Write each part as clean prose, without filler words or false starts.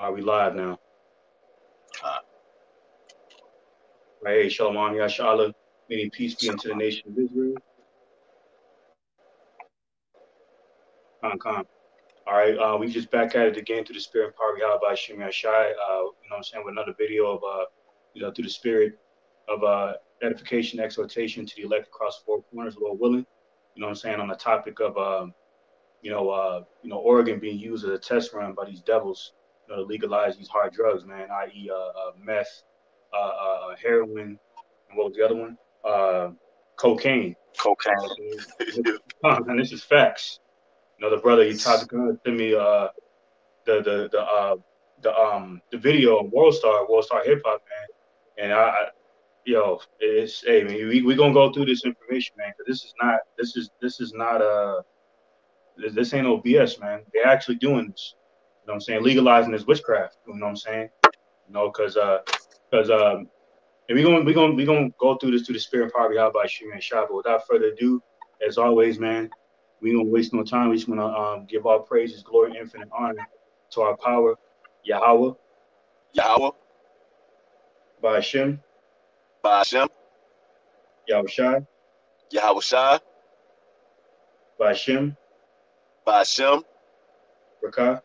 Are we live now? Uh, Right, hey, Shalom, Yashala, meaning peace be unto the nation of Israel. Con. All right, we just back at it again through the spirit and power of Yahweh by Shem Yashai. You know what I'm saying, with another video of, through the spirit of edification, exhortation to the elect across the four corners, Lord willing. You know what I'm saying, on the topic of, Oregon being used as a test run by these devils, to legalize these hard drugs, man, i.e., meth, heroin, and what was the other one? Cocaine. cocaine. And this is facts. The brother he tried to send me the video of World Star Hip Hop, man, and it's hey man, we gonna go through this information, man, because this ain't no BS, man. They're actually doing this. You know what I'm saying? Legalizing this witchcraft. You know what I'm saying? Because and we gonna go through this through the spirit and power of Yahweh by Shema and Shah. But without further ado, as always, man, we don't waste no time. We just wanna give all praises, glory, and infinite honor to our power, Yahweh, by Hashem, Yahweh Shai, by Hashem, Rakah,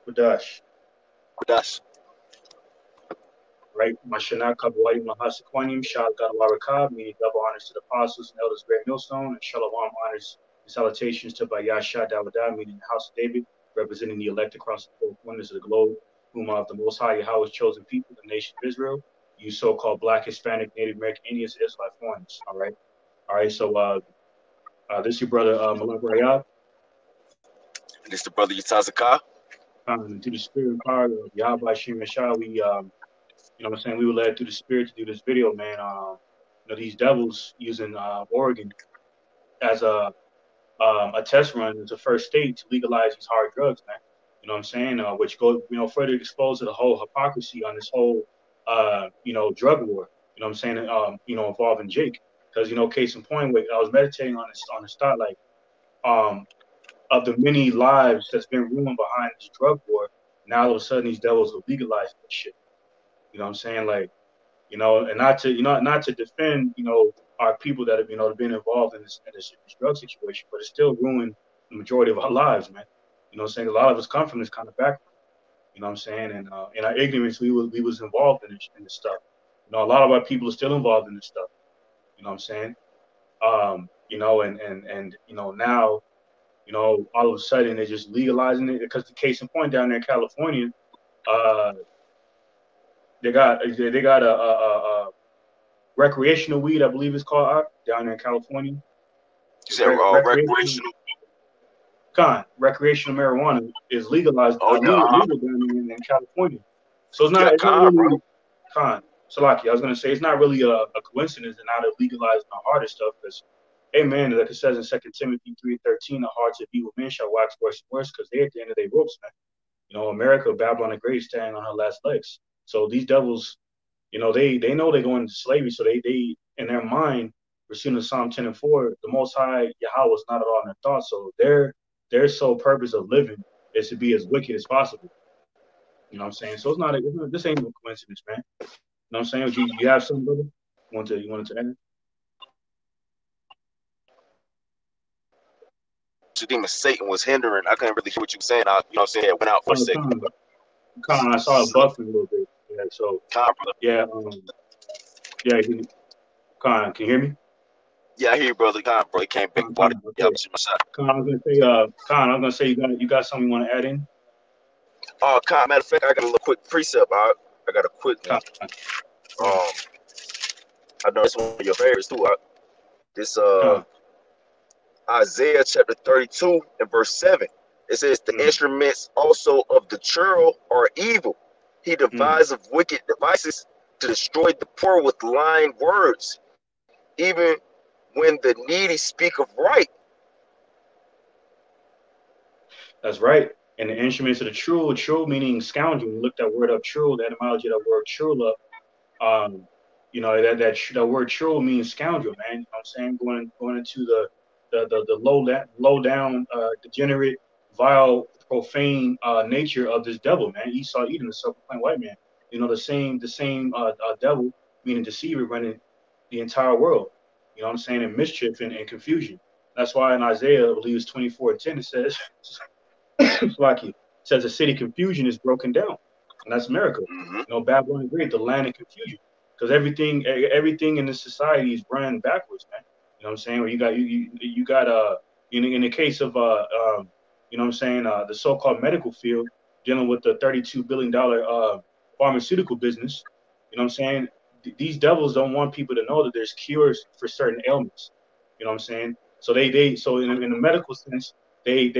Qudash. Right, Mashanah Kabawai Mahasakwanim, Shah Gadwarakab, meaning double honors to the apostles and elders, great millstone, and Shalom honors and salutations to Bayasha Dawadah, meaning the house of David, representing the elect across the four corners of the globe, whom of the Most High Yahweh's chosen people, the nation of Israel, you so-called Black, Hispanic, Native American, Indians, Israelite foreigners. All right. So this is your brother Malak Rayab. This the brother Yatazakah. To the spirit and power of Yahweh Shem Yashah, we you know what I'm saying, we were led through the spirit to do this video, man. These devils using Oregon as a test run as a first state to legalize these hard drugs, man. You know what I'm saying? Which goes, further exposed to the whole hypocrisy on this whole, drug war. You know what I'm saying? Involving Jake, because case in point, I was meditating on this thought, like, of the many lives that's been ruined behind this drug war. Now all of a sudden these devils are legalizing this shit. You know what I'm saying? Like, and not to defend, our people that have, been involved in this drug situation, but it still ruined the majority of our lives, man. You know what I'm saying? A lot of us come from this kind of background. You know what I'm saying? And in our ignorance, we was involved in this stuff. A lot of our people are still involved in this stuff. You know what I'm saying? Now, all of a sudden they're just legalizing it, because the case in point down there in California, they got a recreational weed, I believe it's called, down there in California. You said recreational? Recreational marijuana is legalized, legal down there in California. So it's not really Salaki. I was gonna say it's not really a coincidence that now they're legalizing the harder stuff, because, hey man, like it says in 2 Timothy 3:13, the hearts of evil men shall wax worse and worse, because they're at the end of their ropes, man. America, Babylon the Great, standing on her last legs. So these devils, they know they're going into slavery, so they in their mind, pursuing Psalm 10 and 4, the Most High Yahweh is not at all in their thoughts. So their sole purpose of living is to be as wicked as possible. You know what I'm saying? So this ain't no coincidence, man. You know what I'm saying? You have something, brother? You wanted to add? Demon Satan was hindering. I couldn't really hear what you were saying. It went out for a second. I saw it buffing a little bit. Yeah, so yeah, can you hear me? Yeah, I hear you, brother. Bro, he came back. I was gonna say you got something you want to add in? Matter of fact, I got a little quick precept. I got a quick one. I know it's one of your favorites too. This Isaiah chapter 32 and verse 7. It says, the instruments also of the churl are evil. He deviseth wicked devices to destroy the poor with lying words, even when the needy speak of right. That's right. And the instruments of the true meaning scoundrel. You look that word up, true, the etymology of that word true up. That word true means scoundrel, man. You know what I'm saying? Going into the low down, degenerate, vile profane nature of this devil, man. Esau eating the self-proclaimed white man. The same devil, meaning deceiver, running the entire world. You know what I'm saying? And mischief and confusion. That's why in Isaiah, I believe it's 24:10, it says, Slacky, says the city confusion is broken down. And that's America. Mm-hmm. Babylon the Great, the land of confusion. Because everything in this society is run backwards, man. You know what I'm saying? Where you got in the case of you know what I'm saying, the so-called medical field dealing with the $32 billion pharmaceutical business. You know what I'm saying? These devils don't want people to know that there's cures for certain ailments. You know what I'm saying? So so in the medical sense, they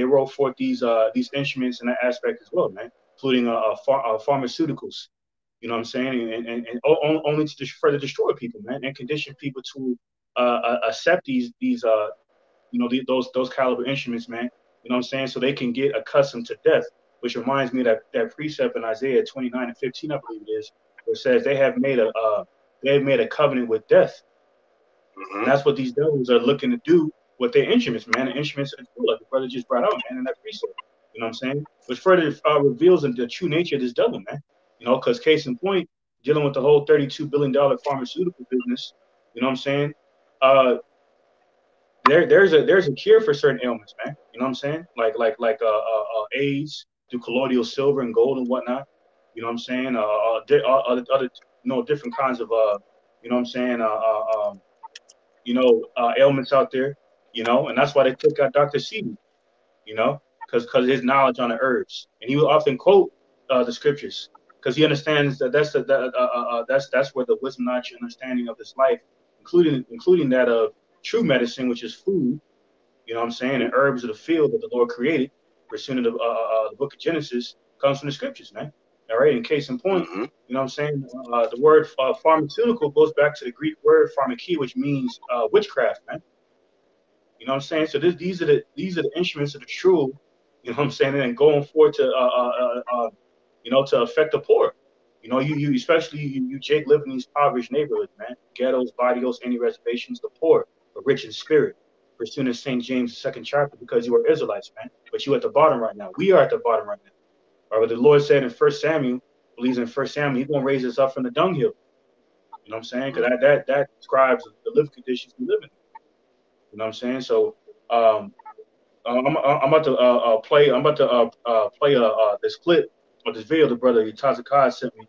wrote forth these instruments in that aspect as well, man, including pharmaceuticals. You know what I'm saying? And only to further destroy people, man, and condition people to accept these those caliber instruments, man. You know what I'm saying? So they can get accustomed to death, which reminds me of that precept in Isaiah 29:15, I believe it is, where it says they have made a covenant with death. And Mm-hmm. that's what these devils are looking to do with their instruments, man. The instruments are cool, like the brother just brought out, man, in that precept. You know what I'm saying? Which further reveals the true nature of this devil, man. Because case in point, dealing with the whole $32 billion pharmaceutical business, you know what I'm saying? Uh, there's a cure for certain ailments, man. You know what I'm saying? Like AIDS through colloidal silver and gold and whatnot. You know what I'm saying? Other different kinds of you know what I'm saying? Ailments out there. And that's why they took out Dr. Sebi. Because his knowledge on the herbs, and he would often quote the scriptures because he understands that's where the wisdom, knowledge, and understanding of this life, including that of true medicine, which is food. You know what I'm saying? And herbs of the field that the Lord created, pursuant to the book of Genesis, comes from the scriptures, man. All right. In case in point, Mm-hmm. you know what I'm saying? The word pharmaceutical goes back to the Greek word pharmakia, which means witchcraft, man. You know what I'm saying? So these are the instruments of the true. You know what I'm saying? And going forward to to affect the poor. You especially you Jake live in these impoverished neighborhoods, man. Ghettos, barrios, any reservations, the poor, the rich in spirit. Pursuing St. James' second chapter because you are Israelites, man. But you at the bottom right now. We are at the bottom right now. Or what the Lord said in First Samuel, believes in First Samuel, He's gonna raise us up from the dunghill. You know what I'm saying? Because that describes the living conditions we live in. You know what I'm saying? So um, I'm about to play. I'm about to play this clip or this video the brother Tazakai sent me.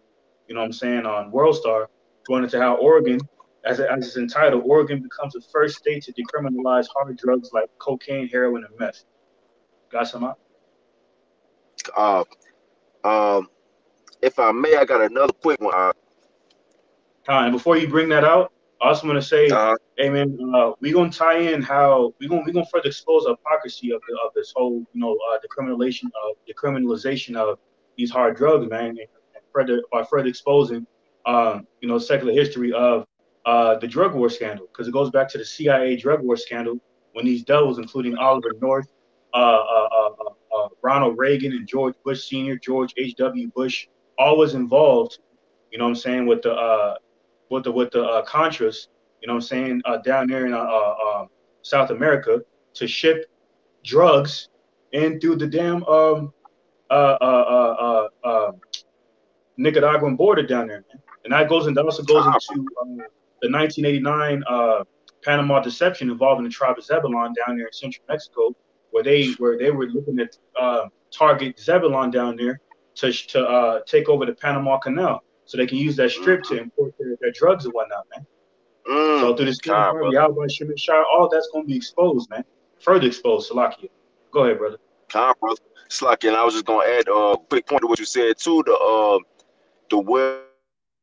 You know what I'm saying, on World Star, going into how Oregon, as it's entitled, Oregon becomes the first state to decriminalize hard drugs like cocaine, heroin, and meth. Got some up? Uh, um, if I may, I got another quick one. And before you bring that out, I also want to say, Uh, hey man, we gonna tie in how we gonna further expose the hypocrisy of this whole decriminalization of these hard drugs, man, and further exposing secular history of the drug war scandal, because it goes back to the CIA drug war scandal when these devils, including Oliver North, Ronald Reagan, and George Bush Sr., George H.W. Bush, all was involved. You know what I'm saying, with the Contras, you know what I'm saying, down there in South America, to ship drugs in through the damn Nicaraguan border down there, man. And that also goes into the 1989 Panama deception involving the tribe of Zebulon down there in central Mexico, where they were looking at target Zebulon down there to take over the Panama Canal, so they can use that strip to import their drugs and whatnot, man. So through the spirit Con, of brother. Yahweh Shemit Shah, all that's going to be exposed, man. Further exposed, Salakia. Go ahead, brother. Con, brother. It's like, and I was just gonna add a quick point to what you said too. The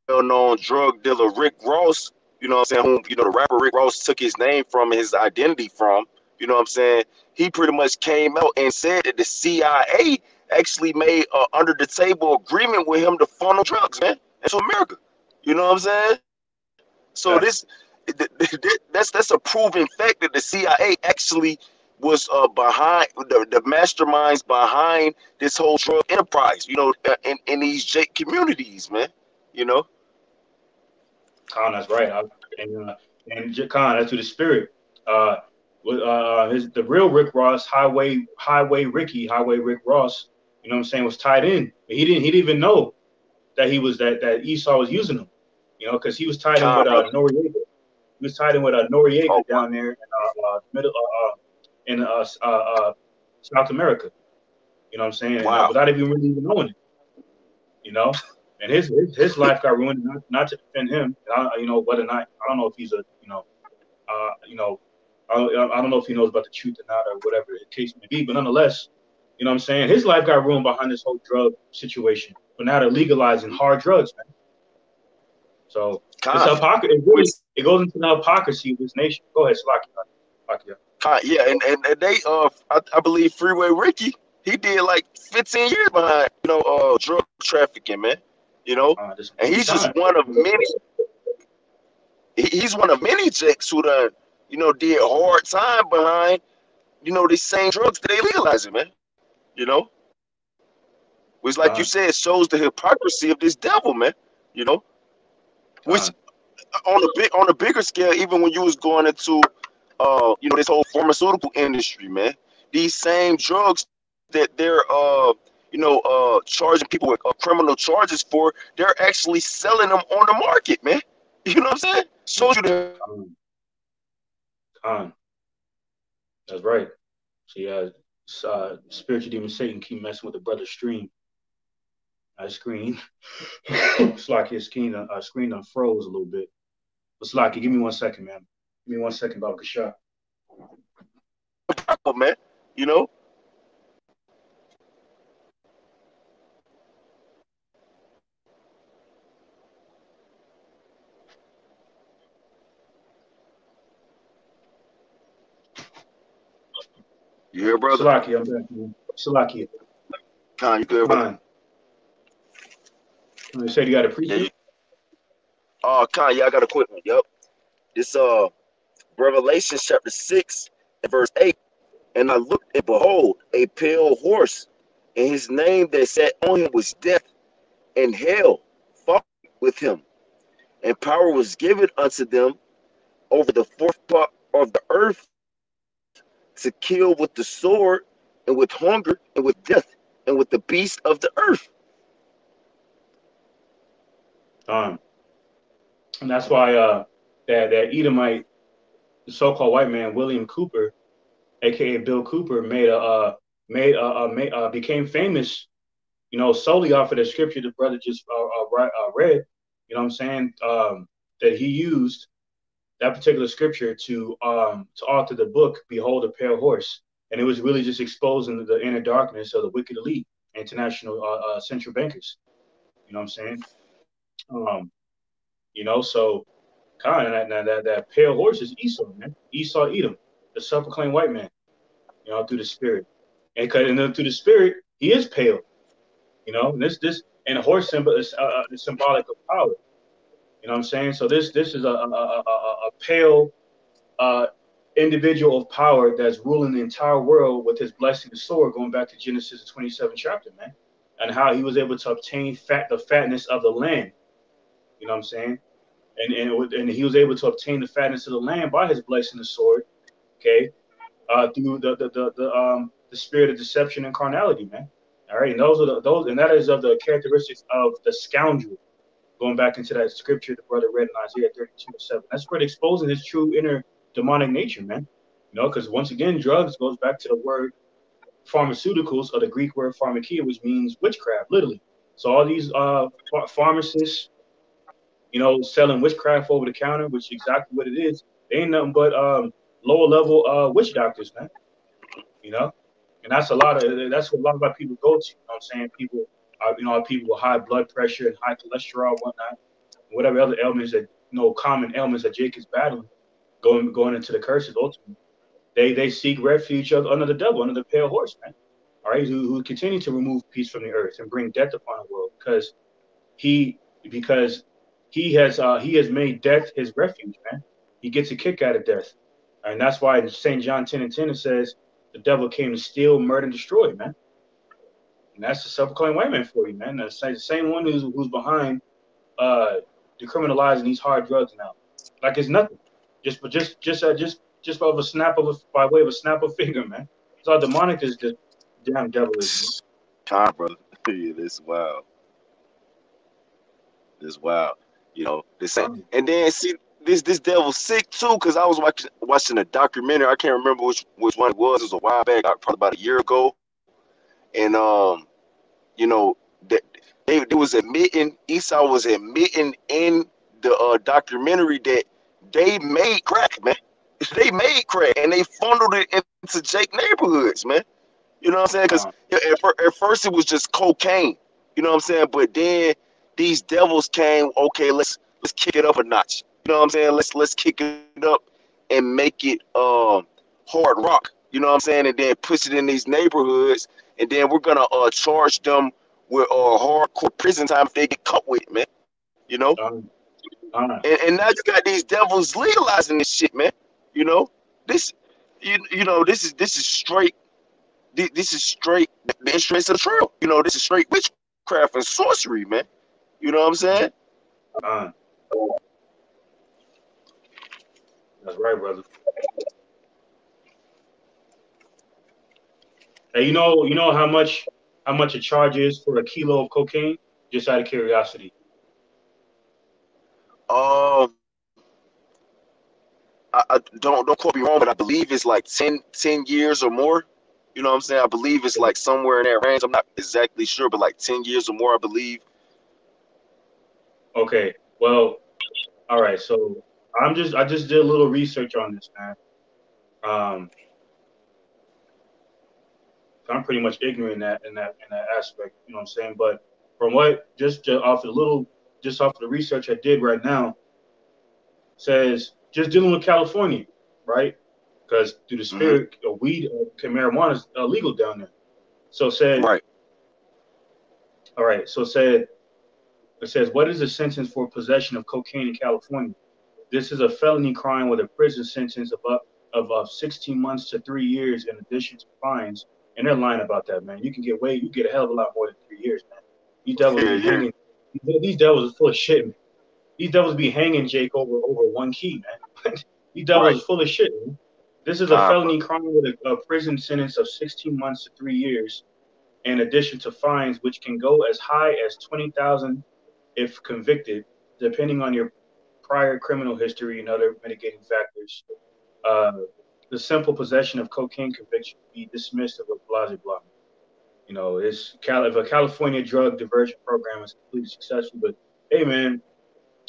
well-known drug dealer Rick Ross, you know what I'm saying, whom, the rapper Rick Ross took his name from, his identity from, you know what I'm saying, he pretty much came out and said that the CIA actually made a under the table agreement with him to funnel drugs, man, into America. You know what I'm saying? So Yeah. that's a proven fact that the CIA actually was behind the masterminds behind this whole drug enterprise, in these communities, man. You know. Khan, that's right. And Khan, that's to the spirit. Uh, with the real Rick Ross, Highway Rick Ross, you know what I'm saying, was tied in. He didn't even know that he was that Esau was using him, you know, because he was tied in with Con, brother. Noriega. He was tied in with Oh, Noriega down there in middle in South America. You know what I'm saying? And wow. without even knowing it, you know. And his life got ruined, not to defend him. You know, whether or not, I don't know if he's a, you know, I don't know if he knows about the truth or not, or whatever the case may be. But nonetheless, you know what I'm saying? His life got ruined behind this whole drug situation. But now they're legalizing hard drugs, man. So it's Con, hypocrisy. which, It goes into the hypocrisy of this nation. Go ahead, Slakia. con, yeah, and they I believe Freeway Ricky, he did like 15 years behind, drug trafficking, man. You know, This and he's just time. one of many. He's one of many jacks who done, did hard time behind, these same drugs that they legalizing, man. You know, which, like you Time. said, shows the hypocrisy of this devil, man. You know, which Time. on a bigger scale, even when you was going into, this whole pharmaceutical industry, man, these same drugs that they're, charging people with criminal charges for, they're actually selling them on the market, man. You know what I'm saying? Shows you the Time. That's right. So yeah, spiritual demon Satan keep messing with the brother's stream. I screen. It's like his screen done froze a little bit. But Slocky, give me 1 second, man. Give me 1 second, Baba Kasha. problem, man. You know, you hear, brother? Salaki, I'm back, man. Salaki. Con, you good, brother? Fine. You said you got a Yeah. precept? Con, yeah, I got a quick one. Yep. This Revelation chapter 6 and verse 8. And I looked, and behold, a pale horse, and his name that sat on him was Death, and hell fought with him, and power was given unto them over the fourth part of the earth to kill with the sword, and with hunger, and with death, and with the beast of the earth. And that's why that Edomite, the so-called white man, William Cooper, aka Bill Cooper, became famous, you know, solely off of the scripture the brother just read. You know what I'm saying? That he used that particular scripture to author the book "Behold a Pale Horse," and it was really just exposing the inner darkness of the wicked elite, international central bankers. You know what I'm saying? Um, you know, so kind of that pale horse is Esau, man. Esau Edom, the self-proclaimed white man. You know, through the spirit, and then through the spirit, he is pale. You know, and this and a horse symbol is symbolic of power. You know what I'm saying? So this is a pale uh, individual of power that's ruling the entire world with his blessing the sword, going back to Genesis the 27th chapter, man, and how he was able to obtain the fatness of the land. You know what I'm saying? And he was able to obtain the fatness of the land by his blessing the sword. Okay, through the spirit of deception and carnality, man. All right, and and that is of the characteristics of the scoundrel. Going back into that scripture the brother read in Isaiah 32:7. That's where it exposes his true inner demonic nature, man. You know, because once again, drugs goes back to the word pharmaceuticals, or the Greek word pharmakia, which means witchcraft, literally. So all these pharmacists, you know, selling witchcraft over the counter, which is exactly what it is. They ain't nothing but lower level witch doctors, man. You know, and that's what a lot of our people go to. You know what I'm saying? People are, you know, people with high blood pressure and high cholesterol and whatnot, whatever other ailments that, you know, common ailments that Jake is battling, going into the curses ultimately. They seek refuge under the devil, under the pale horse, man. All right, who continue to remove peace from the earth and bring death upon the world he because he has made death his refuge, man. He gets a kick out of death, and that's why in St. John 10:10 it says the devil came to steal, murder, and destroy, man. And that's the self-proclaimed white man for you, man. The same one who's behind uh decriminalizing these hard drugs now. Like it's nothing. Just just by a snap of by way of a snap of finger, man. That's how demonic this damn devil is, man. Con, brother. Yeah, this wild. This wild. You know, this ain't, and then see this devil's sick too, because I was watching a documentary. I can't remember which one it was. It was a while back, probably about a year ago. And you know, that they was admitting, Esau was admitting in the documentary that they made crack, man. They made crack and they funneled it into Jake neighborhoods, man. You know what I'm saying? Because at first it was just cocaine. You know what I'm saying? But then these devils came. Okay, let's kick it up a notch. You know what I'm saying? Let's kick it up and make it hard rock. You know what I'm saying? And then push it in these neighborhoods, and then we're gonna charge them with hardcore prison time if they get caught with it, man. You know? And now you got these devils legalizing this shit, man. You know, this this is straight. This is straight the instruments of the trail. You know, this is straight witchcraft and sorcery, man. You know what I'm saying? That's right, brother. Hey, you know how much a charge is for a kilo of cocaine? Just out of curiosity. I don't quote me wrong, but I believe it's like 10 years or more. You know what I'm saying? I believe it's like somewhere in that range. I'm not exactly sure, but like 10 years or more, I believe. Okay. Well, all right. So I just did a little research on this, man. I'm pretty much ignorant in that aspect. You know what I'm saying? But from what just off the research I did right now, says just dealing with California, right? Because through the spirit of weed, marijuana is illegal down there. So said, right. All right. So it says, what is the sentence for possession of cocaine in California? This is a felony crime with a prison sentence of 16 months to 3 years in addition to fines. And they're lying about that, man. You get a hell of a lot more than 3 years, man. These devils be hanging. These devils are full of shit, man. These devils be hanging Jake over one key, man. These devils are full of shit, man. This is a felony crime with a prison sentence of 16 months to 3 years, in addition to fines, which can go as high as 20,000 if convicted, depending on your prior criminal history and other mitigating factors. The simple possession of cocaine conviction be dismissed of a blah blah. You know, if a California drug diversion program is completely successful, but hey, man,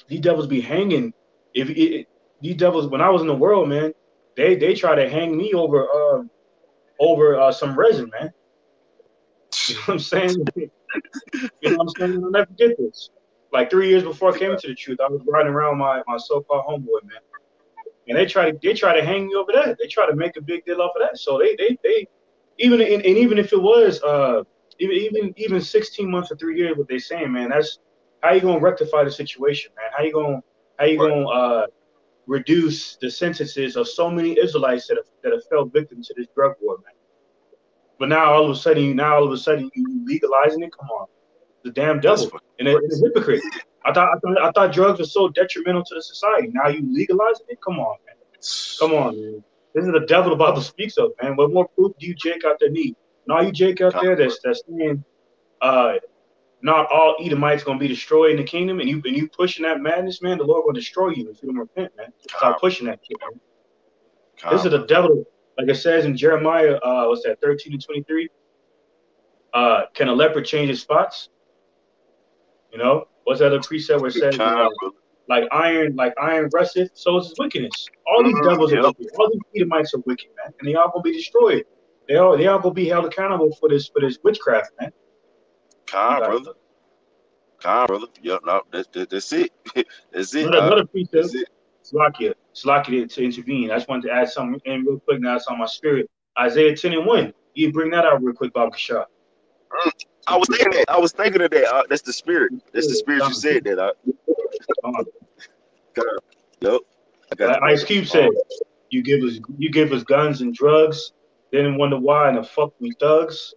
these devils be hanging. These devils, when I was in the world, man, they try to hang me over some resin, man. You know what I'm saying? You know what I'm saying? I'll never forget this. Like 3 years before I came into the truth, I was riding around my so-called homeboy, man, and they try to hang me over that. They try to make a big deal off of that. So they even if it was even 16 months or 3 years, what they saying, man, that's how you gonna rectify the situation, man? How you gonna reduce the sentences of so many Israelites that have fell victim to this drug war, man? But now all of a sudden you legalizing it. Come on, the damn devil and it's a hypocrite. I thought drugs were so detrimental to the society. Now you legalizing it? Come on, man. Come on, man. This is the devil the Bible speaks of, man. What more proof do you Jake out there need? And all you Jake out there that's saying not all Edomites gonna be destroyed in the kingdom, and you pushing that madness, man, the Lord will destroy you if you don't repent, man. Stop pushing that shit, man. This is the devil, like it says in Jeremiah, what's that, 13-23? Can a leopard change his spots? You know, what's that other precept where it says, like iron rusteth, so is his wickedness. All these devils are wicked. All these Edomites are wicked, man, and they all gonna be destroyed. They all gonna be held accountable for this witchcraft, man. Brother. Yep, no, that's it. That's it. Another precept. Slakia to intervene. I just wanted to add something in real quick. Now it's on my spirit. Isaiah 10:1. You bring that out real quick, Bob Kashar. I was thinking of that. That's the spirit. That's the spirit you said that. Yep. Like Ice Cube said, you give us guns and drugs, then wonder why in the fuck we thugs.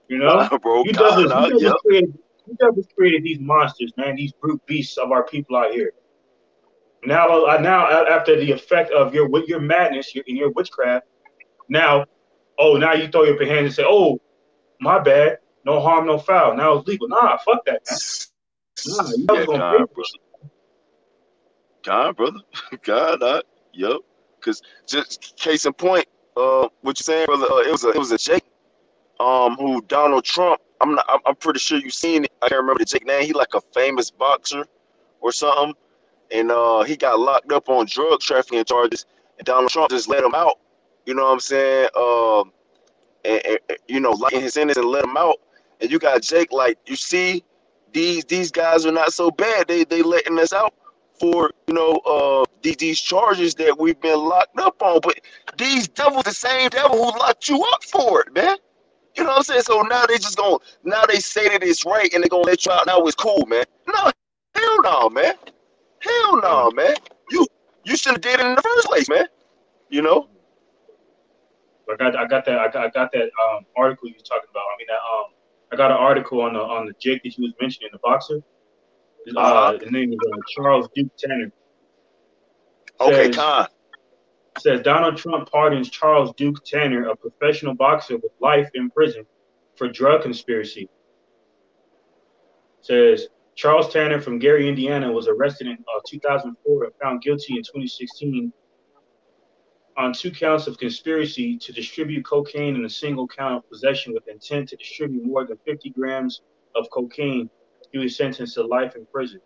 You know? Bro, you devils created these monsters, man, these brute beasts of our people out here. Now after the effect of your madness, your witchcraft, now, now you throw up your hands and say, oh, my bad, no harm, no foul. Now it's legal. Nah, fuck that, man. Nah, you Yeah, was gonna pay God, for this brother. shit. God, brother. God, yep. Because just case in point, what you saying, brother? It was a Jake, who Donald Trump. I'm pretty sure you seen it. I can't remember the Jake name. He like a famous boxer or something, and he got locked up on drug trafficking charges, and Donald Trump just let him out. You know what I'm saying? And like in his sentence and let him out. And you got Jake, like, you see, these guys are not so bad. They letting us out for these charges that we've been locked up on. But these devils, the same devil who locked you up for it, man. You know what I'm saying? So now they just gonna now they say that it's right and they gonna let you out. Now it's cool, man. No, hell no, man. Hell no, man. You you should have did it in the first place, man. You know? I got that article you was talking about. I mean that I got an article on the Jake that you was mentioning, the boxer. Uh huh. His name is Charles Duke Tanner. Okay, Says Con. says Donald Trump pardons Charles Duke Tanner, a professional boxer, with life in prison for drug conspiracy. Says Charles Tanner from Gary, Indiana, was arrested in 2004 and found guilty in 2016 on 2 counts of conspiracy to distribute cocaine and a single count of possession with intent to distribute more than 50 grams of cocaine. He was sentenced to life in prison.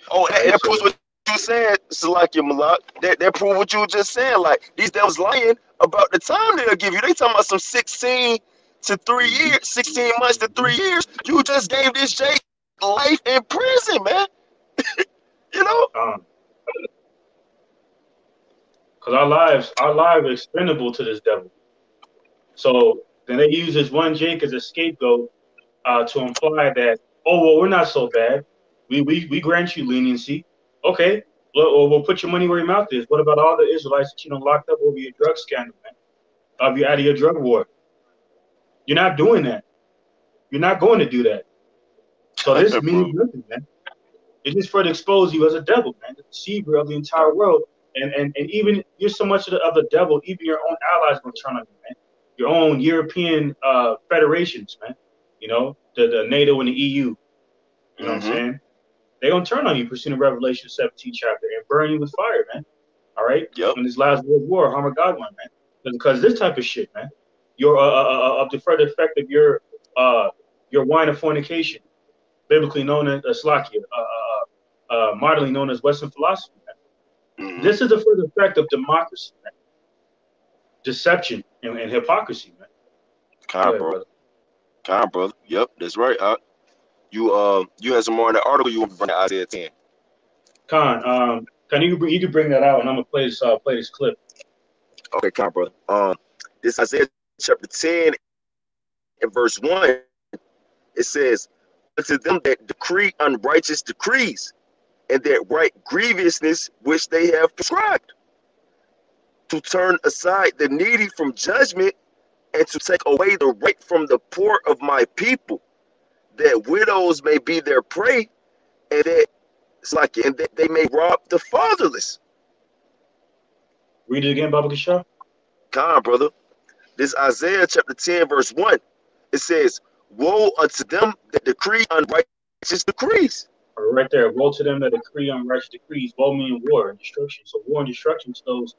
Oh, All right, that so proves what you said, Salakia Malak. That proves what you were just saying. Like, these devils lying about the time they'll give you. They talking about some 16 to 3 years, 16 months to 3 years. You just gave this Jake life in prison, man. You know? um, because our lives are expendable to this devil. So then they use this one Jake as a scapegoat to imply that, oh well, we're not so bad. We grant you leniency. Okay, well, we'll put your money where your mouth is. What about all the Israelites that locked up over your drug scandal, man? Of you out of your drug war? You're not doing that. You're not going to do that. So this means Bro. nothing, man. It's just for to expose you as a devil, man, the deceiver of the entire world. And even you're so much of the devil, even your own allies will turn on you, man. Your own European federations, man. The NATO and the EU. You know what I'm Mm-hmm. saying? They're gonna turn on you, pursuing Revelation 17 chapter, and burn you with fire, man. All right? Yep. In this last world war, Armageddon, man. Because this type of shit, man. Your of the further effect of your wine of fornication, biblically known as Slakia, modernly known as Western philosophy, man. Mm-hmm. This is the further effect of democracy, man. Deception and hypocrisy, man. Go Con, ahead, bro. brother. Con, brother. Yep, that's right. You had some more in the article. You want to bring Isaiah 10? Khan, Khan, you can bring that out, and I'm gonna play this clip. Okay, Con, brother. This Isaiah chapter 10 and verse 1. It says, "Unto them that decree unrighteous decrees, and that right grievousness which they have prescribed, to turn aside the needy from judgment, and to take away the right from the poor of my people, that widows may be their prey, and that they may rob the fatherless." Read it again, Baba Kishar. Con, brother. This Isaiah chapter 10, verse 1. It says, "Woe unto them that decree unrighteous decrees." Right there. Woe to them that decree unrighteous decrees. Woe meaning war and destruction. So war and destruction to those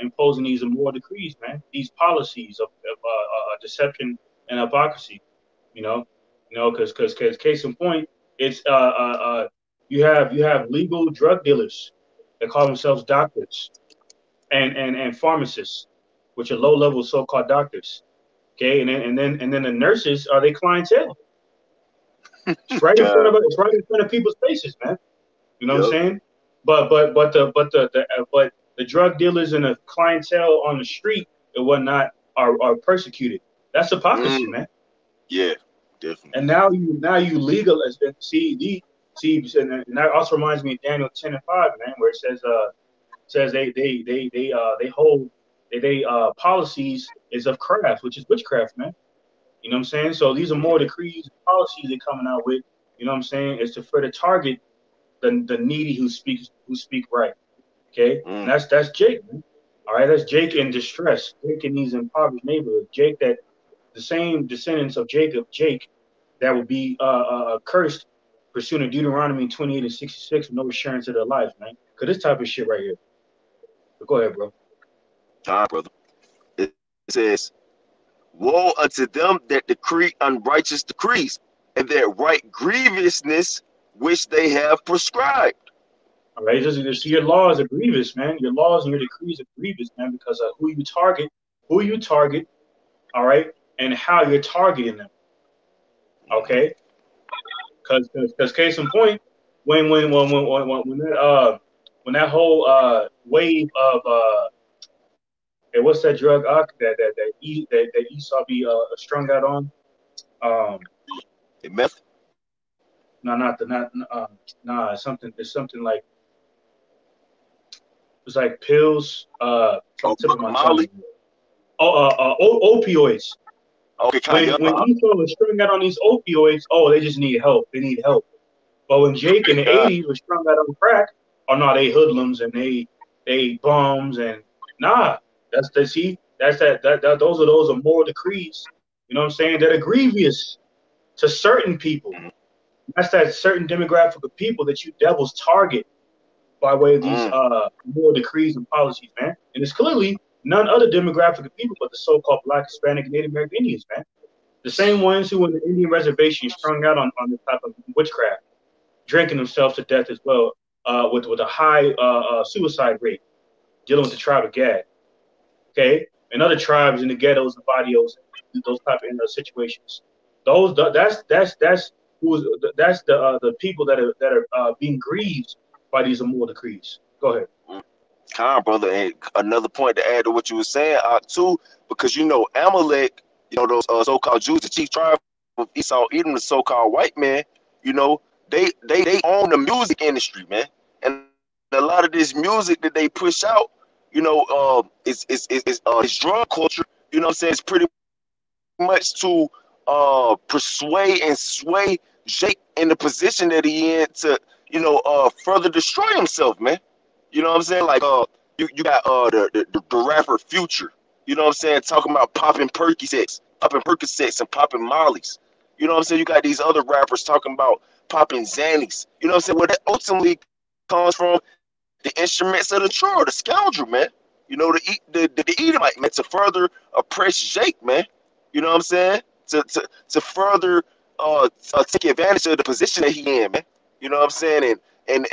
imposing these immoral decrees, man. These policies of deception and hypocrisy. You know, because case in point, it's you have legal drug dealers that call themselves doctors and pharmacists, which are low level so called doctors. Okay, and then the nurses are their clientele. God. It's right in front of people's faces, man. You know what I'm Yep. saying? But the drug dealers and the clientele on the street and whatnot are persecuted. That's hypocrisy, Mm, man. yeah, definitely. And now you legalize and and that also reminds me of Daniel 10:5, man, where it says they hold they policies is of craft, which is witchcraft, man. You know what I'm saying? So these are more Mm, decrees and policies they're coming out with. You know what I'm saying? Is to further target the needy who speak right. Okay, and mm, that's Jake, man. All right, that's Jake in distress. Jake in these impoverished neighborhoods. Jake, that the same descendants of Jacob, Jake, that will be cursed pursuing Deuteronomy 28 and 66 with no assurance of their lives, man. Because this type of shit right here. But go ahead, bro. brother. It says, "Woe unto them that decree unrighteous decrees, and that write grievousness which they have prescribed." All right, just your laws are grievous, man. Your laws and your decrees are grievous, man, because of who you target, all right, and how you're targeting them. Mm-hmm. Okay, because case in point, when that whole wave of hey, what's that drug that Esau be strung out on? Um, Meth, no, not the not nah, it's something like it's like pills from oh, the tip of my tongue. Molly. Opioids. Okay, kind When of, when Esau was strung out on these opioids, oh, they just need help. They need help. But when Jake in the God. '80s was strung out on crack, oh no, they hoodlums and they bums and nah. That's the see. That's that those are moral decrees. You know what I'm saying? That are grievous to certain people. Mm, That's that certain demographic of people that you devils target by way of these mm, moral decrees and policies, man. And it's clearly none other demographic of people but the so-called Black, Hispanic, and Native American Indians, man. The same ones who in the Indian reservation strung out on this type of witchcraft, drinking themselves to death as well, with a high suicide rate, dealing with the tribe of Gad. Okay, and other tribes in the ghettos and barrios, those type of situations. That's who's that's the people that are being grieved by these immoral decrees. Go ahead. mm. Kind, brother. And another point to add to what you were saying, too, because you know Amalek, you know those so-called Jews, the chief tribe of Esau, even the so-called white man, you know, they own the music industry, man, and a lot of this music that they push out, you know, is drug culture. You know what I'm saying? It's pretty much to persuade and sway Jake in the position that he in to, you know, further destroy himself, man. You know what I'm saying? Like you got the rapper Future, you know what I'm saying, talking about popping Percocets and popping Mollies. You know what I'm saying? You got these other rappers talking about popping Xannies. You know what I'm saying? Well, that ultimately comes from the instruments of the troll, the scoundrel, man. You know, the Edomite, man, to further oppress Jake, man. You know what I'm saying? To further take advantage of the position that he in, man. You know what I'm saying? And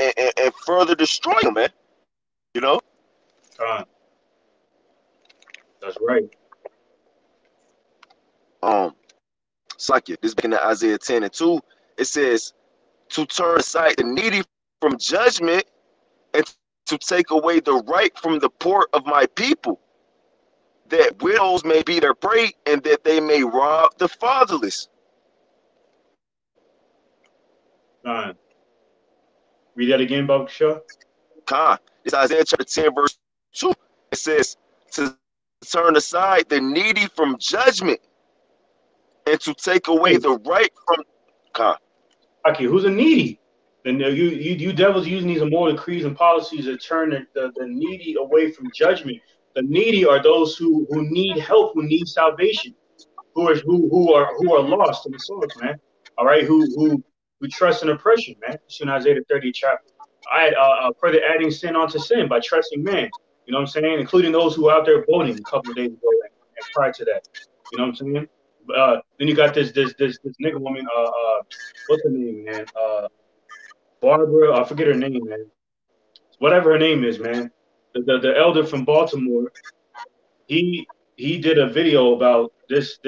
further destroy him, man. You know? Con, that's right. It's like this back in the Isaiah 10 and 2, it says, to turn aside the needy from judgment and to take away the right from the poor of my people, that widows may be their prey and that they may rob the fatherless. Con, read that again, Baba Shah. God, it's Isaiah chapter 10, verse 2. It says, to turn aside the needy from judgment and to take away Hey, the right from God. okay, who's a needy? Then you devils using these immoral decrees and policies to turn the needy away from judgment. The needy are those who need help, who need salvation, who are lost in the souls, man. All right, who trust in oppression, man. It's in Isaiah the 30th chapter. I further adding sin onto sin by trusting man. You know what I'm saying? Including those who were out there voting a couple of days ago and prior to that. You know what I'm saying? Then you got this nigga woman. What's her name, man? Barbara. I forget her name, man. Whatever her name is, man. The elder from Baltimore. He did a video about this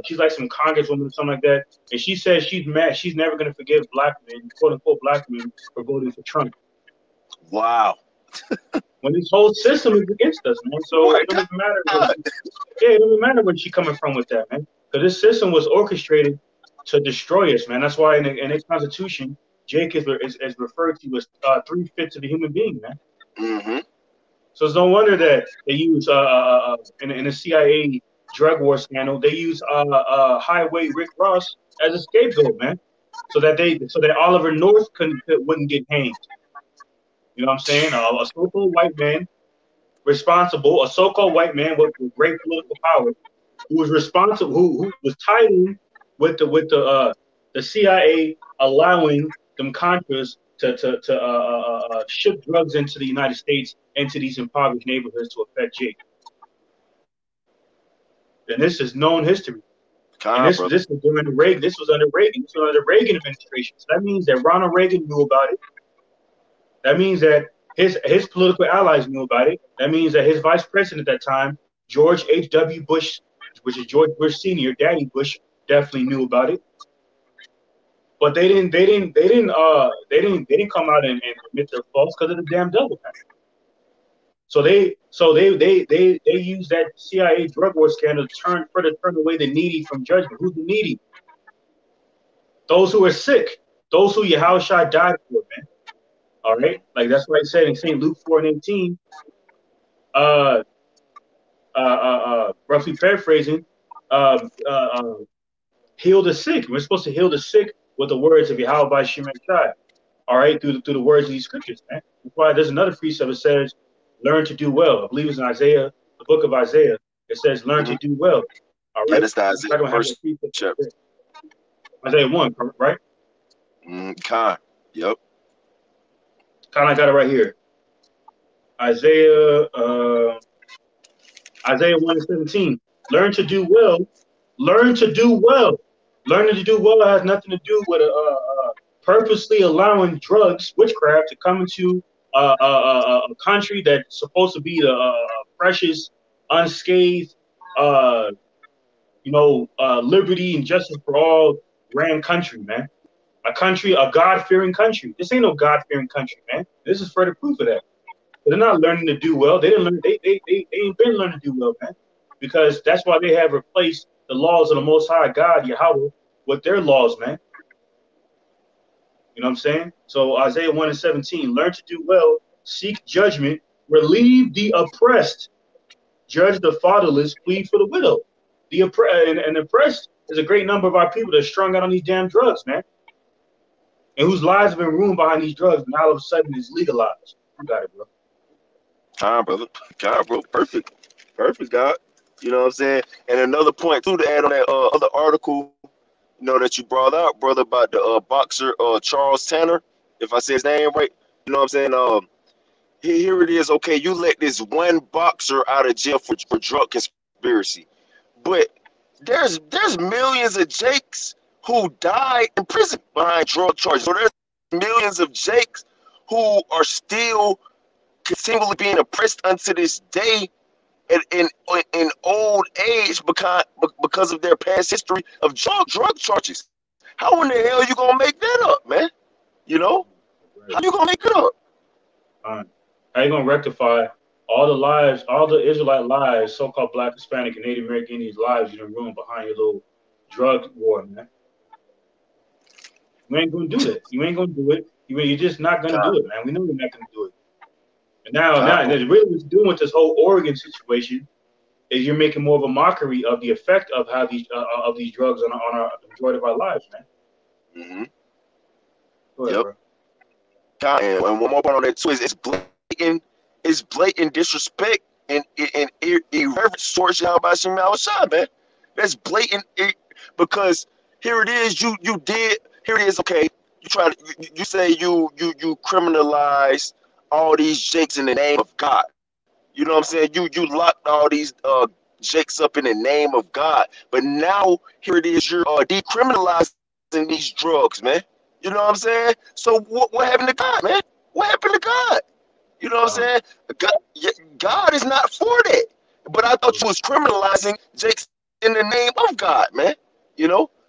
she's like some congresswoman or something like that, and she says she's mad, she's never going to forgive black men, quote unquote black men, for voting for Trump Wow. when this whole system is against us, man. So What it don't even matter where God? she, yeah, it don't even matter where she coming from with that, man, because this system was orchestrated to destroy us, man. That's why in the Constitution Jake is referred to as three-fifths of a human being, man. Mm-hmm. So it's no wonder that they use in a CIA drug war scandal, they use Highway Rick Ross as a scapegoat, man. so that Oliver North wouldn't get hanged. You know what I'm saying? A so-called white man responsible, a so-called white man with great political power, who was responsible, who was tied in with the CIA allowing them Contras to ship drugs into the United States, into these impoverished neighborhoods to affect Jake. And this is known history. And this was during Reagan. This was under Reagan. This was under the Reagan administration. So that means that Ronald Reagan knew about it. That means that his political allies knew about it. That means that his vice president at that time, George H.W. Bush, which is George Bush Sr., Daddy Bush, definitely knew about it. But they didn't come out and admit their faults because of the damn double pack. So they use that CIA drug war scandal to turn away the needy from judgment. Who's the needy? Those who are sick, those who Yahushua died for, man. All right, like that's what I said in St. Luke 4:18. Roughly paraphrasing, heal the sick. We're supposed to heal the sick with the words of Yahweh by Shemeshai. All right, through the words of these scriptures, man. That's why there's another precept that says, "Learn to do well." I believe it's in Isaiah, the book of Isaiah. It says, "Learn to do well." All right, yeah, that's the Isaiah first chapter. Isaiah 1, right? Yep. I got it right here. Isaiah 1:17. Learn to do well. Learn to do well. Learning to do well has nothing to do with purposely allowing drugs, witchcraft, to come into a country that's supposed to be the precious, unscathed, liberty and justice for all grand country, man. A God-fearing country. This ain't no God-fearing country, man. This is further proof of that. They're not learning to do well. They didn't learn. They ain't been learning to do well, man. Because that's why they have replaced the laws of the Most High God, Yahweh, with their laws, man. You know what I'm saying? So Isaiah 1:17, learn to do well, seek judgment, relieve the oppressed, judge the fatherless, plead for the widow. The oppressed is a great number of our people that are strung out on these damn drugs, man. And whose lives have been ruined behind these drugs, and all of a sudden it's legalized. You got it, bro. Brother. Bro. Perfect, God. You know what I'm saying? And another point too to add on that other article, that you brought out, brother, about the boxer Charles Tanner. If I say his name right, you know what I'm saying? Here it is. Okay, you let this one boxer out of jail for drug conspiracy, but there's millions of Jakes who died in prison behind drug charges. So there's millions of Jakes who are still continually being oppressed unto this day in old age because of their past history of drug charges. How in the hell you gonna make that up, man? How you gonna make it up? How you gonna rectify all the lives, all the Israelite lives, so-called Black, Hispanic, and Native American Indians lives you done ruined behind your little drug war, man? You ain't gonna do that. You ain't gonna do it. You're just not gonna do it, man. We know you're not gonna do it. And now, really what you're doing with this whole Oregon situation is you're making more of a mockery of the effect of how these drugs on our majority of our lives, man. Mm-hmm. Go ahead, bro. And one more point on that too is it's blatant disrespect and irreverence towards Yahweh Shem Yahushua, man. That's blatant because here it is. You did. Here it is. Okay, you say you criminalize all these Jakes in the name of God. You know what I'm saying? You locked all these Jakes up in the name of God. But now here it is. You're decriminalizing these drugs, man. You know what I'm saying? So what happened to God, man? What happened to God? You know what I'm saying? God is not for that. But I thought you was criminalizing Jakes in the name of God, man.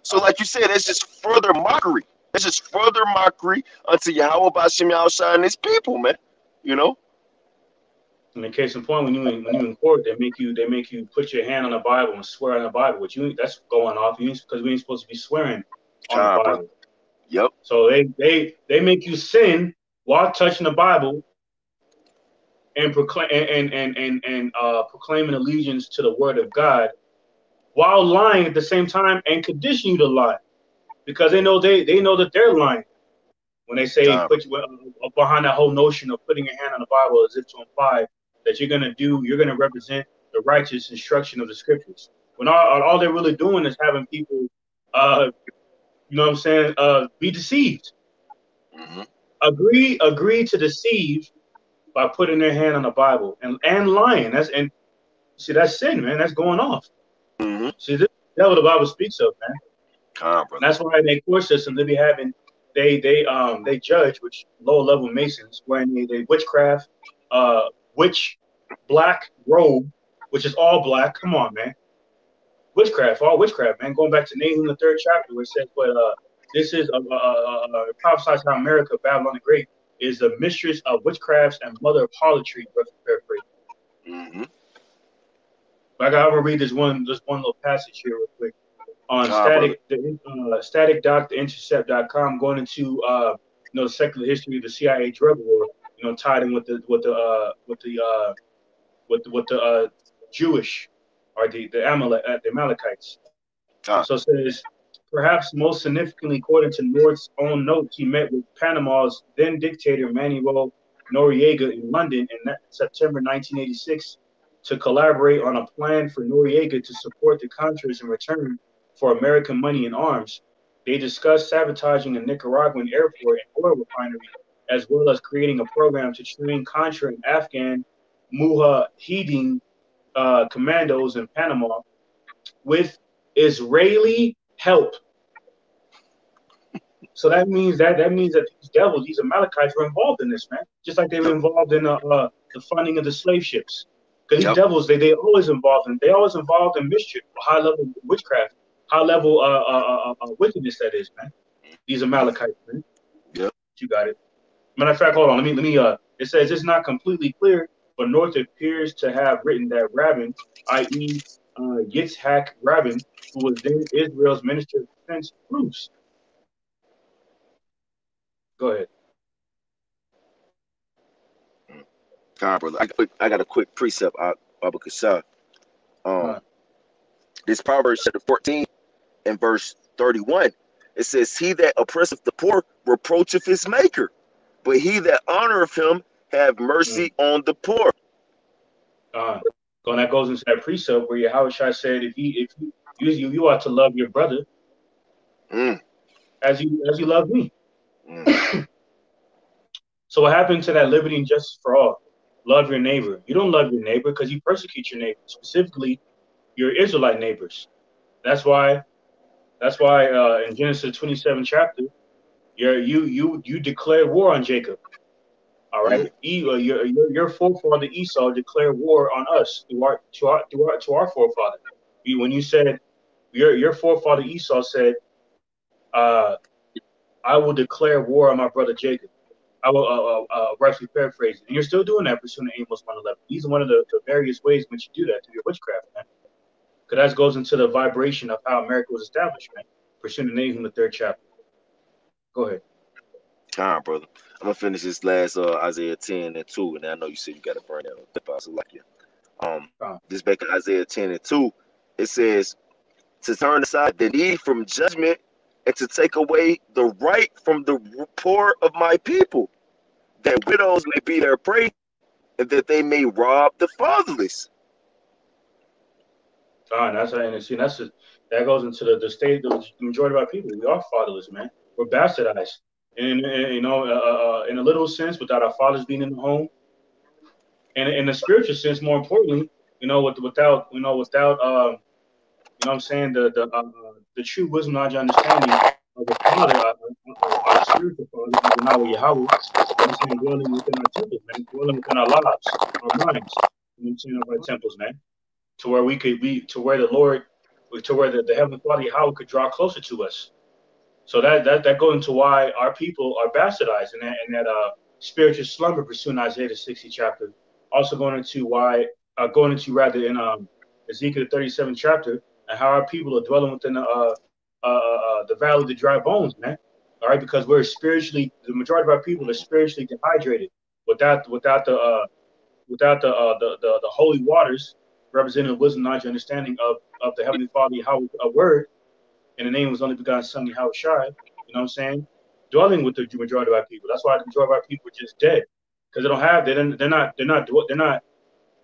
So like you said, it's just further mockery. It's just further mockery unto Yahweh B'Shem Yahushua and his people, man. In the case in point, when you in court, they make you put your hand on the Bible and swear on the Bible. That's going off because we ain't supposed to be swearing on the Bible. Bro. Yep. So they make you sin while touching the Bible and proclaiming allegiance to the Word of God, while lying at the same time and condition you to lie. because they know that they're lying when they say Con, put behind that whole notion of putting your hand on the Bible as if to imply that you're gonna represent the righteous instruction of the scriptures. When all they're really doing is having people, uh, you know what I'm saying, be deceived. mm-hmm. Agree to deceive by putting their hand on the Bible and lying. And see, that's sin, man. That's going off. Mm-hmm. See, that's what the Bible speaks of, man. Con, And brother. that's why in their court system they be having they judge, which lower level masons wearing they witchcraft, witch black robe, which is all black. Come on, man. Witchcraft, all witchcraft, man. Going back to Nahum the third chapter, where it says, "But this is prophesies how America, Babylon the Great, is the mistress of witchcrafts and mother of harlotry." Paraphrase. Mm-hmm. Like I'm gonna read this one little passage here real quick on Con, brother. static.theintercept.com, going into the secular history of the CIA drug war, tied in with the Jewish or the Amalekites. Con. So it says, perhaps most significantly, according to North's own notes, he met with Panama's then dictator Manuel Noriega in London in September 1986 to collaborate on a plan for Noriega to support the Contras in return for American money and arms. They discussed sabotaging a Nicaraguan airport and oil refinery, as well as creating a program to train Contra and Afghan Mujahideen commandos in Panama with Israeli help. So that means that these devils, these Amalekites, were involved in this, man. Just like they were Yep. involved in the funding of the slave ships. Because these Yep. devils, they always involved in mischief, high level witchcraft, high level wickedness. That is, man. These Amalekites, man. Yep. You got it. Matter of fact, hold on. Let me. It says it's not completely clear, but North appears to have written that Rabin, i.e., Yitzhak Rabin, who was then Israel's Minister of Defense, proves. Go ahead. Con, brother. I got a quick precept, Baba Kasha. Um, Uh, this Proverbs chapter 14 and verse 31. It says, "He that oppresseth the poor reproacheth his maker, but he that honoreth him have mm, mercy on the poor." uh. So and that goes into that precept where Yahushua said, if you ought to love your brother Mm, as you love me. mm, So what happened to that liberty and justice for all? Love your neighbor. You don't love your neighbor because you persecute your neighbor, specifically your Israelite neighbors. That's why. That's why in Genesis 27 chapter, you declare war on Jacob. All mm. right, your forefather Esau declared war on us to our forefather. When you said your forefather Esau said, uh, "I will declare war on my brother Jacob." I will roughly paraphrase it, and you're still doing that pursuing Amos 1:11. These are one of the various ways in which you do that through your witchcraft, man. Because that goes into the vibration of how America was established, man. Pursuing Nahum the third chapter. Go ahead. Con, brother. I'm gonna finish this last Isaiah 10 and 2, and I know you said you gotta burn that so like you. Uh, This back in Isaiah 10 and 2, it says, "To turn aside the need from judgment and to take away the right from the poor of my people, that widows may be their prey, and that they may rob the fatherless." that's and see that goes into the state of the majority of our people. We are fatherless, man. We're bastardized, and in a literal sense, without our fathers being in the home, and in a spiritual sense, more importantly, without what I'm saying, the true wisdom, knowledge, understanding of the Father, our spiritual Father, Adonai Yahweh. You know what I'm saying, dwelling within our temples, man, dwelling within our lives, our minds. You know what I'm saying, of our temples, man, to where we could be, to where the Lord, to where the Heavenly Father Yahweh could draw closer to us. So that goes into why our people are bastardized in that spiritual slumber pursuing Isaiah the 60th chapter. Also going into rather in Ezekiel the 37th chapter, and how our people are dwelling within the valley of the dry bones, man. All right, because the majority of our people are spiritually dehydrated without the holy waters representing wisdom, knowledge, and understanding of the Heavenly Father, Yahweh, a word. and the name was only begotten Son Yahweh Shai. You know what I'm saying? Dwelling with the majority of our people. That's why the majority of our people are just dead because they don't have. They're not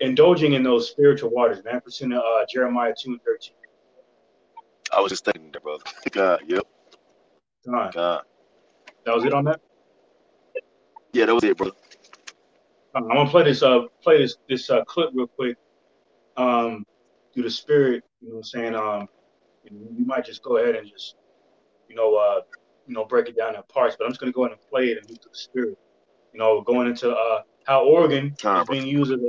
indulging in those spiritual waters, man. Pursuing Jeremiah 2:13. I was just thinking that, brother. God, yep. God, God. that was it on that. Yeah, that was it, brother. I'm gonna play this clip real quick. Um, through the spirit. You know what I'm saying? You might just go ahead and just you know break it down in parts, but I'm just gonna go ahead and play it and move to the spirit. Going into how Oregon Con, is brother. being used as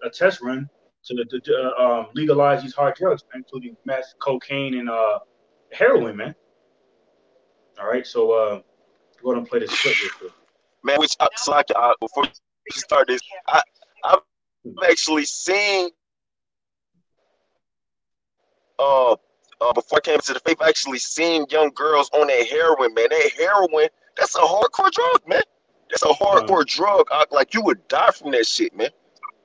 a test run to legalize these hard drugs, man, including meth, cocaine, and heroin, man. All right, so go ahead and play this clip real quick. Man, so before you start this, I've actually seen uh before I came into the faith, I actually seen young girls on that heroin, man. That heroin, that's a hardcore drug, man. That's a Um, hardcore drug. Like you would die from that shit, man.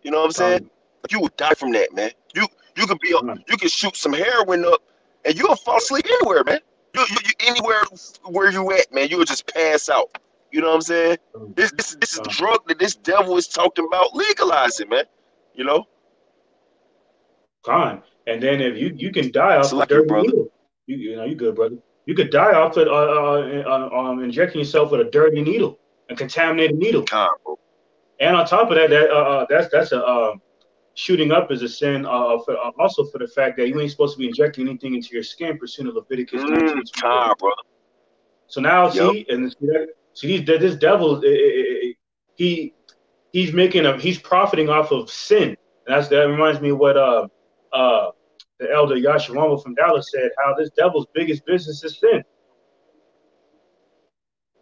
You know what I'm saying? um, Like, you would die from that, man. You could be um, you could shoot some heroin up and you'll fall asleep anywhere, man. You anywhere where you at, man, you would just pass out. You know what I'm saying? um, This is the drug that this devil is talking about legalizing, man. You know? Gone. And then if you can die off So a like your dirty brother. needle. You good, brother. You could die off it injecting yourself with a dirty needle, a contaminated needle. Con, bro. And on top of that, that's a shooting up is a sin. Also for the fact that you ain't supposed to be injecting anything into your skin, pursuant to Leviticus 19:28. Con, brother. So now Yep. this devil he he's profiting off of sin. And that reminds me of what uh the elder Yashawama from Dallas said, how this devil's biggest business is sin.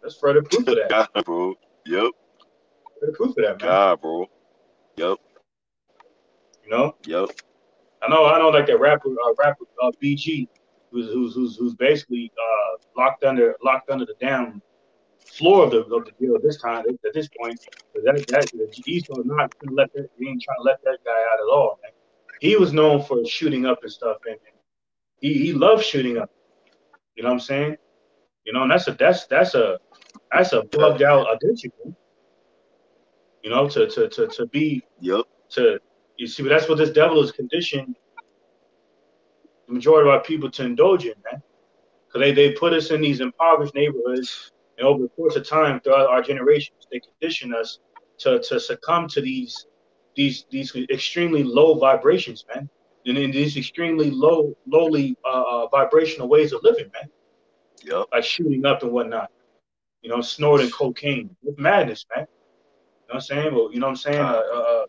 That's further proof of that. God, bro. Yep. Further proof of that, man. God, bro. Yep. You know? Yep. I know like that rapper BG who's basically locked under the damn floor of the deal at this time at this point. But he's not gonna let that he ain't trying to let that guy out at all, man. He was known for shooting up and stuff, and he loves shooting up. You know what I'm saying? And that's a bugged out addiction, man. To be Yep. to you see, but that's what this devil is conditioned the majority of our people to indulge in, man. Because they put us in these impoverished neighborhoods, and over the course of time, throughout our generations, they condition us to succumb to these extremely low vibrations, man, and in these extremely lowly vibrational ways of living, man, Yep. like shooting up and whatnot, snorting cocaine. It's madness, man. You know what I'm saying? Well, you know what I'm saying? God, brother.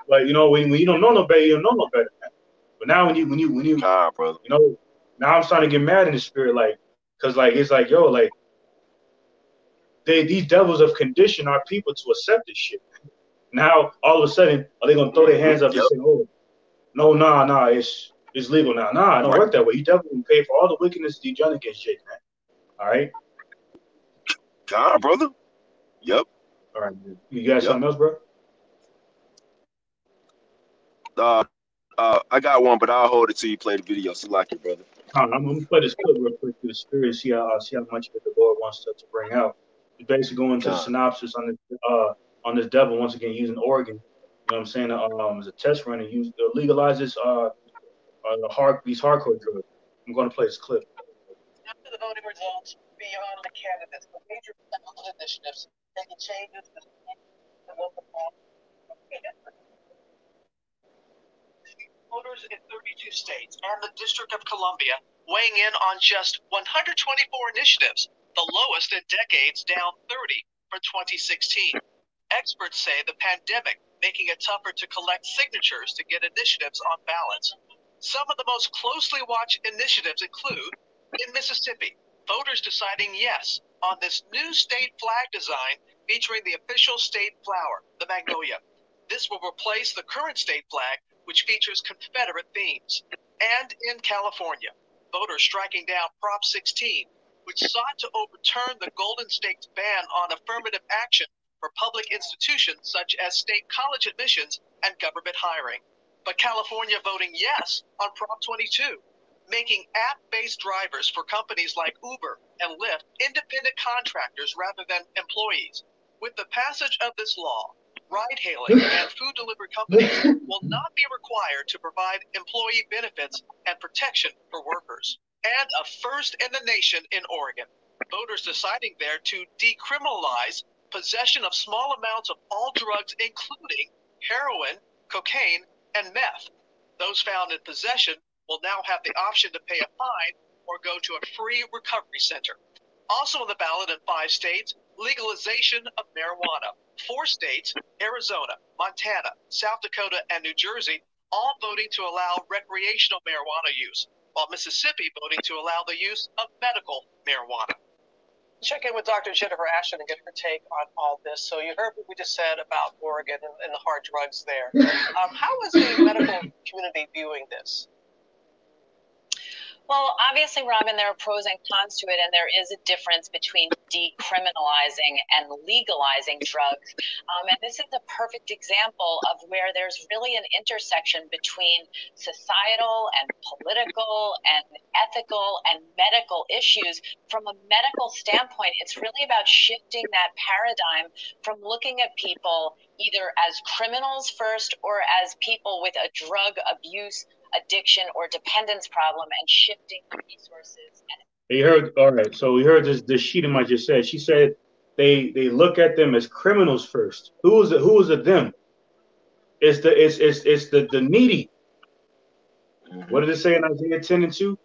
But when you don't know no better, you don't know no better, man. But now when you God, brother. now I'm starting to get mad in the spirit, like, cause like it's like yo, like these devils have conditioned our people to accept this shit. Now all of a sudden, are they gonna throw their hands up and Yep. say, "Oh, no, nah, it's legal now"? Nah, it don't Right. work that way. You definitely pay for all the wickedness you've done against Jake, man. All right, God, brother. Yep. all right. You got Yep. something else, bro? Uh, I got one, but I'll hold it till you play the video. So like it, brother. I'm gonna play this clip real quick through the spirit and see how much of it the Lord wants to bring out. It's basically going to the God. synopsis on this devil once again using Oregon. You know what I'm saying? As a test run and legalizes these hardcore drugs. I'm going to play this clip. After the voting results beyond the candidates, the major ballot initiatives making changes to the local law. Voters in 32 states and the District of Columbia weighing in on just 124 initiatives, the lowest in decades, down 30 for 2016. Experts say the pandemic making it tougher to collect signatures to get initiatives on ballots. Some of the most closely watched initiatives include, in Mississippi, voters deciding yes on this new state flag design featuring the official state flower, the magnolia. This will replace the current state flag, which features Confederate themes. And in California, voters striking down Prop 16, which sought to overturn the Golden State's ban on affirmative action for public institutions such as state college admissions and government hiring. But California voting yes on Prop 22. making app-based drivers for companies like Uber and Lyft independent contractors rather than employees. With the passage of this law, ride-hailing and food delivery companies will not be required to provide employee benefits and protection for workers. And a first in the nation in Oregon, voters deciding there to decriminalize possession of small amounts of all drugs, including heroin, cocaine, and meth. Those found in possession will now have the option to pay a fine or go to a free recovery center. Also on the ballot in 5 states, legalization of marijuana. 4 states, Arizona, Montana, South Dakota, and New Jersey, all voting to allow recreational marijuana use, while Mississippi voting to allow the use of medical marijuana. Check in with Dr. Jennifer Ashton and get her take on all this. So you heard what we just said about Oregon and the hard drugs there. How is the medical community viewing this? Well, obviously, Robin, there are pros and cons to it, and there is a difference between decriminalizing and legalizing drugs. And this is a perfect example of where there's really an intersection between societal and political and ethical and medical issues. From a medical standpoint, it's really about shifting that paradigm from looking at people either as criminals first or as people with a drug abuse, addiction, or dependence problem, and shifting the resources. You heard, all right. So we heard this Sheetam I just said. She said they look at them as criminals first. Who is the them? It's the needy. What did it say in Isaiah 10 and 2?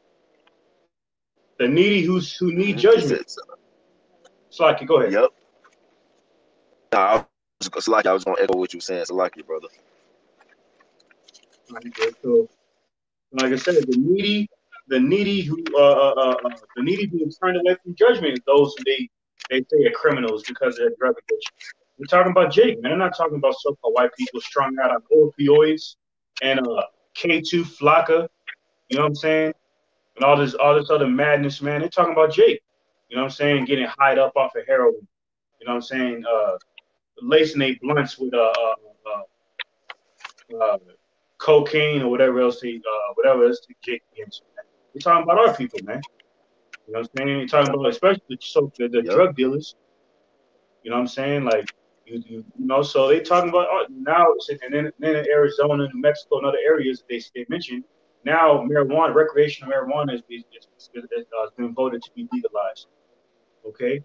The needy who need judgment. Salaki, go ahead. Yep. Nah, Salaki, I was gonna echo what you were saying. Salaki, brother. So, like I said, the needy who turn away from judgment is those who they say are criminals because of their drug addiction. We're talking about Jake, man. I'm not talking about so-called white people strung out on opioids and K2 Flocka, you know what I'm saying? And all this other madness, man. They're talking about Jake, you know what I'm saying? Getting high up off of heroin, you know what I'm saying? Lacing their blunts with cocaine or whatever else Jake gets. We're talking about our people, man. You know what I'm saying? You're talking about especially the drug dealers. You know what I'm saying? Like you know, so they talking about now, and then in Arizona, New Mexico, and other areas they mentioned. Now marijuana, recreational marijuana has been voted to be legalized. Okay.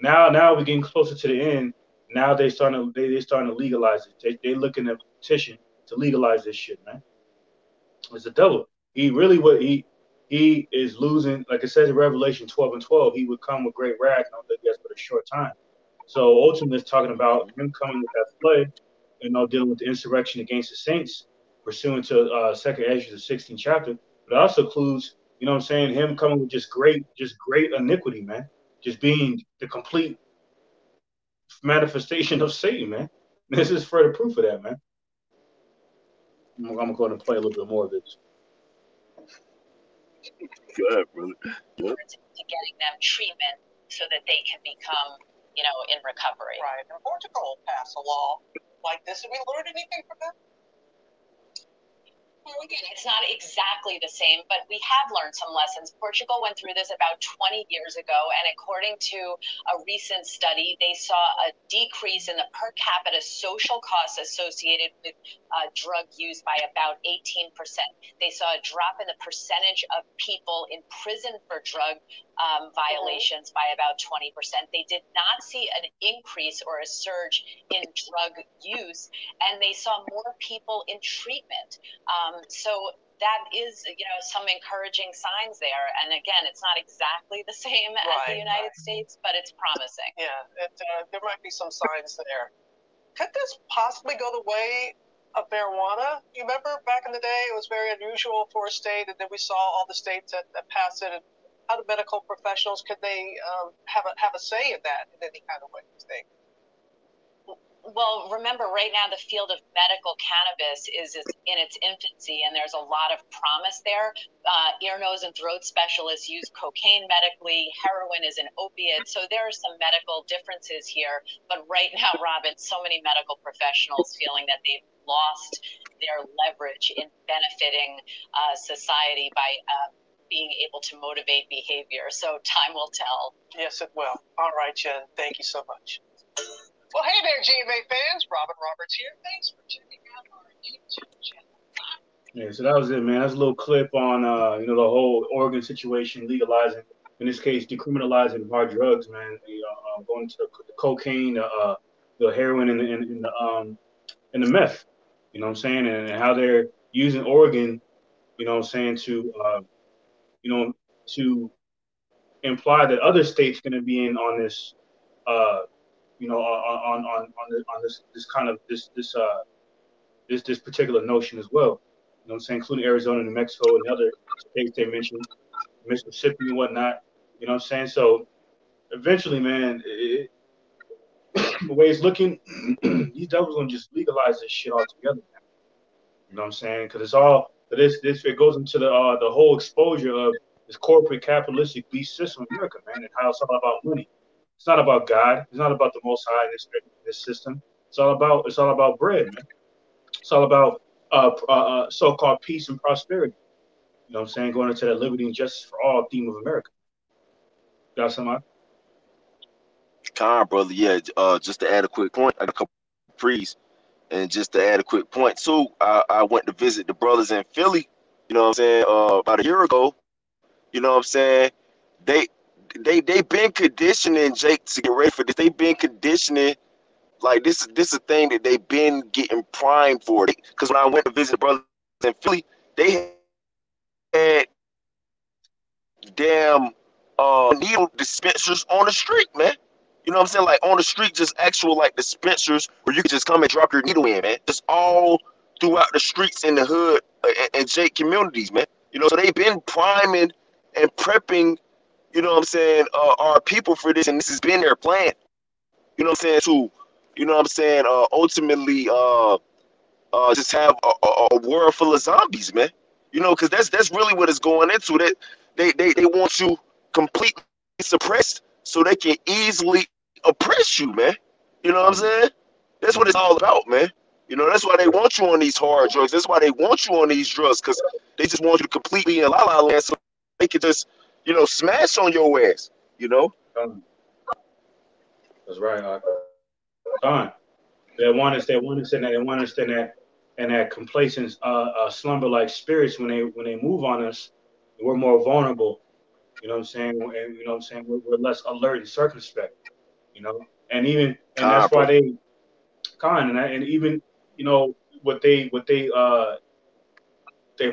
Now we're getting closer to the end. Now they're starting to legalize it. They looking at petition to legalize this shit, man. It's the devil. He is losing, like it says in Revelation 12 and 12, he would come with great wrath, and I think that's for a short time. So ultimately it's talking about him coming with that flood, dealing with the insurrection against the saints, pursuant to 2nd Ezra, the 16th chapter. But it also includes, you know what I'm saying, him coming with just great iniquity, man. Just being the complete manifestation of Satan, man. This is further proof of that, man. I'm going to play a little bit more of this. Go ahead, brother. To getting them treatment so that they can become, in recovery. Right. And Portugal passed a law like this. Did we learn anything from that? Well, again, it's not exactly the same, but we have learned some lessons. Portugal went through this about 20 years ago, and according to a recent study, they saw a decrease in the per capita social costs associated with drug use by about 18%. They saw a drop in the percentage of people in prison for drug violations by about 20%. They did not see an increase or a surge in drug use, and they saw more people in treatment. So that is, some encouraging signs there. And again, it's not exactly the same as the United States, but it's promising. Yeah, there might be some signs there. Could this possibly go the way of marijuana? You remember back in the day, it was very unusual for a state, and then we saw all the states that passed it. And how do medical professionals, could they have a say in that in any kind of way, you think? Well, remember, right now the field of medical cannabis is in its infancy, and there's a lot of promise there. Ear, nose, and throat specialists use cocaine medically. Heroin is an opiate. So there are some medical differences here. But right now, Robin, so many medical professionals feeling that they've lost their leverage in benefiting society by being able to motivate behavior. So time will tell. Yes, it will. All right, Jen. Thank you so much. Well, hey there, GMA fans. Robin Roberts here. Thanks for checking out our YouTube channel. Yeah, so that was it, man. That's a little clip on, the whole Oregon situation, legalizing, in this case, decriminalizing hard drugs, man. Going to the cocaine, the heroin, and the meth. You know what I'm saying, and how they're using Oregon, you know what I'm saying, you know, to imply that other states going to be in on this, uh, on this kind of this particular notion as well. You know what I'm saying, including Arizona, New Mexico, and the other states they mentioned, Mississippi and whatnot. You know what I'm saying? So eventually, man, the way it's looking, these devils gonna just legalize this shit altogether, man. You know what I'm saying? Because it's all this it goes into the whole exposure of this corporate capitalistic beast system in America, man, and how it's all about money. It's not about God. It's not about the Most High in this system. It's all about bread, man. It's all about so-called peace and prosperity. You know what I'm saying? Going into that liberty and justice for all theme of America. Got something? Brother. Yeah, just to add a quick point, I got a couple of pre's, and just to add a quick point too, I went to visit the brothers in Philly, you know what I'm saying, about a year ago. You know what I'm saying? They been conditioning Jake to get ready for this. They've been conditioning, like this is a thing that they've been getting primed for. Because when I went to visit the brothers in Philly, they had damn needle dispensers on the street, man. You know what I'm saying? Like on the street, just actual like dispensers where you could just come and drop your needle in, man. Just all throughout the streets in the hood and Jake communities, man. You know, so they've been priming and prepping, you know what I'm saying, our people for this, and this has been their plan. You know what I'm saying? To, you know what I'm saying, ultimately just have a world full of zombies, man. You know, because that's really what it's going into. That they want you completely suppressed so they can easily oppress you, man. You know what I'm saying? That's what it's all about, man. You know, that's why they want you on these hard drugs. That's why they want you on these drugs, because they just want you to completely in la la land so they can just, you know, smash on your ass, you know? That's right. Gone. They want us in that and that complacent slumber like spirits when they move on us, we're more vulnerable. You know what I'm saying? And you know what I'm saying? We're less alert and circumspect, you know? And that's why Brother. and even, you know, they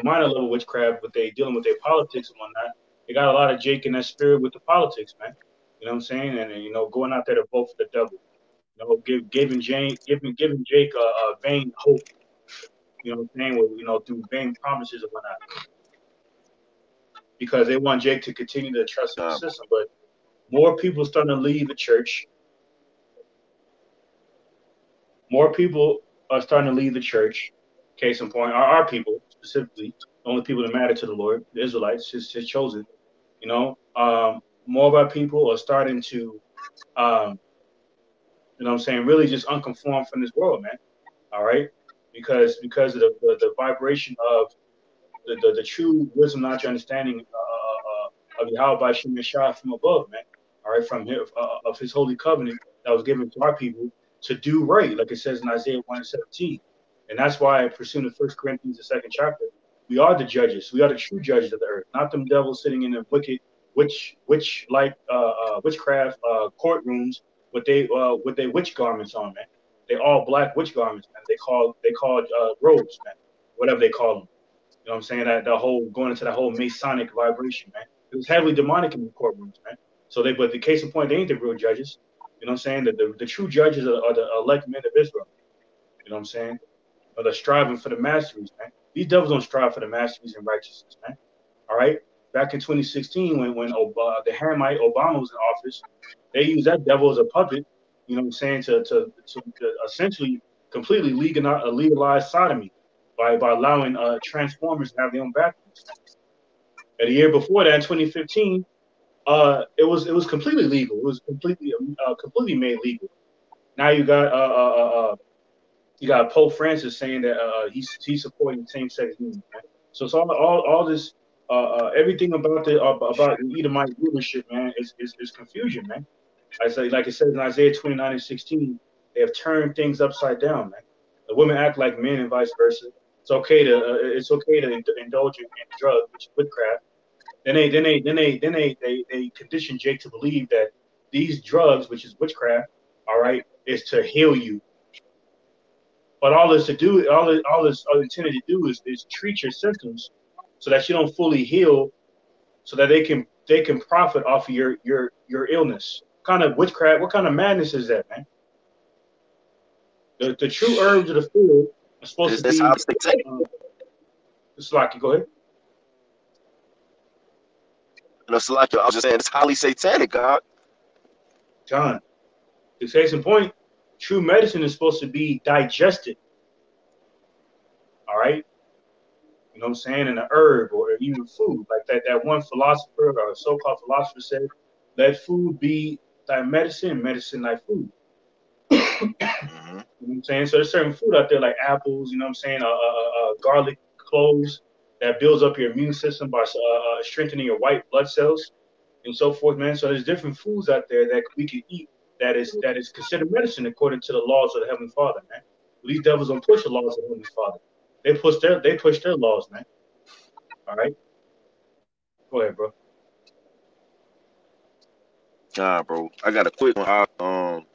minor level witchcraft, but they dealing with their politics and whatnot. They got a lot of Jake in that spirit with the politics, man. You know what I'm saying? And you know, going out there to vote for the devil. You know, giving Jake a vain hope. You know what I'm saying? With, you know, through vain promises and whatnot, because they want Jake to continue to trust in the system. But more people starting to leave the church. More people are starting to leave the church. Case in point, our people specifically, the only people that matter to the Lord, the Israelites, his chosen. You know, more of our people are starting to, you know what I'm saying, really just unconform from this world, man. All right, because of the vibration of the true wisdom, knowledge, understanding of Yahweh by Shem Shah from above, man. All right, from him, of his holy covenant that was given to our people to do right, like it says in Isaiah 1:17. And that's why, pursuing the 1 Corinthians, the second chapter, we are the judges. We are the true judges of the earth, not them devils sitting in the wicked, witchcraft courtrooms with they witch garments on, man. They all black witch garments, man. They called robes, man. Whatever they call them. You know what I'm saying? That the whole going into that whole Masonic vibration, man. It was heavily demonic in the courtrooms, man. So but the case in point, they ain't the real judges. You know what I'm saying? The true judges are the elect men of Israel. You know what I'm saying? Or they're striving for the masteries, man. These devils don't strive for the masteries and righteousness, man. All right. Back in 2016, when the Hamite Obama was in office, they used that devil as a puppet. You know what I'm saying? To essentially completely legalize sodomy by allowing transformers to have their own bathrooms. And the year before that, in 2015, it was completely legal. It was completely made legal. Now you got you got Pope Francis saying that he's supporting same-sex union. Man. So it's all this everything about the Edomite rulership, man, is confusion, man. I say, like it says in Isaiah 29:16, they have turned things upside down, man. The women act like men and vice versa. It's okay to indulge in drugs, which is witchcraft. Then they condition Jake to believe that these drugs, which is witchcraft, all right, is to heal you. But all it's intended to do is treat your symptoms so that you don't fully heal, so that they can profit off of your illness. What kind of witchcraft? What kind of madness is that, man? The true herbs of the field are supposed to be. Slaki, go ahead. No, Salaki, I was just saying it's highly satanic, God. John, to say some point, true medicine is supposed to be digested. All right? You know what I'm saying? In a herb or even food. Like that one philosopher or so-called philosopher said, let food be thy medicine, medicine thy food. You know what I'm saying? So there's certain food out there like apples, you know what I'm saying? Garlic cloves that builds up your immune system by strengthening your white blood cells and so forth, man. So there's different foods out there that we can eat that is considered medicine according to the laws of the Heavenly Father, man. But these devils don't push the laws of the Heavenly Father. They push their laws, man. All right. Go ahead, bro. Bro, I got a quick one.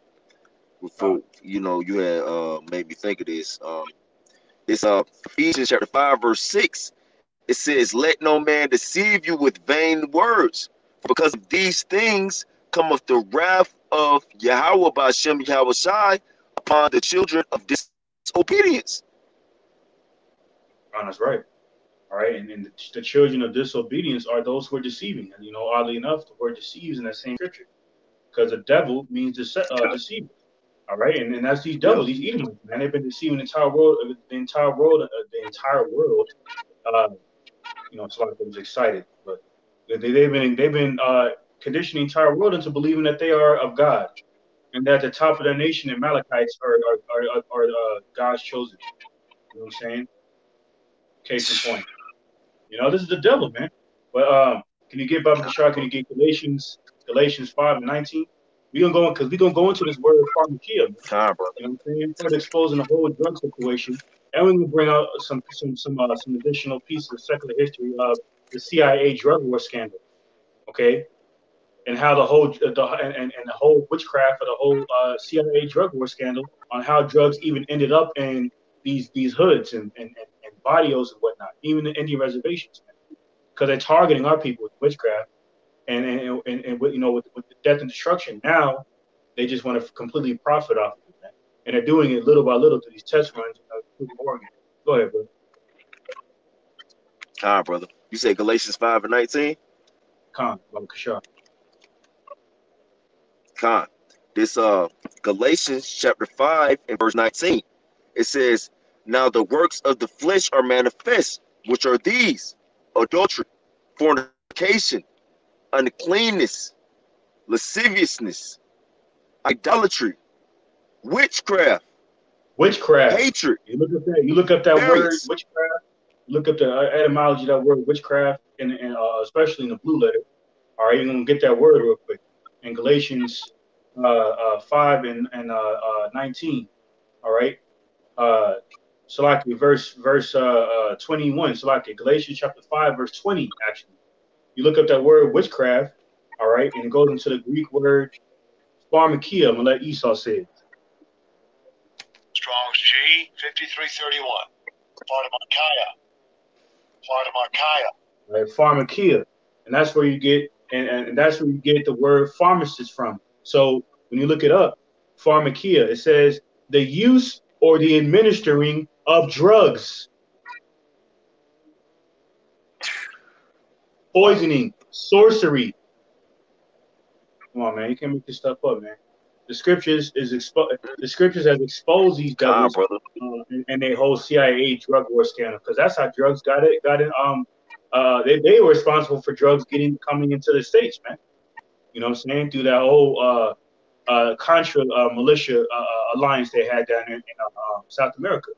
Before you had made me think of this. It's Ephesians chapter 5, verse 6. It says, "Let no man deceive you with vain words, for because of these things cometh the wrath of Yahweh Ba'ashem Yahweh Shai upon the children of disobedience." Oh, that's right. All right, and the children of disobedience are those who are deceiving. And oddly enough, the word deceives in that same scripture, because the devil means deceiver. All right, and that's these devils, these Edomites, man. They've been deceiving the entire world. It's like I was excited, but they've been conditioning the entire world into believing that they are of God, and that the top of their nation, the Amalekites, are God's chosen. You know what I'm saying? Case in point. This is the devil, man. But can you get Baba Kishar? Can you get Galatians 5:19? We're gonna go into this word pharmakia. You know what I'm saying? Further exposing the whole drug situation, and we're gonna bring out some additional pieces of secular history of the CIA drug war scandal. Okay, and how the whole witchcraft of the whole CIA drug war scandal, on how drugs even ended up in these hoods and barrios and whatnot, even the Indian reservations, because they're targeting our people with witchcraft and with the death and destruction. Now they just want to completely profit off of it, man. And they're doing it little by little through these test runs through Oregon. Go ahead, bro. Brother. You say Galatians 5:19? Baba Kishar. This Galatians chapter 5 and verse 19. It says, "Now the works of the flesh are manifest, which are these: adultery, fornication, uncleanness, lasciviousness, idolatry, witchcraft, hatred." You look up that word witchcraft. Look up the etymology of that word witchcraft, and especially in the blue letter. All right, you're gonna get that word real quick in Galatians 5 and 19. All right. Salaki, verse 21. Salaki, Galatians chapter 5, verse 20, actually. You look up that word witchcraft, all right, and it goes into the Greek word pharmakia. I'm going to let Esau say it. Strong's G, 5331. Pharmakia. Right, pharmakia. And that's where you get, and that's where you get the word pharmacist from. So when you look it up, pharmakia, it says the use or the administering of drugs, poisoning, sorcery. Come on, man, you can't make this stuff up, man. The scriptures has exposed these devils and their whole CIA drug war scandal, because that's how drugs got in. They were responsible for drugs coming into the States, man. You know what I'm saying? Through that whole Contra militia alliance they had down in South America.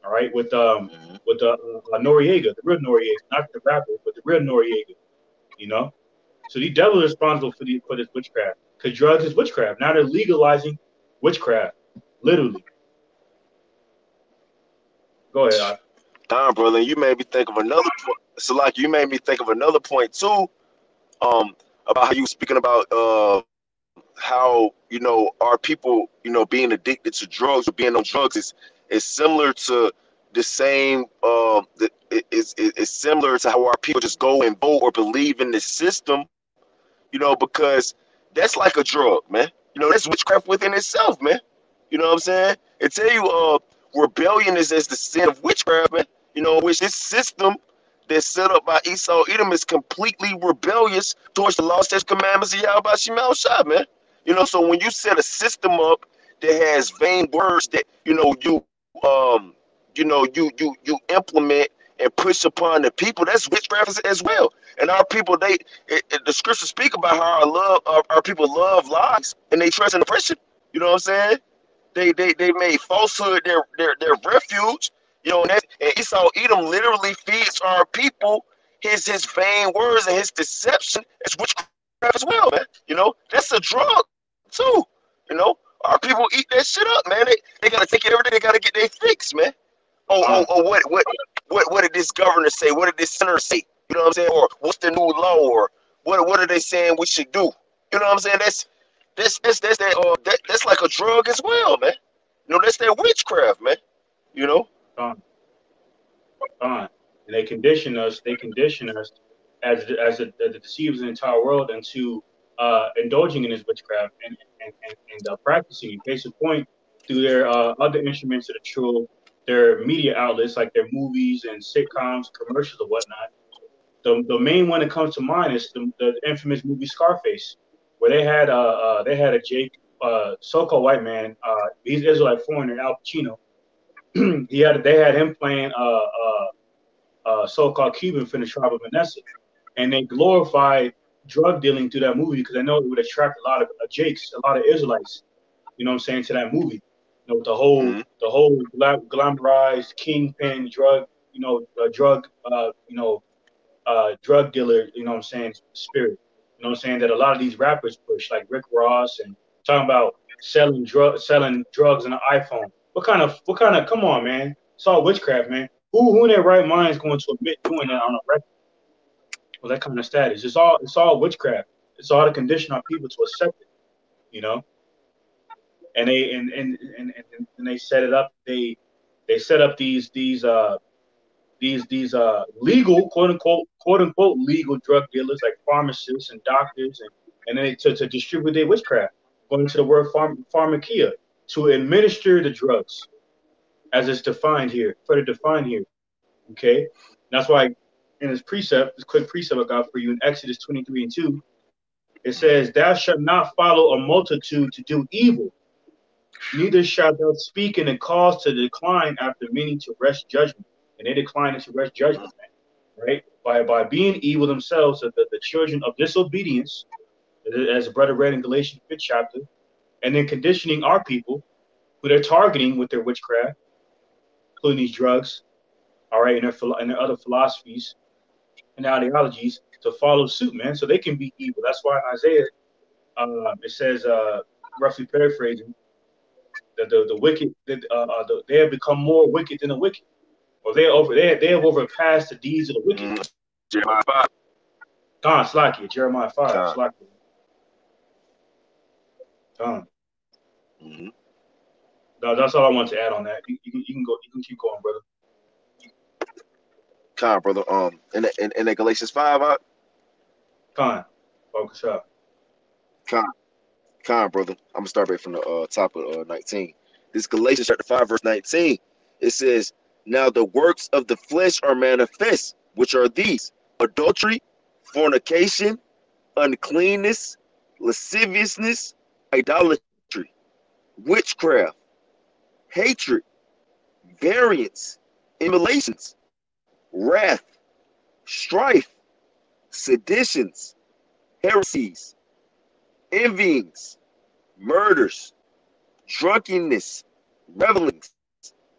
All right, with Noriega, the real Noriega, not the rapper, but the real Noriega. You know, so the devil is responsible for this witchcraft because drugs is witchcraft. Now they're legalizing witchcraft, literally. Go ahead. Brother, you made me think of another point. So, like, you made me think of another point too. About how you were speaking about how our people being addicted to drugs or being on drugs is similar to the same. It's similar to how our people just go and vote or believe in the system. Because that's like a drug, man. That's witchcraft within itself, man. You know what I'm saying? It tell you, rebellion is as the sin of witchcraft, man. Which this system that's set up by Esau Edom is completely rebellious towards the law, statutes, commandments of Yahweh Shemel Shah, man. So when you set a system up that has vain words that you implement and push upon the people, that's witchcraft as well. And our people, the scriptures speak about how our people love lies and they trust in oppression. You know what I'm saying? They made falsehood their refuge. And Esau Edom literally feeds our people his vain words and his deception as witchcraft as well, man. That's a drug too. Our people eat that shit up, man. They gotta take it every day. They gotta get their fix, man. What did this governor say? What did this senator say? You know what I'm saying? Or what's the new law? Or what are they saying we should do? You know what I'm saying? That's like a drug as well, man. That's that witchcraft, man. Gone. And they condition us. They condition us as the deceivers in the entire world into indulging in this witchcraft and practicing it. Case in point, through their other instruments of the truth, their media outlets like their movies and sitcoms, commercials, or whatnot. The main one that comes to mind is the infamous movie Scarface, where they had a Jake, so-called white man, he's Israelite foreigner, Al Pacino. They had him playing so-called Cuban from the tribe of Vanessa, and they glorified drug dealing through that movie because I know it would attract a lot of Jakes, a lot of Israelites. You know what I'm saying, to that movie. The whole glamorized kingpin drug, drug dealer. You know what I'm saying, spirit. You know what I'm saying, that a lot of these rappers push, like Rick Ross, and talking about selling drugs on an iPhone. What kind of? Come on, man. It's all witchcraft, man. Who in their right mind is going to admit doing that on a record? Well, that kind of status. It's all witchcraft. It's all to condition our people to accept it. You know, and they set it up. They set up these legal quote unquote legal drug dealers like pharmacists and doctors and then to distribute their witchcraft, going to the word pharmakia, to administer the drugs as it's defined here, further defined here. Okay, that's why in this quick precept I got for you in Exodus 23:2, it says, "Thou shalt not follow a multitude to do evil, neither shalt thou speak in a cause to decline after many to wrest judgment." And they decline to wrest judgment, man, right? By being evil themselves, the children of disobedience, as brother read in Galatians 5th chapter, and then conditioning our people who they're targeting with their witchcraft, including these drugs, all right, and their other philosophies and ideologies, to follow suit, man, so they can be evil. That's why in Isaiah, it says, roughly paraphrasing, that the wicked, they have become more wicked than the wicked, or they have overpassed the deeds of the wicked. Jeremiah 5. Gone, Slakia, Jeremiah 5, Slakia. Gone. That's all I want to add on that. You can go. You can keep going, brother. Brother. In that Galatians 5, Con, focus up. Brother. I'm gonna start back from the top of 19. This Galatians chapter 5, verse 19. It says, "Now the works of the flesh are manifest, which are these: adultery, fornication, uncleanness, lasciviousness, idolatry, witchcraft, hatred, variance, emulations, wrath, strife, seditions, heresies, envyings, murders, drunkenness, revelings,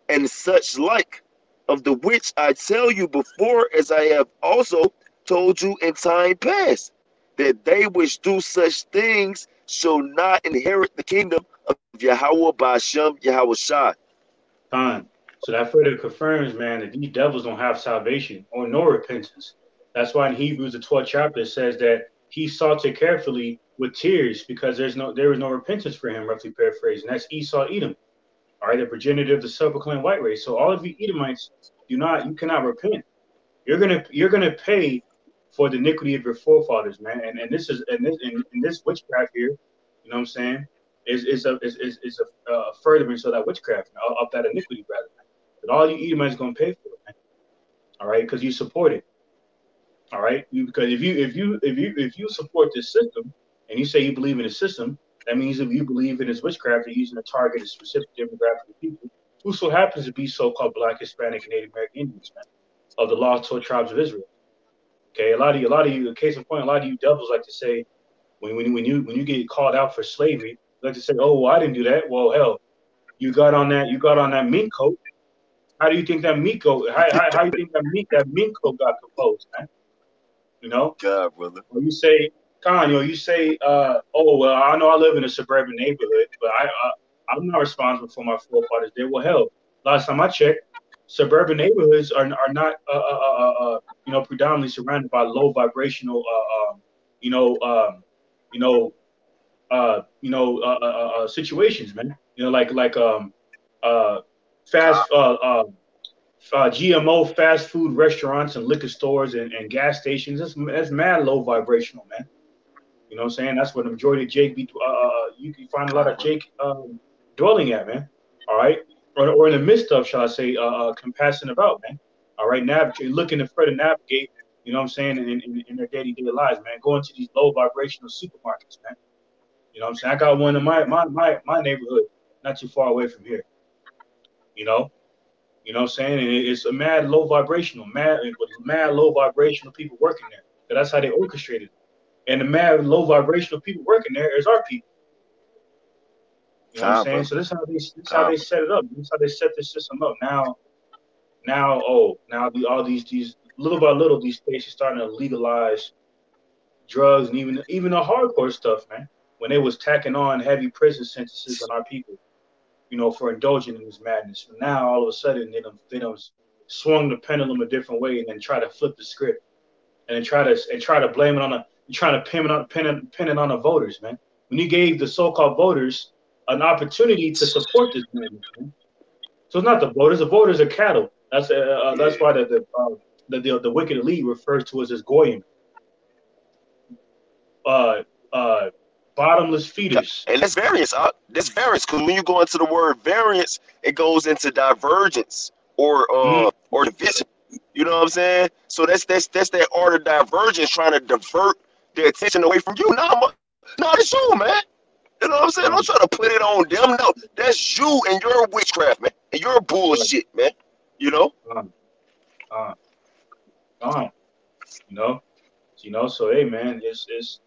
and such like, of the which I tell you before, as I have also told you in time past, that they which do such things shall not inherit the kingdom of Yahweh Ba'ashem Yahweh Shai. Fine. So that further confirms, man, that these devils don't have salvation or no repentance. That's why in Hebrews the 12th chapter it says that he sought it carefully with tears because there was no repentance for him, roughly paraphrased. And that's Esau Edom, all right, the progenitor of the self-proclaimed white race. So all of you Edomites, you cannot repent. You're gonna pay for the iniquity of your forefathers, man. And this is in this witchcraft here, you know what I'm saying? Is a furtherance of that witchcraft of that iniquity, rather. That all you Edomites gonna pay for it, man. All right, because you support it. All right, because if you support this system and you say you believe in the system, that means if you believe in this witchcraft, you're using to target a specific demographic of people who so happens to be so-called Black, Hispanic, and Native American Indians, man, of the lost 12 tribes of Israel. Okay, a lot of you, case in point, a lot of you devils like to say when you get called out for slavery, you like to say, oh, well, I didn't do that. Well, hell, you got on that mink coat. How do you think that mink coat? How do you think that mink coat got composed, man? You know, God, brother. or you say, Con, you say, oh, well, I know I live in a suburban neighborhood, but I'm not responsible for my forefathers there. Well, hell, last time I checked, suburban neighborhoods are not predominantly surrounded by low vibrational situations, man. You know, like fast GMO fast food restaurants and liquor stores and gas stations. That's mad low vibrational, man. You know what I'm saying? That's where the majority of Jake be. You can find a lot of Jake dwelling at, man. All right, or in the midst of, shall I say, compassing about, man. All right, looking to further navigate. You know what I'm saying? In their day-to-day lives, man. Going to these low vibrational supermarkets, man. You know what I'm saying? I got one in my neighborhood, not too far away from here. You know what I'm saying? And it's a mad low vibrational, mad low vibrational people working there. So that's how they orchestrated it. And the mad low vibrational people working there is our people. You know what I'm saying? So this is how they set it up. This is how they set this system up. Now all these little by little these states are starting to legalize drugs and even the hardcore stuff, man. When they was tacking on heavy prison sentences on our people, you know, for indulging in this madness. But now all of a sudden they done swung the pendulum a different way and then try to flip the script and then try to blame it on trying to pin it on the voters, man. When you gave the so-called voters an opportunity to support this madness, man. So it's not the voters are cattle. That's why the wicked elite refers to us as goyim. Bottomless feeders. And that's variance. That's variance, because when you go into the word variance, it goes into divergence or division. You know what I'm saying? So that's that art of divergence, trying to divert their attention away from you. No, it's you, man. You know what I'm saying? Don't try to put it on them. No, that's you and your witchcraft, man, and your bullshit, man. You know. So hey, man, it's.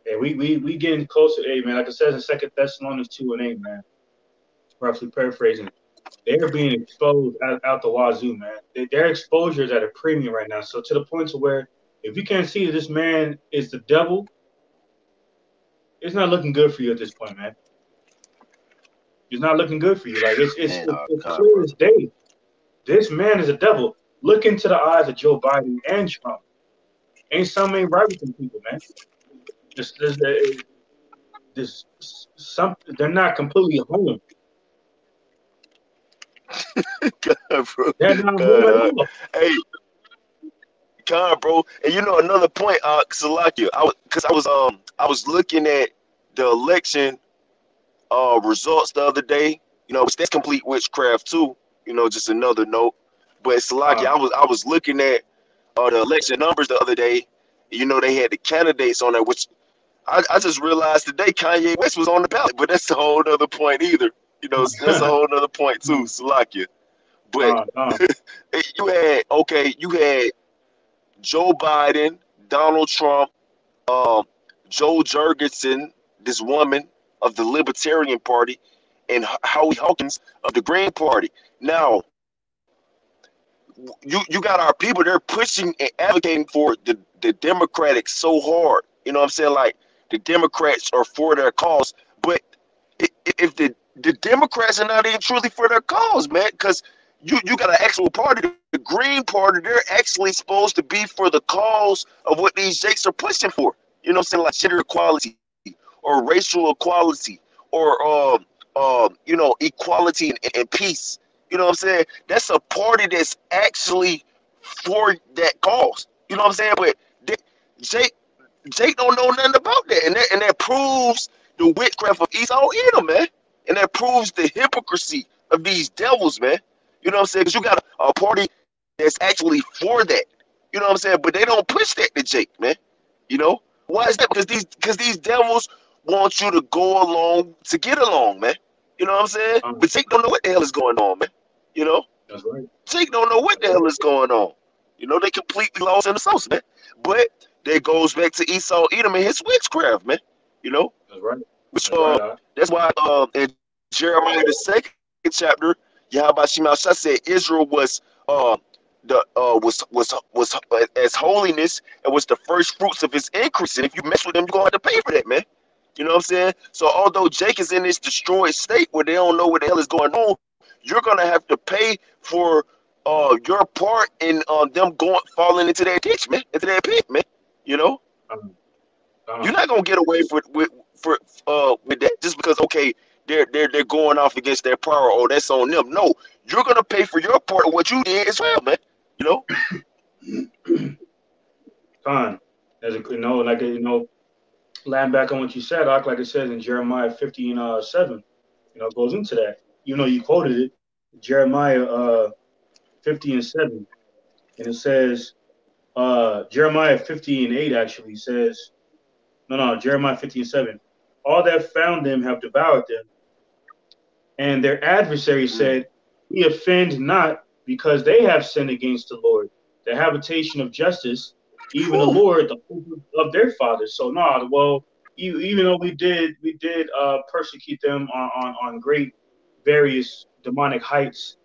Hey, we getting closer. Hey, man, like it says in 2 Thessalonians 2:8, man, roughly paraphrasing, they're being exposed out the wazoo, man. Their exposure is at a premium right now. So to the point to where if you can't see that this man is the devil, it's not looking good for you at this point, man. It's not looking good for you. Like it's clear as day. This man is a devil. Look into the eyes of Joe Biden and Trump. Ain't something right with them people, man. They're not completely home. God, bro. They're not home at all. Hey, God, bro. And you know another point, Salakia, I was looking at the election results the other day. You know, that's complete witchcraft too. You know, just another note. But Salakia, I was looking at the election numbers the other day. You know, they had the candidates on there, which I just realized today Kanye West was on the ballot, but that's a whole other point either. You know, that's a whole other point too, Salakia. But you had Joe Biden, Donald Trump, Joe Jurgensen, this woman, of the Libertarian Party and Howie Hawkins of the Green Party. Now, you got our people, they're pushing and advocating for the Democrats so hard. You know what I'm saying? Like, the Democrats are for their cause, but if the Democrats are not even truly for their cause, man, because you got an actual party, the Green Party, they're actually supposed to be for the cause of what these jakes are pushing for. You know what I'm saying? Like gender equality or racial equality or you know, equality and peace. You know what I'm saying? That's a party that's actually for that cause. You know what I'm saying? But Jake don't know nothing about that, and that proves the witchcraft of Esau Edom, man, and that proves the hypocrisy of these devils, man. You know what I'm saying? Because you got a party that's actually for that. You know what I'm saying? But they don't push that to Jake, man. You know why is that? Because these devils want you to go along to get along, man. You know what I'm saying? But Jake don't know what the hell is going on, man. You know? That's right. Jake don't know what the hell is going on. You know, they completely lost in the sauce, man. But that goes back to Esau Edom and his witchcraft, man. You know? That's right. Which Right. that's why in Jeremiah the 2nd chapter, Yahweh Shema Shah said Israel was was as holiness and was the first fruits of his increase. And if you mess with them, you're gonna have to pay for that, man. You know what I'm saying? So although Jake is in this destroyed state where they don't know what the hell is going on, you're gonna have to pay for your part in them falling into that ditch, man, into that pit, man. You know, you're not gonna get away with that just because they're going off against their power. Oh, that's on them. No, you're gonna pay for your part of what you did as well, man. You know. Fine. As a land back on what you said, like it says in Jeremiah 15:7, goes into that. You quoted it, Jeremiah 50:7, and it says Jeremiah 50:8 actually says Jeremiah 50:7. All that found them have devoured them, and their adversary said, "We offend not, because they have sinned against the Lord, the habitation of justice, even the Lord, the hope of their fathers." So even though we did persecute them on great various demonic heights,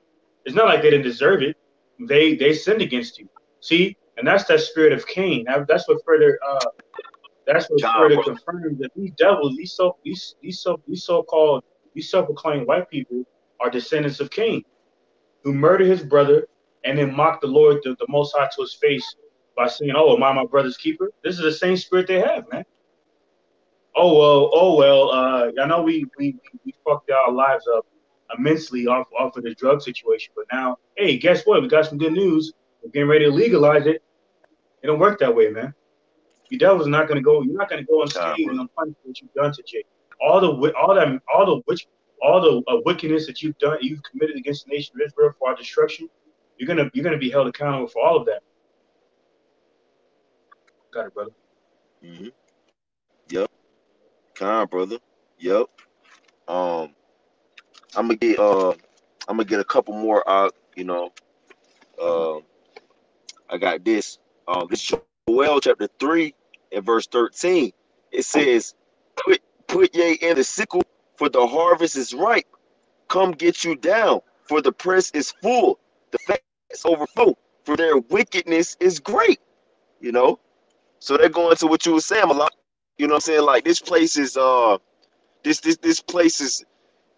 it's not like they didn't deserve it. They sinned against you. See, and that's that spirit of Cain. That's what further confirms that these devils, these so-called, these self-proclaimed white people are descendants of Cain, who murdered his brother and then mocked the Lord, the Most High, to his face by saying, "Oh, am I my brother's keeper?" This is the same spirit they have, man. I know we fucked our lives up immensely off of the drug situation, but now, hey, guess what? We got some good news. We're getting ready to legalize it. It don't work that way, man. You devil's not gonna go. You're not gonna go unscathed and unpunished for what you've done to Jake. All the wickedness that you've committed against the nation of Israel for our destruction. You're gonna be held accountable for all of that. Got it, brother. Mm-hmm. Yep. Come on, brother. Yep. I'm gonna get a couple more out. I got this. This Joel chapter 3 and verse 13. It says, "Put ye in the sickle, for the harvest is ripe. Come get you down, for the press is full. The fats overflow, for their wickedness is great." You know. So they're going to what you were saying a lot. You know what I'm saying? Like, this place is this place is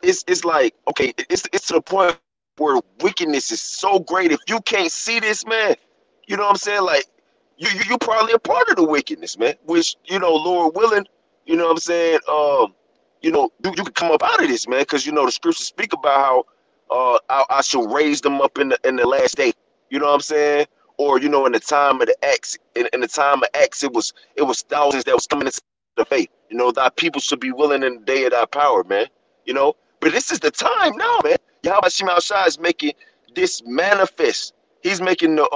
it's like, okay, it's to the point where wickedness is so great. If you can't see this, man, you know what I'm saying? Like, you probably a part of the wickedness, man. Which, Lord willing, you know what I'm saying? You can come up out of this, man, because the scriptures speak about how I shall raise them up in the last day. You know what I'm saying? Or in the time of the Acts, in the time of Acts, it was thousands that was coming into the faith. Thy people should be willing in the day of thy power, man. But this is the time now, man. Yahweh Shema Shai is making this manifest. He's making the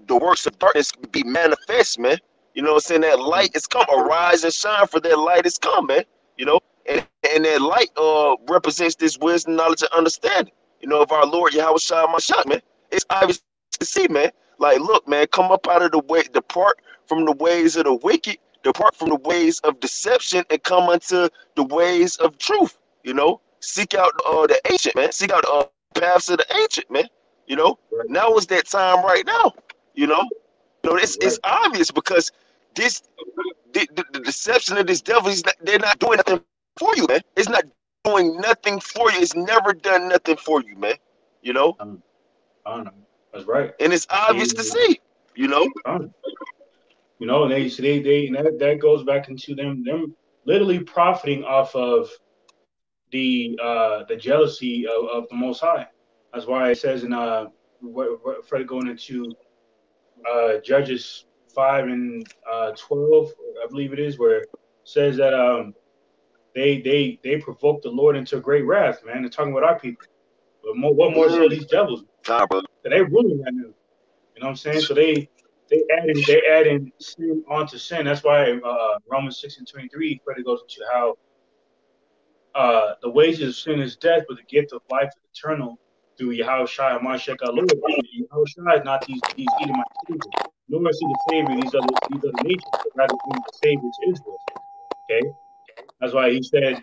works of darkness be manifest, man. You know what I'm saying? That light is come. Arise and shine, for that light is come, man. And that light represents this wisdom, knowledge, and understanding. Of our Lord Yahweh Shai Mashiach, man. It's obvious to see, man. Like, look, man, come up out of the way, depart from the ways of the wicked, depart from the ways of deception and come unto the ways of truth. Seek out the ancient, man. Seek out paths of the ancient, man. Right. Now is that time right now. That's It's right. obvious because this the deception of this devil they're not doing nothing for you, man. It's not doing nothing for you. It's never done nothing for you, man. You know, I don't know. That's right. and it's obvious They, to see. You know, uh, and and that goes back into them literally profiting off of the jealousy of the Most High. That's why it says in Fred going into Judges 5 and 12, I believe it is, where it says that they provoked the Lord into great wrath, man. They're talking about our people. But what more so these devils? God, brother. So they ruling right now. You know what I'm saying? So they adding sin onto sin. That's why Romans 6:23 further goes into how the wages of sin is death, but the gift of life is eternal through Yahushua Mashiach our Lord. Yahushua is not these Edomite saviors, nor is he the savior of these other nations, but rather only the savior to Israel. Okay, that's why he said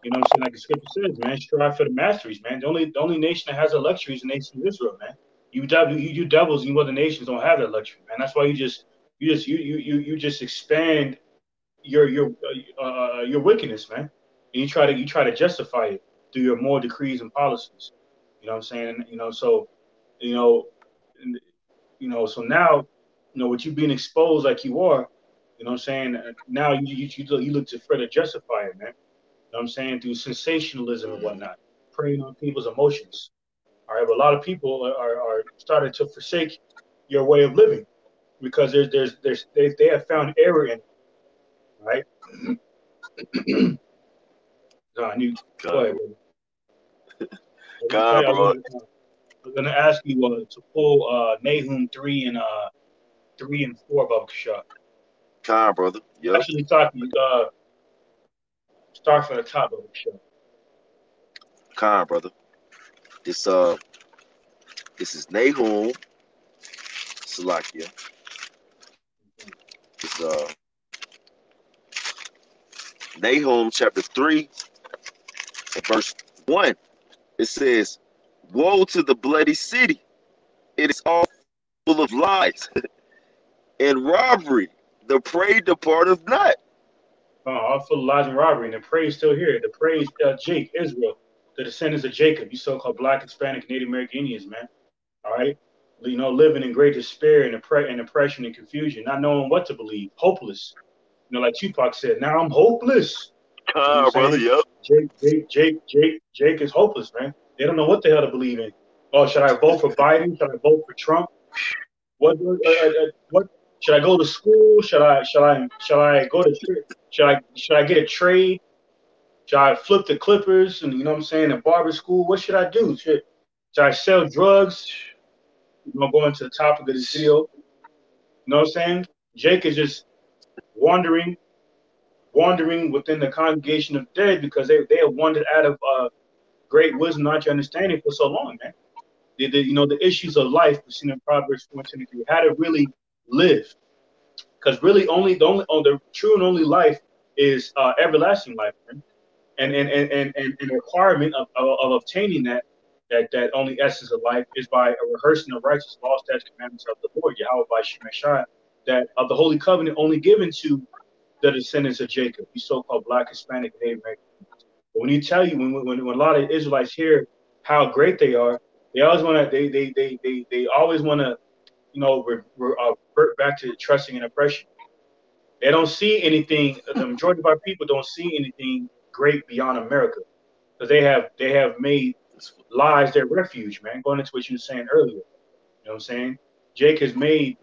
you know what I'm saying, like the scripture says, man, strive for the masteries, man. The only nation that has a luxury is the nation of Israel, man. You devils, you other nations don't have that luxury, man. That's why you just expand your wickedness, man. And you try to justify it through your moral decrees and policies. You know what I'm saying? So you know, and, so now, with you being exposed like you are, you know what I'm saying? Now you look to further justify it, man. You know what I'm saying? Through sensationalism and Mm-hmm. whatnot, preying on people's emotions. All right, but a lot of people are starting to forsake your way of living because they have found error in it, right? No, I knew. Go God, ahead, brother. God, bro. I was gonna ask you to pull Nahum 3 and 4 Baba Kasha. God, brother. Yep. Actually, start from the top Baba Kasha. God, brother. This this is Nahum Salakia. It's Nahum chapter 3 and verse 1. It says, "Woe to the bloody city! It is all full of lies and robbery. The prey departeth not." All full of lies and robbery, and the praise still here. The praise, Jake, Israel, the descendants of Jacob, you so-called Black, Hispanic, Native American Indians, man. All right, living in great despair and oppression and confusion, not knowing what to believe, hopeless. Like Tupac said, now I'm hopeless. You know what I'm God, brother. saying? Yep. Jake is hopeless, man. They don't know what the hell to believe in. Oh, should I vote for Biden? Should I vote for Trump? What should I go to school? Should I go to should I get a trade? Should I flip the Clippers and a barber school? What should I do? Should I sell drugs? Go into the topic of this video. You know what I'm saying? Jake is just wandering within the congregation of the dead because they have wandered out of great wisdom, not your understanding for so long, man. The issues of life we seen in Proverbs 4:23, how to really live. Because really the true and only life is everlasting life, man. And the requirement of obtaining that only essence of life is by a rehearsing of righteous law, statutes, commandments of the Lord, Yahweh by Shemeshai, that of the holy covenant only given to the descendants of Jacob, these so-called Black, Hispanic, and Native American. But when you tell you when a lot of Israelites hear how great they are, they always want to they always want to revert back to trusting and oppression. They don't see anything. The majority of our people don't see anything great beyond America because they have made lies their refuge, man. Going into what you were saying earlier, you know what I'm saying? Jake has made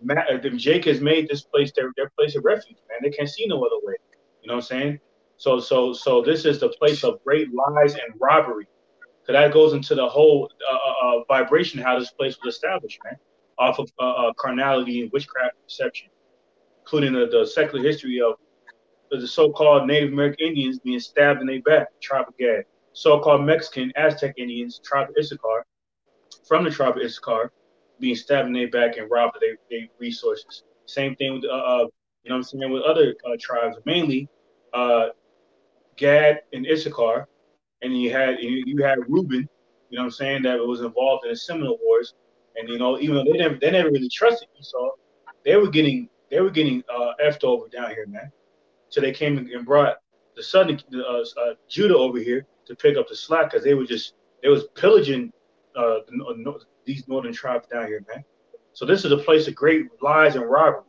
Mm-hmm. Jake has made this place their place of refuge, man. They can't see no other way. You know what I'm saying? So this is the place of great lies and robbery. So that goes into the whole vibration how this place was established, man, off of carnality and witchcraft and deception, including the secular history of the so-called Native American Indians being stabbed in their back, tribe of Gad, so-called Mexican Aztec Indians, tribe of Issachar, from the tribe of Issachar, being stabbed in their back and robbed of their resources. Same thing with you know what I'm saying, with other tribes, mainly Gad and Issachar, and you had Reuben, you know what I'm saying, that was involved in the Seminole Wars, and you know, even though they never really trusted Esau, they were getting effed over down here, man. So they came and brought the southern Judah over here to pick up the slack because they was pillaging these northern tribes down here, man. So this is a place of great lies and robbery,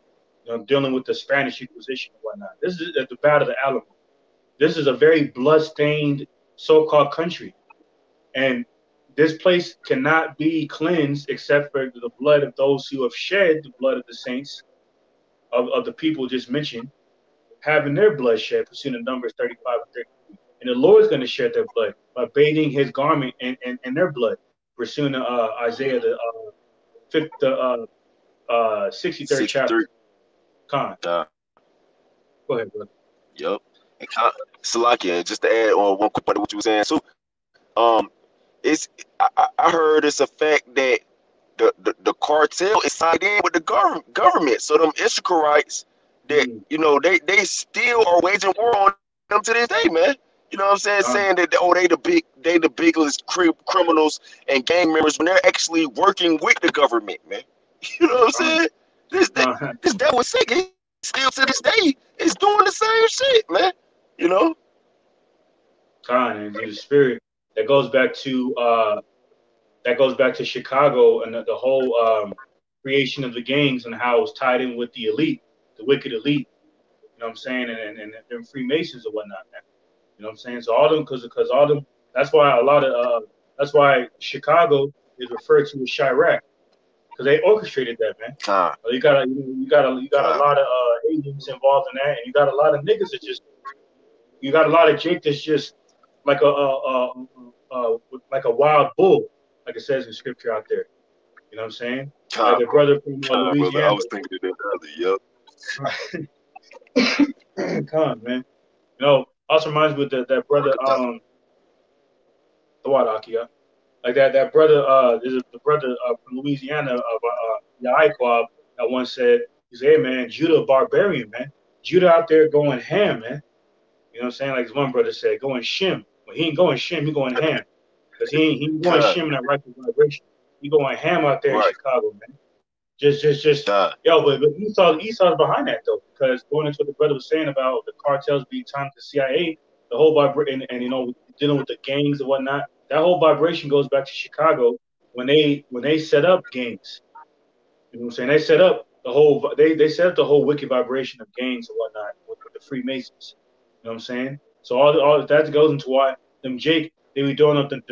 you know, dealing with the Spanish Inquisition and whatnot. This is at the Battle of the Alamo. This is a very blood-stained so-called country, and this place cannot be cleansed except for the blood of those who have shed the blood of the saints of the people just mentioned, having their blood shed, pursuing the Numbers 35 and 33. And the Lord's going to shed their blood by bathing his garment in their blood, pursuing Isaiah the 63rd chapter. 63. Con. Go ahead, brother. Yep. And Salakia, just to add on one quick part of what you were saying too, it's I heard it's a fact that the cartel is signed in with the government. So them Issacharites that you know they still are waging war on them to this day, man. You know what I'm saying? Saying that they the biggest criminals and gang members when they're actually working with the government, man. You know what I'm saying? This devil is sick. He still to this day is doing the same shit, man. You know? And the spirit that goes back to Chicago and the whole creation of the gangs and how it was tied in with the elite, the wicked elite. You know what I'm saying? And them Freemasons and whatnot, man. You know what I'm saying? So all them, because all them. That's why that's why Chicago is referred to as Chirac, because they orchestrated that, man. You got a lot of agents involved in that, and you got a lot of niggas that you got a lot of Jake that's just like a wild bull, like it says in scripture out there. You know what I'm saying? Like the brother from Louisiana. Brother, I was thinking of that earlier. Yep. Come on, man. You know, also reminds me of that brother, the Wadakia. Like that brother, there's the brother from Louisiana of Yaiquab that once said, he said, hey man, Judah barbarian, man. Judah out there going ham, man. You know what I'm saying? Like his one brother said, going shim. Well, he ain't going shim, he going ham. Because he ain't going shim in that righteous vibration. He going ham out there in Chicago, man. Just yo, but Esau's behind that though, because going into what the brother was saying about the cartels being tied to the CIA, the whole vibration, and you know, dealing with the gangs and whatnot, that whole vibration goes back to Chicago when they set up gangs. You know what I'm saying? They set up the whole wicked vibration of gangs and whatnot with the Freemasons. You know what I'm saying? So all that goes into why them Jake, they be doing up them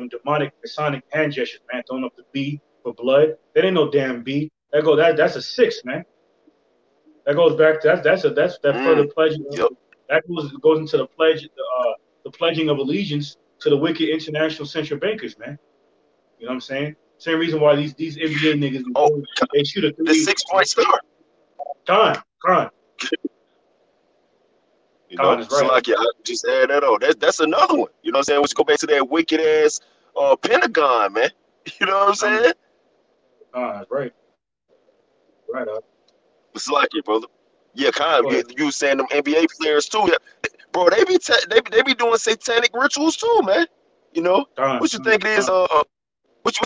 demonic Masonic hand gestures, man, throwing up the B for blood. That ain't no damn B. That's a 6, man. That goes back to that's further pledge. That goes into the pledge, the pledging of allegiance to the wicked international central bankers, man. You know what I'm saying? Same reason why these NBA niggas they shoot a 3. The 6-point star. Con. You know, is right. So like, I just add that on. That's another one. You know what I'm saying? Let's go back to that wicked ass Pentagon, man. You know what I'm saying? That's right. Right up. It's like it, brother. Yeah, you was saying them NBA players too. Yeah. Bro, they be doing satanic rituals too, man. You know? What you think it is? What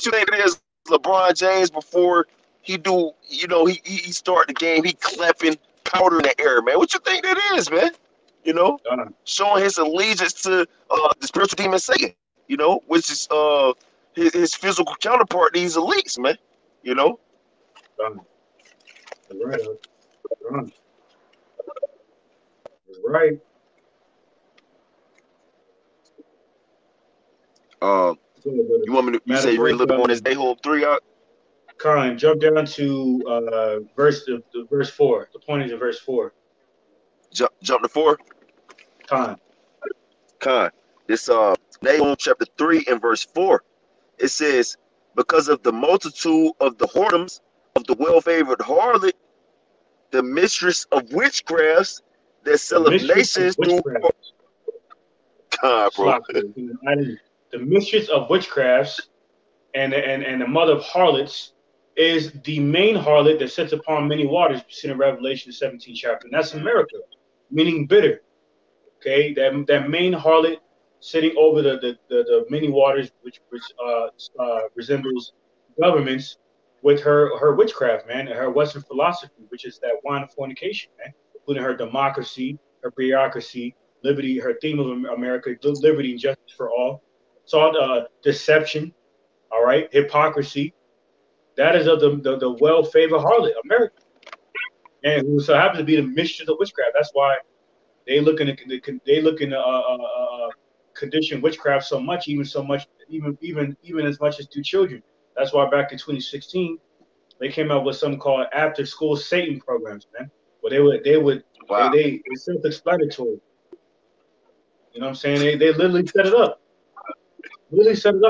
you think it is? LeBron James before he do, you know, he start the game, he clapping powder in the air, man. What you think that is, man? You know, showing his allegiance to the spiritual demon Satan, you know, which is his physical counterpart, these elites, man. You know? Right. Right. You want me to? You say you read a little bit more on this Day-Hope 3 out? Con, jump down to verse 4. The point is in verse 4. Jump to 4. Con. This Nahum chapter 3 and verse 4. It says, because of the multitude of the whoredoms of the well-favored harlot, the mistress of witchcrafts that sell of nations through. God, bro. The mistress of witchcrafts and the mother of harlots is the main harlot that sits upon many waters, seen in Revelation 17 chapter, and that's America, meaning bitter. Okay, that main harlot sitting over the many waters, which resembles governments with her witchcraft, man, and her Western philosophy, which is that wine of fornication, man, including her democracy, her bureaucracy, liberty, her theme of America, liberty and justice for all. It's all deception, all right, hypocrisy. That is of the well-favored harlot, America, and who so happens to be the mistress of witchcraft. That's why they look in condition witchcraft so much, even as much as to children. That's why back in 2016 they came out with something called after school Satan programs, man. Where Wow. they it's self-explanatory. You know what I'm saying? They literally set it up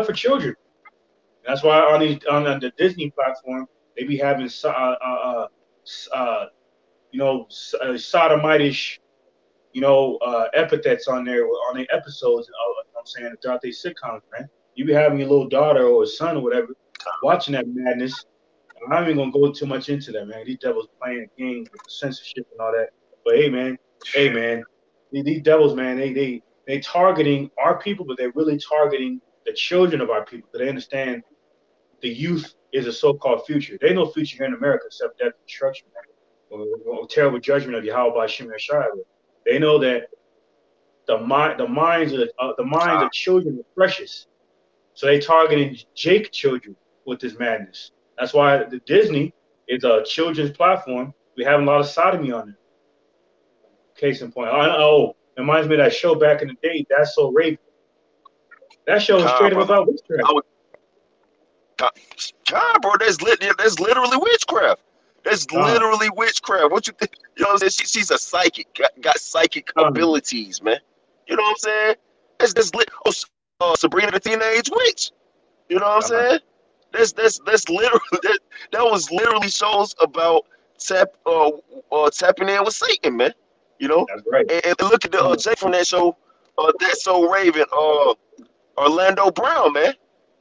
for children. That's why on the Disney platform they be having sodomitish epithets on their episodes. I'm saying throughout these sitcoms, man. You be having your little daughter or son or whatever watching that madness. I'm not even gonna go too much into that, man. These devils playing games with the censorship and all that. But hey, man, these devils, man, they targeting our people, but they're really targeting the children of our people. Because they understand the youth is a so-called future. They no future here in America except death and destruction, man. Or terrible judgment of Yahweh by Shem Yeshua. They know that the minds of children are precious, so they targeting Jake children with this madness. That's why the Disney is a children's platform. We have a lot of sodomy on it. Case in point. It reminds me of that show back in the day, That's So Raven. That show was straight up about witchcraft. Bro, that's literally witchcraft. That's literally witchcraft. What you think? You know what I'm saying? She's a psychic, got psychic abilities, man. You know what I'm saying? That's lit. Sabrina the Teenage Witch. You know what I'm saying? That's literally that was literally shows about tapping in with Satan, man. You know? That's right. And look at the Jake from that show, That's So Raven, Orlando Brown, man.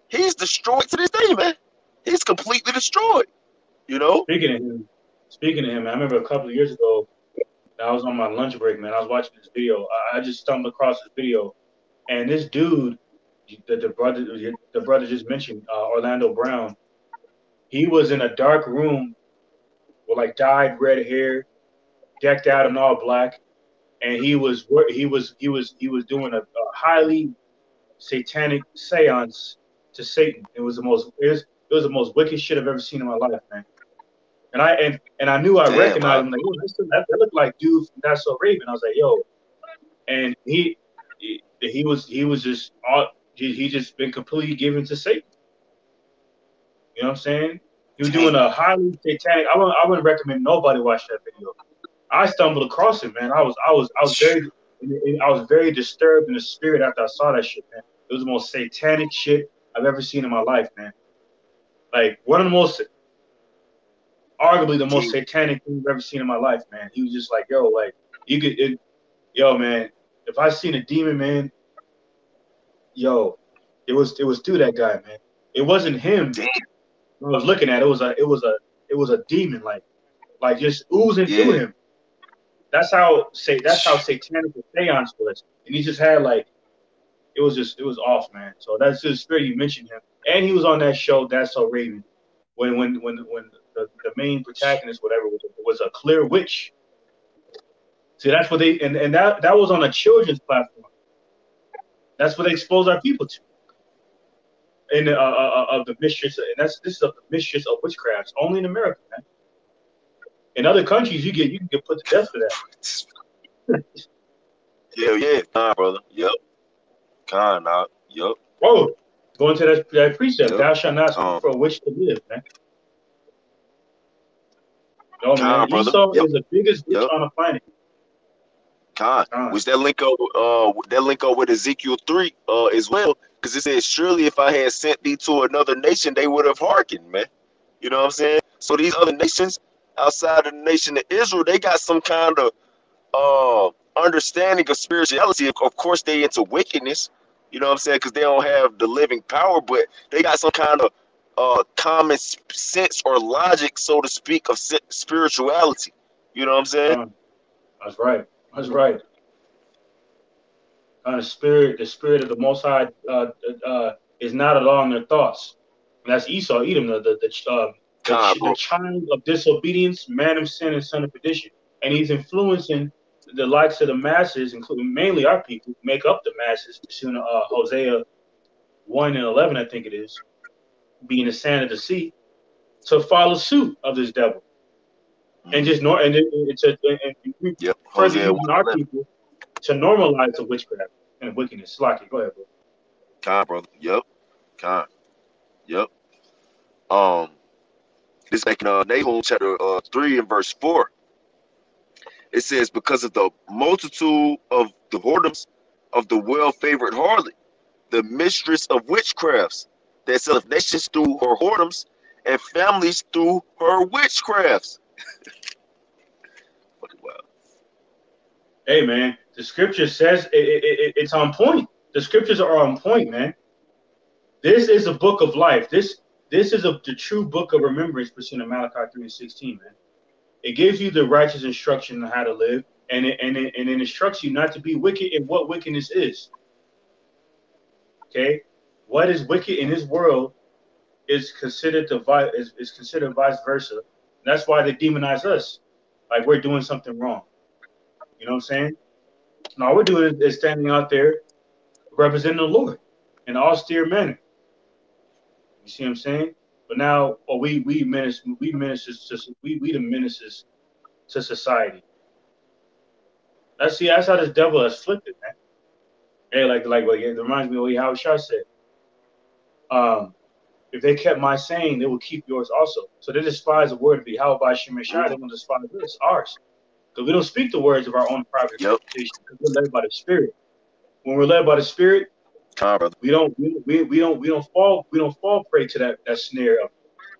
He's destroyed to this day, man. He's completely destroyed. You know? Speaking of him, I remember a couple of years ago, I was on my lunch break, man. I was watching this video. I just stumbled across this video, and this dude, the brother just mentioned, Orlando Brown, he was in a dark room with like dyed red hair, decked out in all black, and he was doing a highly satanic seance to Satan. It was the most wicked shit I've ever seen in my life, man. And I knew I recognized him, like, oh, that looked like dude from That's So Raven. I was like, yo, and he was just he just been completely given to Satan. You know what I'm saying? He was doing a highly satanic. I wouldn't recommend nobody watch that video. I stumbled across it, man. I was very disturbed in the spirit after I saw that shit, man. It was the most satanic shit I've ever seen in my life, man. Like arguably the most satanic thing I've ever seen in my life, man. He was just like, yo, like man, if I seen a demon, man, yo, it was through that guy, man. It wasn't him. I was looking at it was a demon, like just oozing through him. That's how satanic the seance was, and he just had like it was off, man. So that's just spirit. You mentioned him, and he was on that show That's So Raven when the main protagonist, whatever, was a clear witch. See, that's what they and that was on a children's platform. That's what they expose our people to. And of the mistress, and this is of the mistress of witchcraft, only in America, man. In other countries, you can get put to death for that. Yeah, brother. Yep. Yep. Whoa, going to that precept, thou shalt not speak for a witch to live, man. No, man. Esau is the biggest witch on the planet. Which that link up with Ezekiel 3 as well, because it says, surely if I had sent thee to another nation, they would have hearkened, man. You know what I'm saying? So these other nations outside of the nation of Israel, they got some kind of understanding of spirituality. Of course, they into wickedness, you know what I'm saying, because they don't have the living power, but they got some kind of common sense or logic, so to speak, of spirituality. You know what I'm saying? That's right. That's right. The spirit of the Most High is not along their thoughts. And that's Esau, Edom, the Bro. child of disobedience, man of sin, and son of perdition. And he's influencing the likes of the masses, including mainly our people, who make up the masses, pursuing Hosea 1 and 11, I think it is, being the sand of the sea, to follow suit of this devil. And just Yep. further Hosea using our 1:11. people to normalize the witchcraft and wickedness. Slocky, go ahead, bro. Brother. Yep. Yep. This back in Nahum chapter 3 and verse 4. It says, because of the multitude of the whoredoms of the well-favored harlot, the mistress of witchcrafts, that selleth nations through her whoredoms, and families through her witchcrafts. Wow. Hey, man, the scripture says it's on point. The scriptures are on point, man. This is a book of life. This is the true book of remembrance pursuant to Malachi 3 and 16, man. It gives you the righteous instruction on how to live, and it instructs you not to be wicked in what wickedness is. Okay? What is wicked in this world is considered considered vice versa. And that's why they demonize us, like we're doing something wrong. You know what I'm saying? And all we're doing is standing out there representing the Lord in an austere manner. You see what I'm saying? But now, we the ministers to society. That's how this devil has flipped it, man. Hey, it reminds me of what Howard Shaw said. If they kept my saying, they will keep yours also. So they despise the word of Yahweh Shemeshai, they will despise ours. Because we don't speak the words of our own private interpretation, because we're led by the Spirit. When we're led by the Spirit, we don't fall prey to that snare of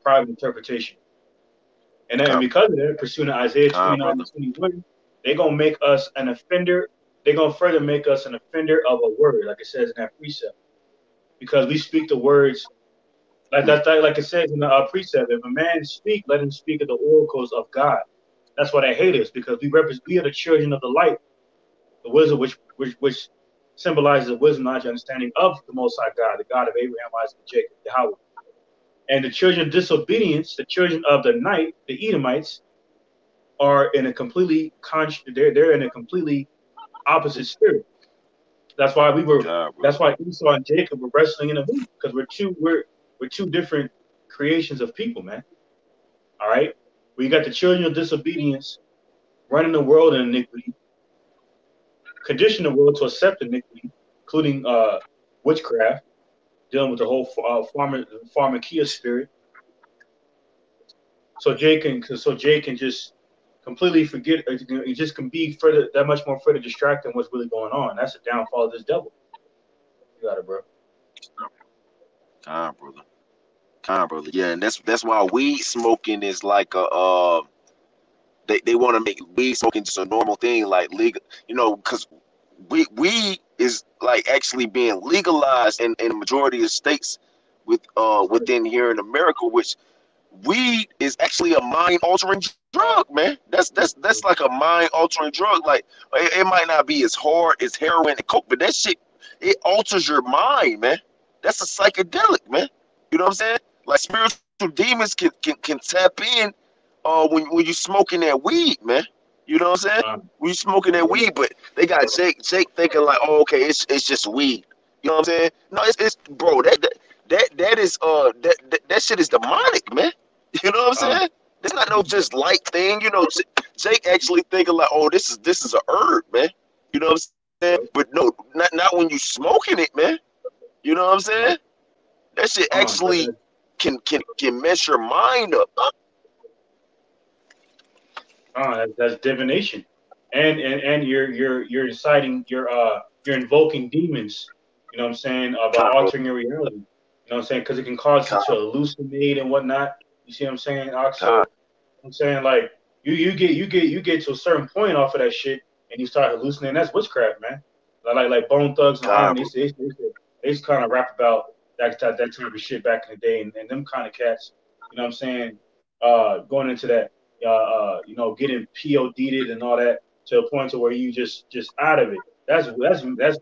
private interpretation. And because of that, pursuing Isaiah 29 and 21, they're gonna make us an offender. They're gonna further make us an offender of a word, like it says in that precept, because we speak the words like it says in the precept. If a man speak, let him speak of the oracles of God. That's why they hate us, because we are the children of the light, the wisdom which symbolizes the wisdom, knowledge, understanding of the Most High God, the God of Abraham, Isaac, and Jacob, Yahweh. And the children of disobedience, the children of the night, the Edomites, are in a completely they're in a completely opposite spirit. That's why that's why Esau and Jacob were wrestling in the mood, because we're two different creations of people, man. All right, we got the children of disobedience running the world in iniquity, condition the world to accept iniquity, including witchcraft, dealing with the whole pharmakia spirit. So Jay can just completely forget. It just can be that much more further distracted than what's really going on. That's the downfall of this devil. You got it, bro. Brother. Yeah, and that's why weed smoking is like a they want to make weed smoking just a normal thing, like legal, because weed is like actually being legalized in the majority of states within here in America, which weed is actually a mind altering drug, man. That's like a mind altering drug. Like it might not be as hard as heroin and coke, but that shit, it alters your mind, man. That's a psychedelic, man. You know what I'm saying? Like spiritual demons can tap in when you smoking that weed, man. You know what I'm saying? When you smoking that weed, but they got Jake thinking like, oh, okay, it's just weed. You know what I'm saying? No, it's bro, that is that shit is demonic, man. You know what I'm saying? It's not no just light thing. Jake actually thinking like, oh, this is a herb, man. You know what I'm saying? But no, not when you smoking it, man. You know what I'm saying? That shit actually can mess your mind up. That's divination, and you're inciting you're invoking demons. You know what I'm saying, about altering your reality. You know what I'm saying, because it can cause you to hallucinate and whatnot. You see what I'm saying? So I'm saying, like, you get to a certain point off of that shit, and you start hallucinating. That's witchcraft, man. Like Bone Thugs and Harmony, they just kind of rap about that type of shit back in the day, and them kind of cats, you know what I'm saying, going into that, getting POD'd and all that to a point to where you just out of it. That's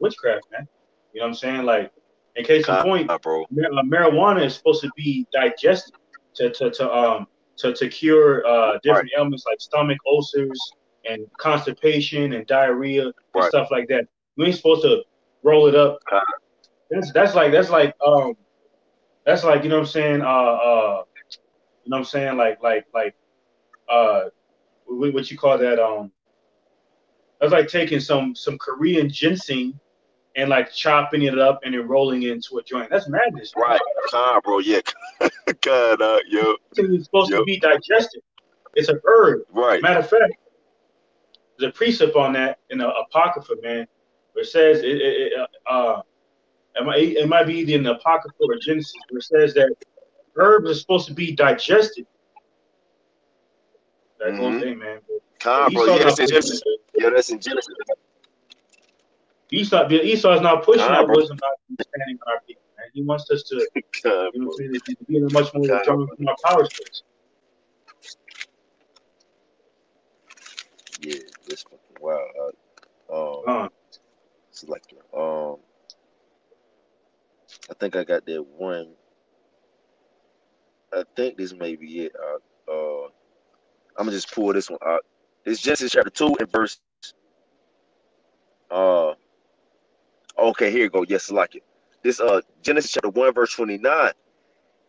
witchcraft, man. You know what I'm saying? Like, in case in point, bro. marijuana is supposed to be digested to cure different ailments like stomach ulcers and constipation and diarrhea and stuff like that. You ain't supposed to roll it up. That's like you know what I'm saying, you know what I'm saying, uh what you call that, that's like taking some Korean ginseng and like chopping it up and then rolling it into a joint. That's madness, man. Right, bro, yeah. God, yo. It's supposed to be digested. It's an herb. Right. Matter of fact, there's a precept on that in the Apocrypha, man, where it says it might be either in the Apocrypha or Genesis, where it says that herbs are supposed to be digested. That goes, hey, man. Bro, yeah, that's in Genesis. Yeah, that's in Genesis. Esau's not pushing that wisdom, not understanding on our people, man. He wants us to, be in a much more from our power space. Yeah, this fucking wow. It's like I think I got that one. I think this may be it. I'm gonna just pull this one out. It's Genesis chapter 2 and verse. Okay, here you go. Yes, I like it. This Genesis chapter 1 verse 29.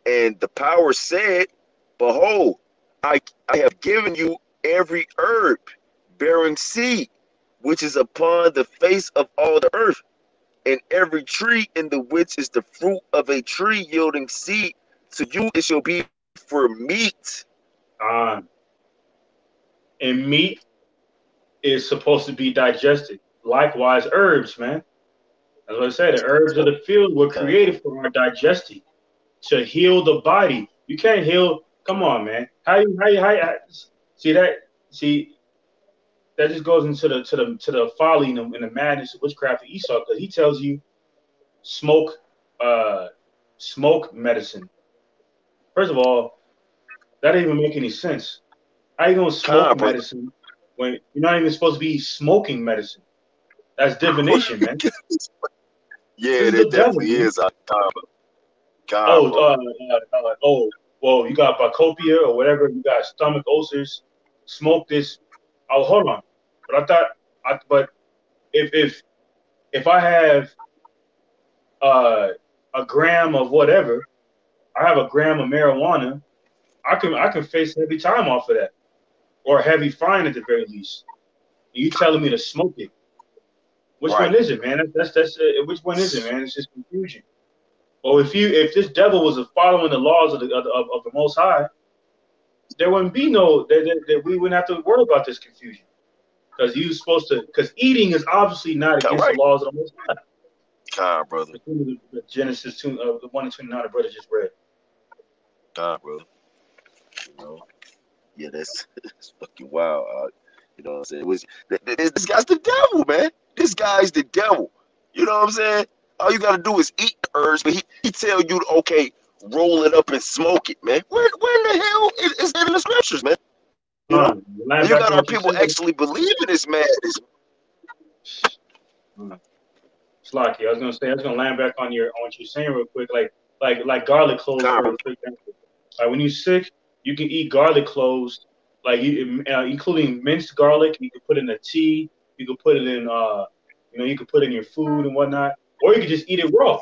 And the power said, "Behold, I have given you every herb bearing seed, which is upon the face of all the earth, and every tree in the which is the fruit of a tree yielding seed. To you it shall be for meat." And meat is supposed to be digested. Likewise, herbs, man. As I said, the herbs of the field were created for our digesting, to heal the body. You can't heal. Come on, man. How see that? See, that just goes into the folly and the madness of witchcraft of Esau, because he tells you smoke medicine. First of all, that doesn't even make any sense. How you gonna smoke medicine when you're not even supposed to be smoking medicine? That's divination, man. Yeah, that definitely is. Well, you got Bacopia or whatever. You got stomach ulcers. Smoke this. Oh, hold on. But if I have a gram of whatever, I have a gram of marijuana, I can face heavy time off of that, or a heavy fine at the very least. You telling me to smoke it? Which one is it, man? That's which one is it, man? It's just confusion. Well, if this devil was following the laws of the Most High, there wouldn't be that we wouldn't have to worry about this confusion, because eating is obviously not against the laws of the Most High. Brother. The Genesis 2, the 1 and 29, the brother just read. Brother. Yeah, that's fucking wild. You know what I'm saying? This guy's the devil, man. This guy's the devil. You know what I'm saying? All you gotta do is eat the herbs, but he tell you, okay, roll it up and smoke it, man. Where in the hell is that in the scriptures, man? You know, you got our people actually believing this madness. Slacky, I was gonna land back on what you're saying real quick, like garlic cloves, for example. Like when you're sick, you can eat garlic cloves, like including minced garlic. You can put it in a tea. You can put it in, you can put it in your food and whatnot, or you can just eat it raw.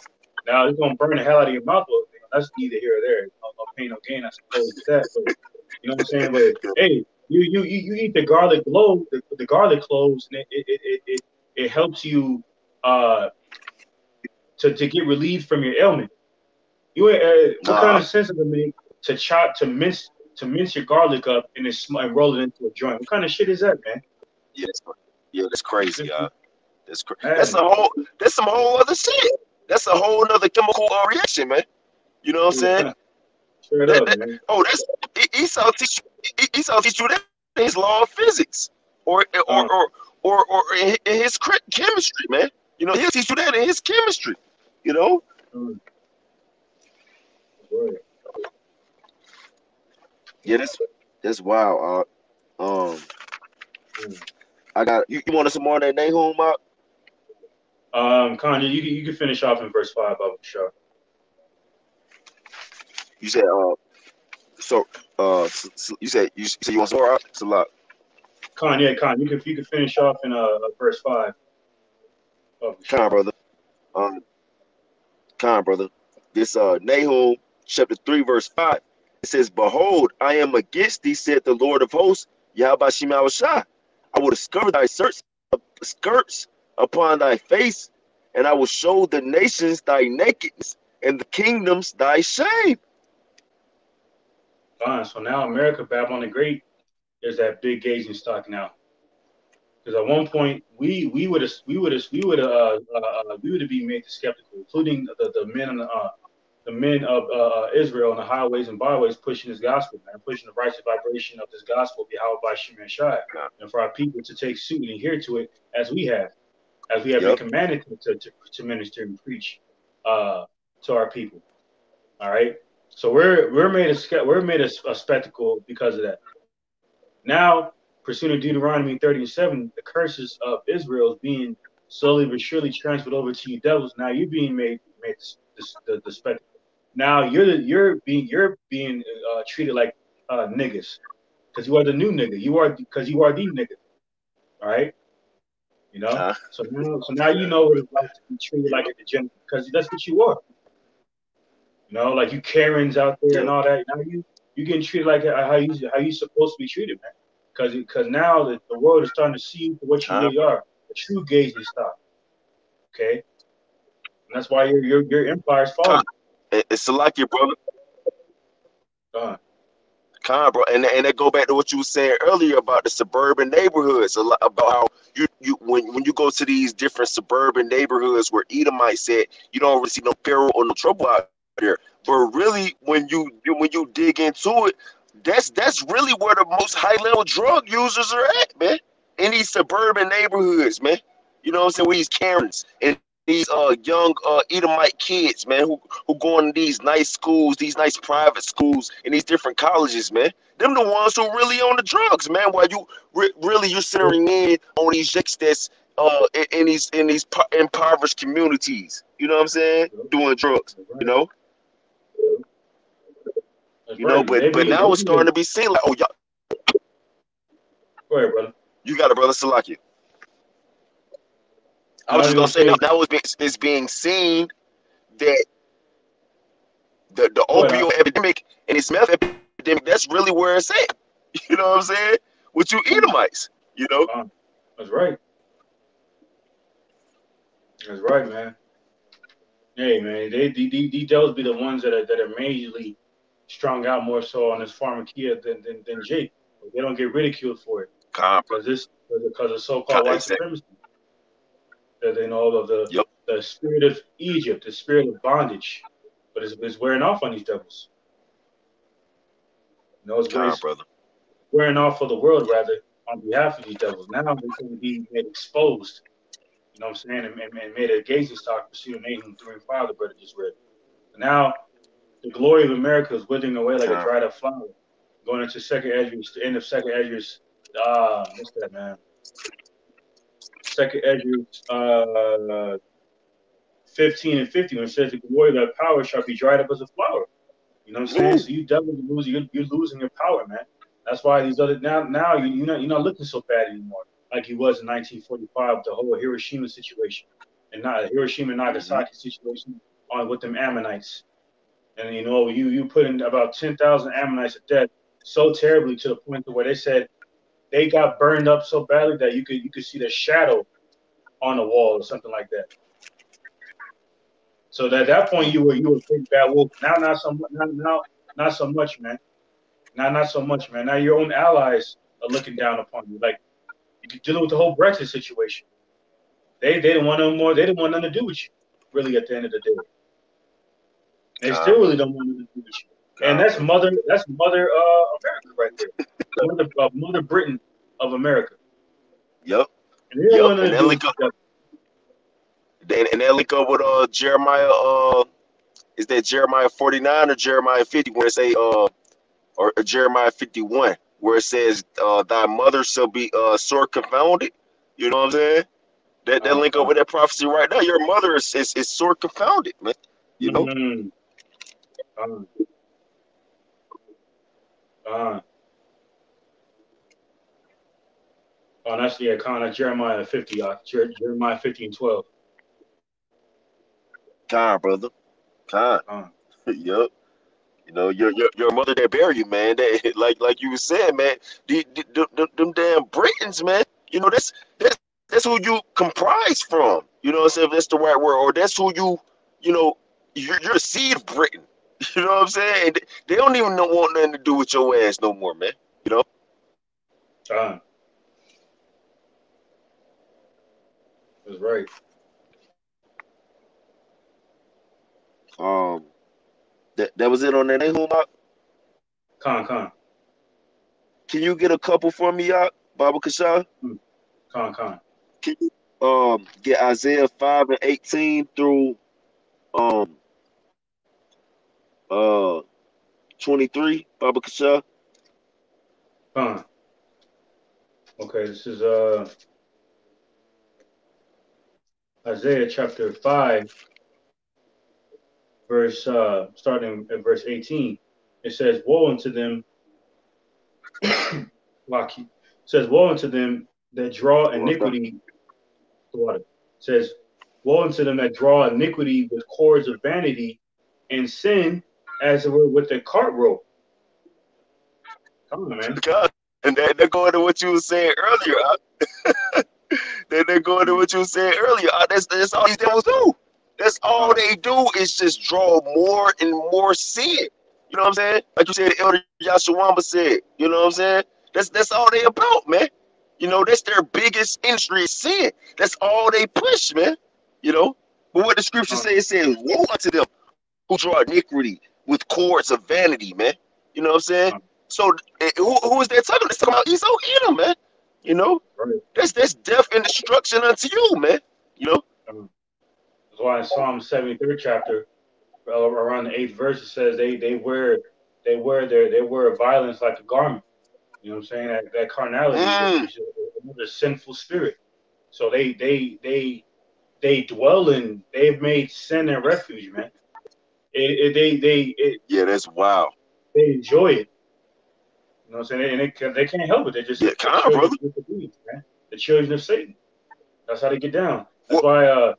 Now it's gonna burn the hell out of your mouth. That's neither here or there. No pain, no gain, I suppose, with that. But you know what I'm saying? But hey, you eat the garlic clove, the garlic cloves, and it helps you to get relieved from your ailment. What kind of sense does it make to mince your garlic up and then roll it into a joint? What kind of shit is that, man? Yeah, that's crazy, y'all. That's crazy. That's some whole other shit. That's a whole other chemical reaction, man. You know what I'm saying? Man. That's Esau teach you that in his law of physics, or in his chemistry, man. You know, he'll teach you that in his chemistry. You know. Word. Yeah, that's wild. Mm. I got you. You wanted some more of that Nahum, Mark? Kanye, you can finish off in verse 5 of sure. You said you said you want some more? It's a lot. Kanye, you can finish off in verse 5 of Kind sure. brother. Um, kind brother. This Nahum chapter 3 verse 5. It says, "Behold, I am against thee," said the Lord of hosts, Yahweh Shai. "I will discover thy skirts upon thy face, and I will show the nations thy nakedness, and the kingdoms thy shame." So now America, Babylon the Great, is that big gauging stock now. Because at one point we would have be made skeptical, including the men of Israel on the highways and byways pushing this gospel, man, pushing the righteous vibration of this gospel, Yahweh by Shema Shai, and for our people to take suit and adhere to it as we have been Yep. commanded to minister and preach to our people. All right, so we're made a spectacle because of that. Now, pursuant to Deuteronomy 30:7, the curses of Israel is being slowly but surely transferred over to you devils. Now you're being made the spectacle. Now you're being treated like niggas because you are the new nigga. You are because you are the nigga. All right, you know. Uh, So now you know what it's like to be treated like a degenerate because that's what you are. You know, like you Karens out there and yep. all that. Now you getting treated like how you supposed to be treated, man. Because now the world is starting to see you for what you Uh, really are, a true gazing stock. Okay, and that's why your empire is Con, falling. it's like your brother. Uh, Bro, and that go back to what you were saying earlier about the suburban neighborhoods. A lot about how you when you go to these different suburban neighborhoods where Edomites said, you don't really see no peril or no trouble out there. But really, when you dig into it, that's really where the most high level drug users are at, man. In these suburban neighborhoods, man. You know what I'm saying? With these Karens and these young Edomite kids, man, who going to these nice schools, these nice private schools, and these different colleges, man. Them the ones who really on the drugs, man. While you really you're centering in on these chicks that's in these impoverished communities. You know what I'm saying? Doing drugs. that's You right. know. That's You know. right. But now it's starting to be seen like, oh, y'all, Go ahead, brother. you got a brother Salaki. I Now I was was just gonna gonna say now, say, it's being seen that the go ahead. opioid epidemic and this meth epidemic, that's really where it's at. You know what I'm saying? With you Edomites, you know? That's right. That's right, man. Hey, man, these devils be the ones that are majorly strung out more so on this pharmakia than Jake. They don't get ridiculed for it Con, bro. because of so-called white Exactly. supremacy. That they know of Yep. the spirit of Egypt, the spirit of bondage, but it's wearing off on these devils. You know, Con, it's brother. wearing off for the world Yeah. rather on behalf of these devils. Now they're going to be made exposed. You know what I'm saying? And made a gazing stock pursuing Nahum 3 and 5, the brother just read. Now the glory of America is withering away like a Con. dried up flower. Going into second Esdras, the end of second Esdras. What's that, man? Second Esdras 15 and 50, when it says the glory of that power shall be dried up as a flower. You know what I'm saying? Woo. So you definitely you're losing your power, man. That's why these other now you're not looking so bad anymore like he was in 1945 with the whole Hiroshima situation and not Hiroshima and Mm-hmm. Nagasaki situation on with them Ammonites. And you know you put in about 10,000 Ammonites to death so terribly to the point to where they said they got burned up so badly that you could see the shadow on the wall or something like that. So at that point you were a big bad wolf. Now not so much, man. Not so much, man. Now your own allies are looking down upon you. Like you're dealing with the whole Brexit situation. They didn't want no more. They didn't want nothing to do with you. Really, at the end of the day, they Con, still really brother. don't want nothing to do with you. And Con, brother. that's mother America right there. Mother Britain of America. Yep. And they don't Yep. want nothing to do with you. And that link up with Jeremiah Is that Jeremiah 49 or Jeremiah 50 where it say or Jeremiah 51 where it says thy mother shall be sore confounded? You know what I'm saying? That link up with that prophecy right now. Your mother is sore confounded, man. You know? Oh, that's Con. That's Jeremiah 50. Jeremiah 50 and 12. Con, brother. Con. Yup. You know, your mother that buried you, man. That like you were saying, man. Them damn Britons, man. You know, that's who you comprise from. You know what I'm saying? If that's the right word, or that's who you know, you're a seed of Britain. You know what I'm saying? And they don't even want nothing to do with your ass no more, man. You know? That's right. That was it on that Nahum. Con. Can you get a couple for me, Baba Kasha? Con. Can you get Isaiah 5 and 18 through 23, Baba Kasha? Con. Okay, this is Isaiah chapter 5, verse starting at verse 18. It says, "Woe unto them." It says, "Woe unto them that draw iniquity." It says, "Woe unto them that draw iniquity with cords of vanity, and sin as it were with a cart rope." Come on, man. And they're going to what you were saying earlier. They're going to what you were saying earlier. That's all these devils do. That's all they do is just draw more and more sin. You know what I'm saying? Like you said, the Elder Yashawamba said. You know what I'm saying? That's all they about, man. You know, that's their biggest industry is sin. That's all they push, man. You know? But what the scripture says, it says, woe unto them who draw iniquity with cords of vanity, man. You know what I'm saying? So who is that talking? It's talking about Esau Edom, man. You know? Right. That's death and destruction unto you, man. You know? That's why in Psalm 73rd chapter, around the 8th verse, it says they wear violence like a garment. You know what I'm saying? That carnality is another sinful spirit. So they dwell in. They've made sin their refuge, man. Yeah, that's wild. They enjoy it. You know what I'm saying? And they can't help it. They're just the children of disobedience, man. The children of Satan. That's how they get down. That's why.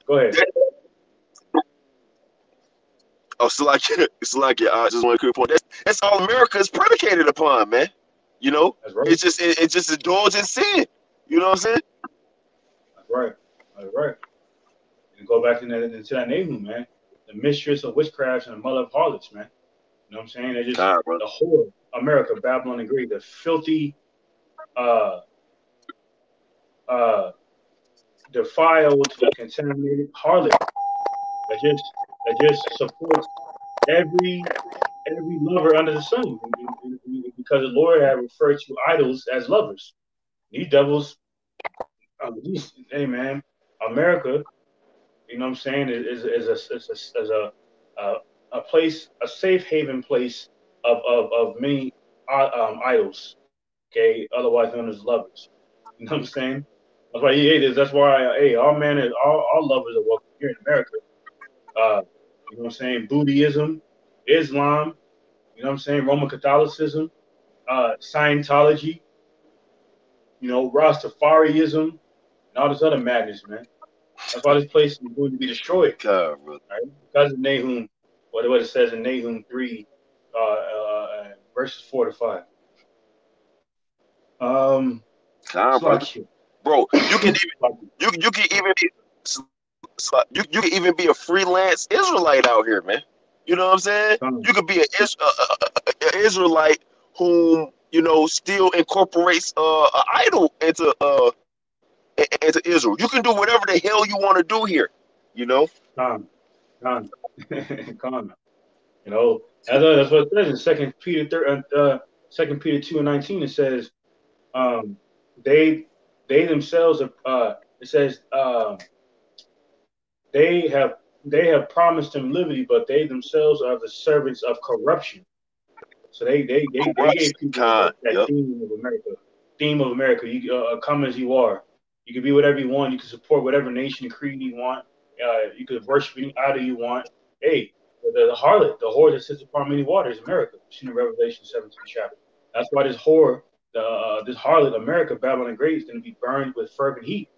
Go ahead. Oh, it's like I just want to quick point. That's all America is predicated upon, man. You know, right. It's just indulge in sin. You know what I'm saying? That's right. And go back into that Nahum, man. The mistress of witchcraft and the mother of harlots, man. You know what I'm saying? They're just the whole America, Babylon the Great, the filthy, defiled, contaminated harlot that just supports every lover under the sun, because the Lord had referred to idols as lovers. These devils, hey man, America, you know what I'm saying, is a place, a safe haven place of many idols, okay, otherwise known as lovers. You know what I'm saying? That's why all lovers are welcome here in America. You know what I'm saying? Buddhism, Islam, you know what I'm saying? Roman Catholicism, Scientology, you know, Rastafarianism, and all this other madness, man. That's why this place is going to be destroyed. Right? Because of Nahum, what it says in Nahum 3, verses 4 to 5. Bro, you can even be a freelance Israelite out here, man. You know what I'm saying? You could be an Israelite whom, you know, still incorporates an idol into Israel. You can do whatever the hell you want to do here. You know? Con. You know, that's what it says in Second Peter 2:19. It says, they themselves it says they have they have promised them liberty, but they themselves are the servants of corruption. So they gave Corruption. people Con. that Yep. theme of America. Theme of America. You come as you are. You can be whatever you want. You can support whatever nation and creed you want. You can worship any idol you want. Hey, the harlot, the whore that sits upon many waters, America. It's in Revelation 17 chapter. That's why this whore, this harlot, America, Babylon the Great, is going to be burned with fervent heat.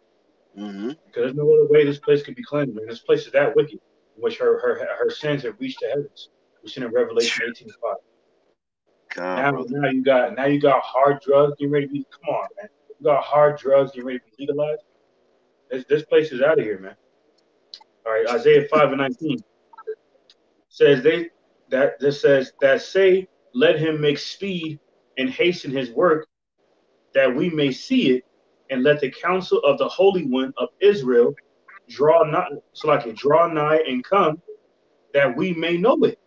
Mm-hmm. Because there's no other way this place could be cleansed, man. This place is that wicked, in which her sins have reached the heavens. We've seen in Revelation 18:5. Con, Now, brother. now you got hard drugs getting ready to be. Come on, man. You got hard drugs getting ready to be legalized. This place is out of here, man. All right, Isaiah 5:19 says that say, let him make speed and hasten his work, that we may see it, and let the counsel of the Holy One of Israel draw nigh and come, that we may know it.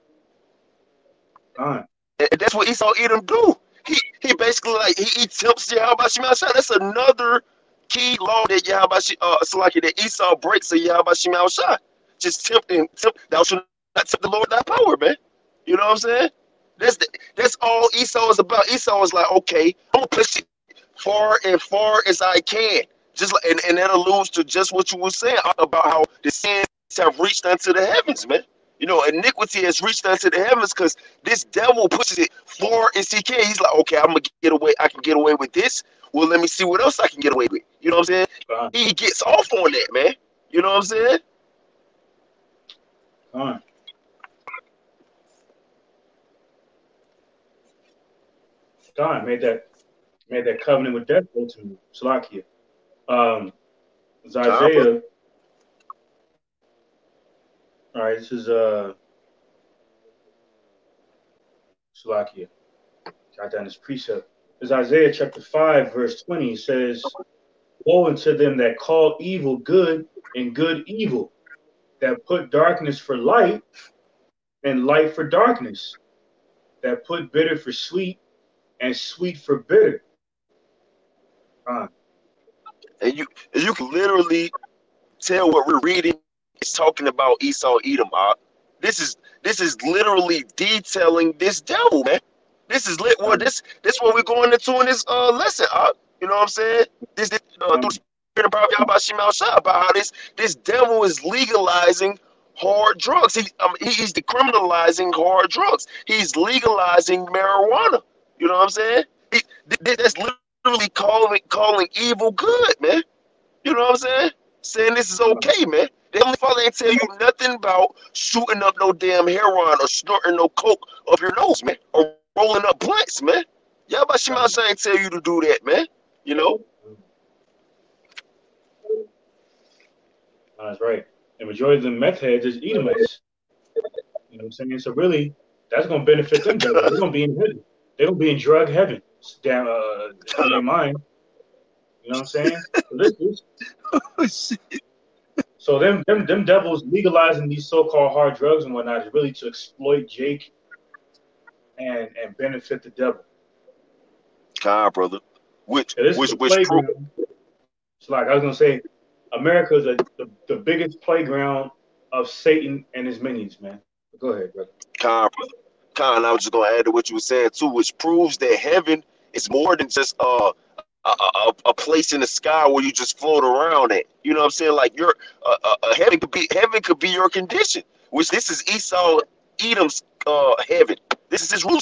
And that's what Esau Edom do. He basically like he tempts Yahweh Shema Shai. That's another key law that Yahweh Salaki that Esau breaks of Yahweh Shema Shai. Just thou shalt not tempt the Lord thy power, man. You know what I'm saying? That's all Esau is about. Esau is like, okay, I'm gonna push it far and far as I can. Just like, and that alludes to just what you were saying about how the sins have reached unto the heavens, man. You know, iniquity has reached unto the heavens because this devil pushes it far as he can. He's like, okay, I'm gonna get away. I can get away with this. Well, let me see what else I can get away with. You know what I'm saying? He gets off on that, man. You know what I'm saying? God made that covenant with death ultimately. Salakia. It's Isaiah. All right, this is Salakia. Got down this precept. It's Isaiah chapter 5, verse 20. It says, woe unto them that call evil good and good evil, that put darkness for light and light for darkness, that put bitter for sweet and sweet for bitter. And you can literally tell what we're reading is talking about Esau Edom. This is literally detailing this devil, man. This is lit. Well, this what we're going into in this lesson. You know what I'm saying? This through the spirit about Yahweh Shema Shai, about how this devil is legalizing hard drugs. He's decriminalizing hard drugs. He's legalizing marijuana. You know what I'm saying? That's literally calling evil good, man. You know what I'm saying? Saying this is okay, man. The Heavenly Father ain't tell you nothing about shooting up no damn heroin or snorting no coke up your nose, man, or rolling up blunts, man. Yahweh Shema Shai ain't tell you to do that, man. You know? That's right. The majority of the meth heads is Edomites. You know what I'm saying? So really, that's going to benefit them. They're going to be in heaven. They're going to be in drug heaven. Down in their mind. You know what I'm saying? So them devils legalizing these so-called hard drugs and whatnot is really to exploit Jake and benefit the devil. God, brother. Which true. It's like I was gonna say, America is the biggest playground of Satan and his minions, man. But go ahead, brother. God, brother. God, I was just gonna add to what you were saying too, which proves that heaven is more than just a place in the sky where you just float around at. You know what I'm saying? Like your heaven could be your condition. Which this is Esau Edom's heaven. This is his rule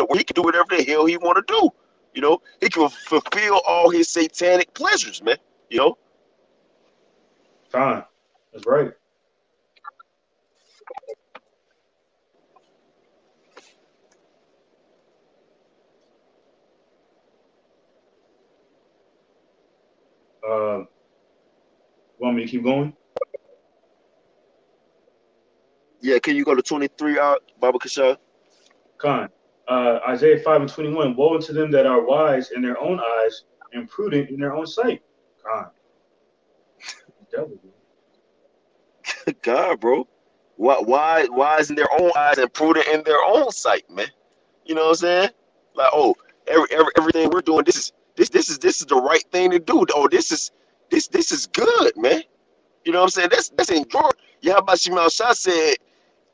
where he can do whatever the hell he want to do. You know, he can fulfill all his satanic pleasures, man. You know. Fine, that's right. Want me to keep going? Yeah, can you go to 23 Baba Kasha? Khan. Isaiah 5:21. Woe unto them that are wise in their own eyes and prudent in their own sight. Khan. Devil, God, bro. Why is in their own eyes and prudent in their own sight, man? You know what I'm saying? Like, oh, everything we're doing, this is the right thing to do. Oh, this is good, man. You know what I'm saying? That's in Yahweh Shah said,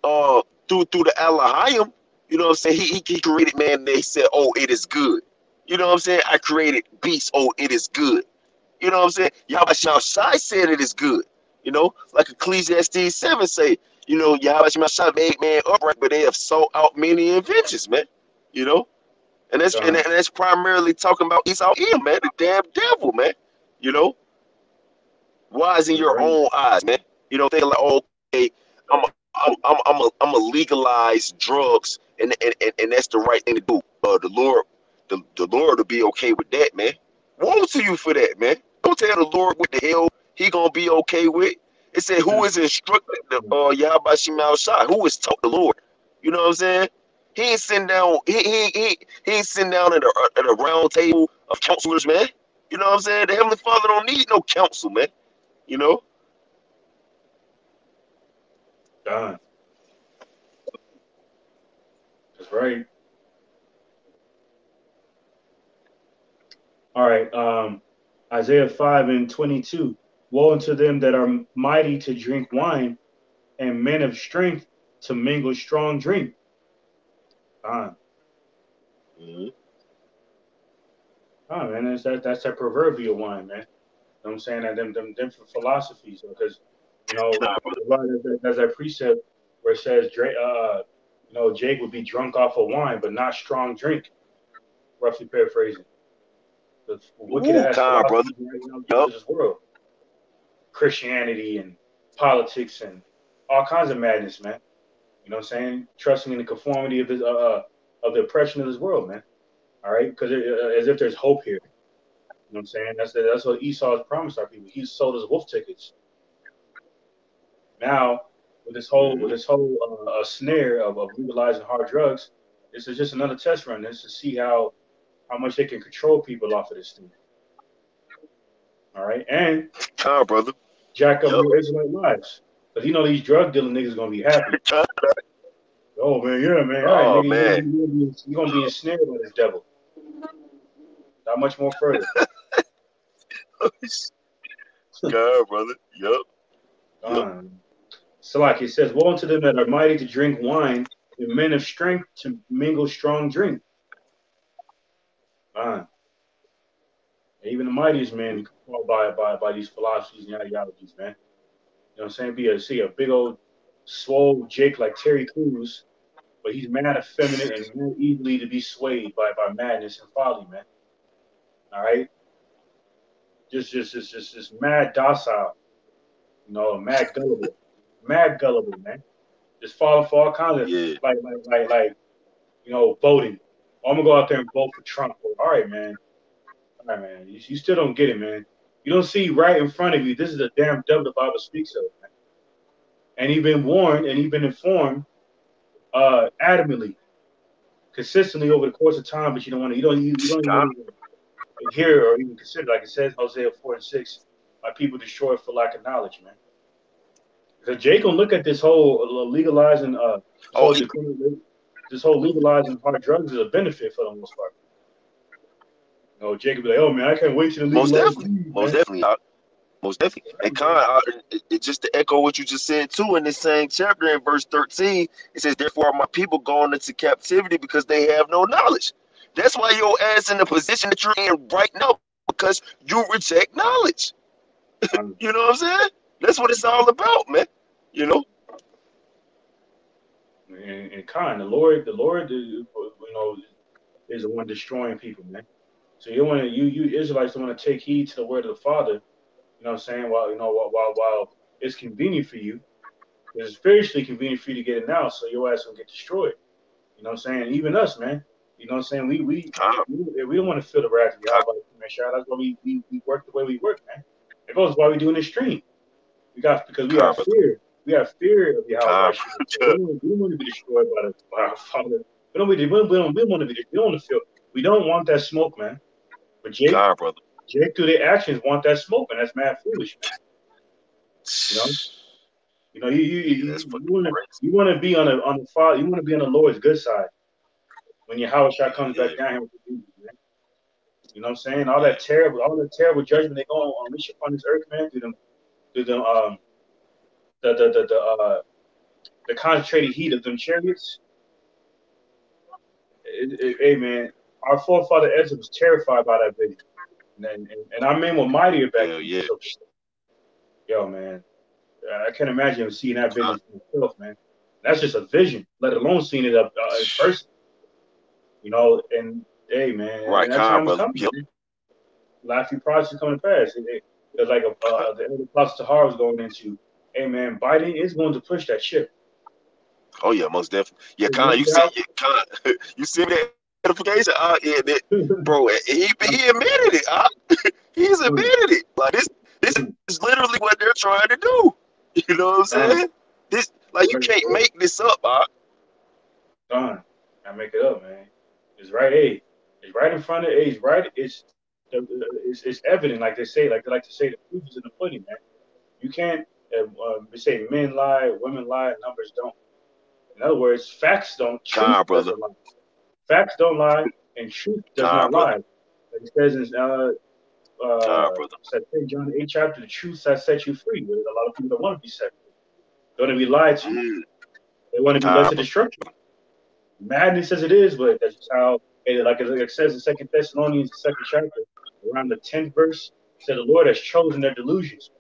through the Elohim, you know what I'm saying? He created man. They said, oh, it is good. You know what I'm saying? I created beast. Oh, it is good. You know what I'm saying? Yahweh Shah said it is good. You know, like Ecclesiastes 7 say, you know, Yahweh Shah made man upright, but they have sought out many inventions, man. You know, and that's primarily talking about Esau, man, the damn devil, man. You know, wise in your Right. own eyes, man. You know, thinking like, oh, okay, I'm I'm a legalize drugs, and that's the right thing to do. The Lord will be okay with that, man. Woe to you for that, man. Don't tell the Lord what the hell he gonna be okay with. It said, who is instructed the Yahweh Shema Shai? Who is taught the Lord? You know what I'm saying? He ain't sitting down. He ain't sitting down at a round table of counselors, man. You know what I'm saying? The Heavenly Father don't need no counsel, man. You know. Done. That's right. All right. Isaiah 5:22. Woe unto them that are mighty to drink wine, and men of strength to mingle strong drink. Done. Mm-hmm. Oh man, that's that proverbial wine, man. You know what I'm saying? That them different philosophies, because you know, there's that precept where it says, you know, Jake would be drunk off of wine, but not strong drink. Roughly paraphrasing. The wicked Ooh, ass kind brother. philosophies right now given Yup. to this world, Christianity and politics and all kinds of madness, man. You know what I'm saying? Trusting in the conformity of the oppression of this world, man. All right, because as if there's hope here. You know what I'm saying? That's what Esau has promised our people. He sold us wolf tickets. Now, with Mm-hmm. this whole snare of legalizing hard drugs, this is just another test run. This to see how much they can control people off of this thing. All right, and Kind brother. jack up Yup. your Israelite lives, because you know these drug dealing niggas gonna be happy. Oh man, yeah man, all right Oh nigga, man. you gonna be ensnared by this devil. Not much more further. God, brother. Yup. Yup. So like it says, woe unto them that are mighty to drink wine, and men of strength to mingle strong drink. Uh, Even the mightiest men fall by these philosophies and ideologies, man. You know what I'm saying? See a big old swole Jake like Terry Crews, but he's mad effeminate and more easily to be swayed by madness and folly, man. All right, just mad docile, you know, mad gullible, man. Just falling for all kinds of Yeah. like you know, voting. Oh, I'm gonna go out there and vote for Trump. Well, all right, man. You still don't get it, man. You don't see right in front of you. This is the damn devil the Bible speaks of, man. And he's been warned and he's been informed adamantly, consistently over the course of time. But you don't want to. You don't even Kind. want to hear or even consider. Like it says, Hosea 4:6, my people destroyed for lack of knowledge, man. Because Jake gonna look at this whole legalizing, this Oh, whole this whole legalizing hard drugs as a benefit for the most part. You know, Jake will be like, oh man, I can't wait till the most legalize definitely. weed, Most man. definitely. Most definitely. And just to echo what you just said too, in this same chapter in verse 13, it says, therefore are my people gone into captivity because they have no knowledge. That's why your ass in the position that you're in right now, because you reject knowledge. Um, You know what I'm saying? That's what it's all about, man. You know? and Khan, the Lord, you know, is the one destroying people, man. So you want to, you Israelites don't want to take heed to the word of the Father. You know what I'm saying? While you know, while it's convenient for you, it's spiritually convenient for you to get it now, so your ass will get destroyed. You know what I'm saying? Even us, man. You know what I'm saying? Kind, We don't want to feel the wrath of kind, Yahweh, man. That's why we work the way we work, man. It goes why we doing this stream. Because we have kind, brother. fear. We have fear of Yahweh. Kind, We don't want to be destroyed by our Father. We don't want to be. We don't want to feel. We don't want that smoke, man. But kind, brother. Jake, through their actions, want that smoke, and that's mad foolish, man. You know, you know, Yeah, that's fucking crazy. you want to be on the Father. You want to be on the Lord's good side when your Yahweh comes Yeah, back down here with the Jesus, man. You know what I'm saying? yeah. All that terrible judgment they going to unleash upon this earth, man, through them the concentrated heat of them chariots. Hey man, our forefather Ezra was terrified by that vision, and our men were mightier back Hell then. yeah. So, yo man, I can't imagine seeing that Con, vision for myself, man. That's just a vision, let alone seeing it up in person. You know, and hey man, right, and that con, time is brother. coming, Yep. man. Last few projects are coming to pass. It's like the elder Pastor Tahar was going into. Hey man, Biden is going to push that ship. Oh yeah, most definitely. Yeah, There's no con, you see, doubt. yeah, con, you see that notification? Yeah, that, bro, he admitted it. He's admitted it. Like this is literally what they're trying to do. You know what I'm saying? This, like, you Right, can't make this up. done. I make it up, man. It's right. Hey, it's right in front of. Hey, it's right. It's evident, like they say, like they like to say, the proof is in the pudding, man. You can't. They say men lie, women lie, numbers don't. In other words, facts don't. Truth Con, brother. doesn't lie. Facts don't lie, and truth does Con, not brother. lie. Like it says in Con, brother. said John 8 chapter, the truth has set you free. But a lot of people don't want to be set free. They want to be lied to. Mm, They want to be led con, to brother. destruction. Madness as it is, but that's just how, like it says in Second Thessalonians, the second chapter, around the 10th verse, said the Lord has chosen their delusions.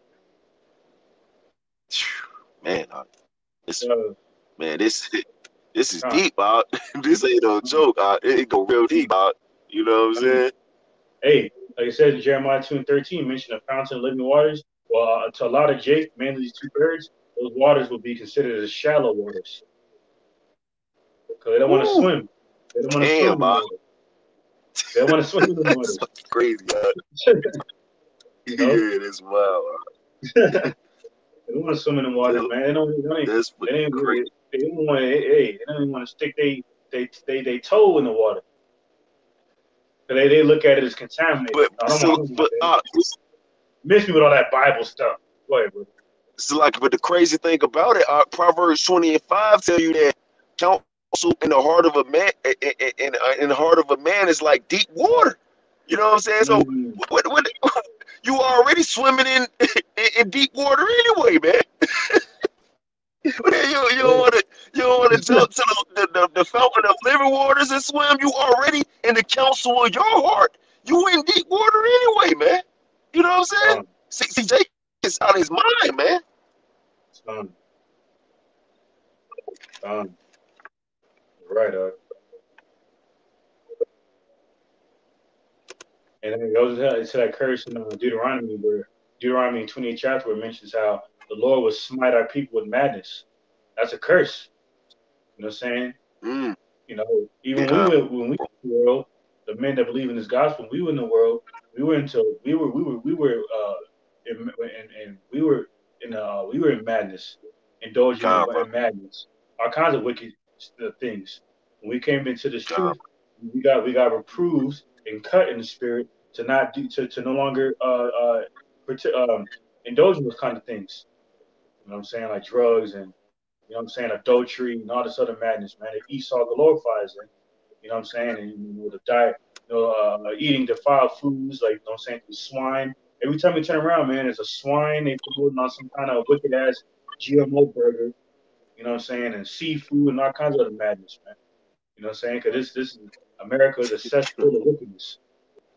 Man, this Uh, man, this is uh, deep, This ain't no joke. It go real deep, You know what I'm uh, saying? hey, like it says in Jeremiah 2 and 13, mention a fountain of living waters. Well, to a lot of Jake, mainly these 2/3, those waters will be considered as shallow waters because they don't want to Woo, swim. They don't want to swim damn, in the water. They don't want to swim in the That's waters. fucking crazy, You know, Yeah, that's wild. they don't want to swim in the waters, man. That's They fucking ain't, crazy. they don't want to. Hey, they don't even want to stick they toe in the water. They look at it as contaminated. But I so, don't want but that. Miss me with all that Bible stuff. Go ahead, bro. but the crazy thing about it, Proverbs 20:5 tell you that counsel in the heart of a man, in the heart of a man is like deep water. You know what I'm saying? So, Mm, what you already swimming in deep water anyway, man. You don't want to jump to the fountain of living waters and swim. You already in the counsel of your heart. You in deep water anyway, man. You know what I'm saying? son, See, Jake is out of his mind, man. son, son. Right, and then it goes to that curse in Deuteronomy, where Deuteronomy 28 chapter, where it mentions how the Lord will smite our people with madness. That's a curse. You know what I'm saying? Mm, You know, even yeah, when we were in the world, the men that believe in this gospel, we were in the world. We were we were in madness, indulging calm, in brother. madness, all kinds of wicked things. When we came into this Calm. truth, we got reproved and cut in the spirit to not do to no longer indulge in those kind of things. You know what I'm saying, like drugs and you know what I'm saying, adultery and all this other madness, man. That Esau glorifies in. You know what I'm saying? And the diet, eating defiled foods, like you know what I'm saying, through swine. Every time we turn around, man, there's a swine they promoting on some kind of wicked ass GMO burger. You know what I'm saying? And seafood and all kinds of other madness, man. You know what I'm saying? Because this is America is a cesspool of wickedness.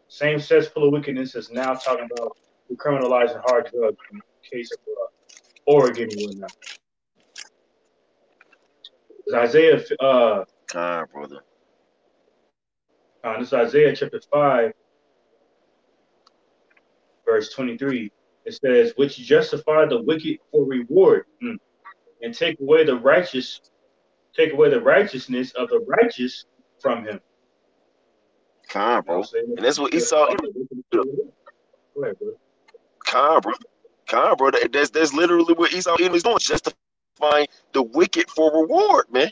Same cesspool of wickedness is now talking about decriminalizing hard drugs in the case of Oregon and whatnot. Isaiah, Calm, brother. this is Isaiah chapter 5, verse 23. It says, which justify the wicked for reward, and take away the righteousness of the righteous from him. Calm, You know what I'm bro. saying? And that's what Esau Justify is. the wicked for reward. Go ahead, bro. Calm, bro. Calm, bro. That's literally what Esau is doing. Justifying the wicked for reward, man.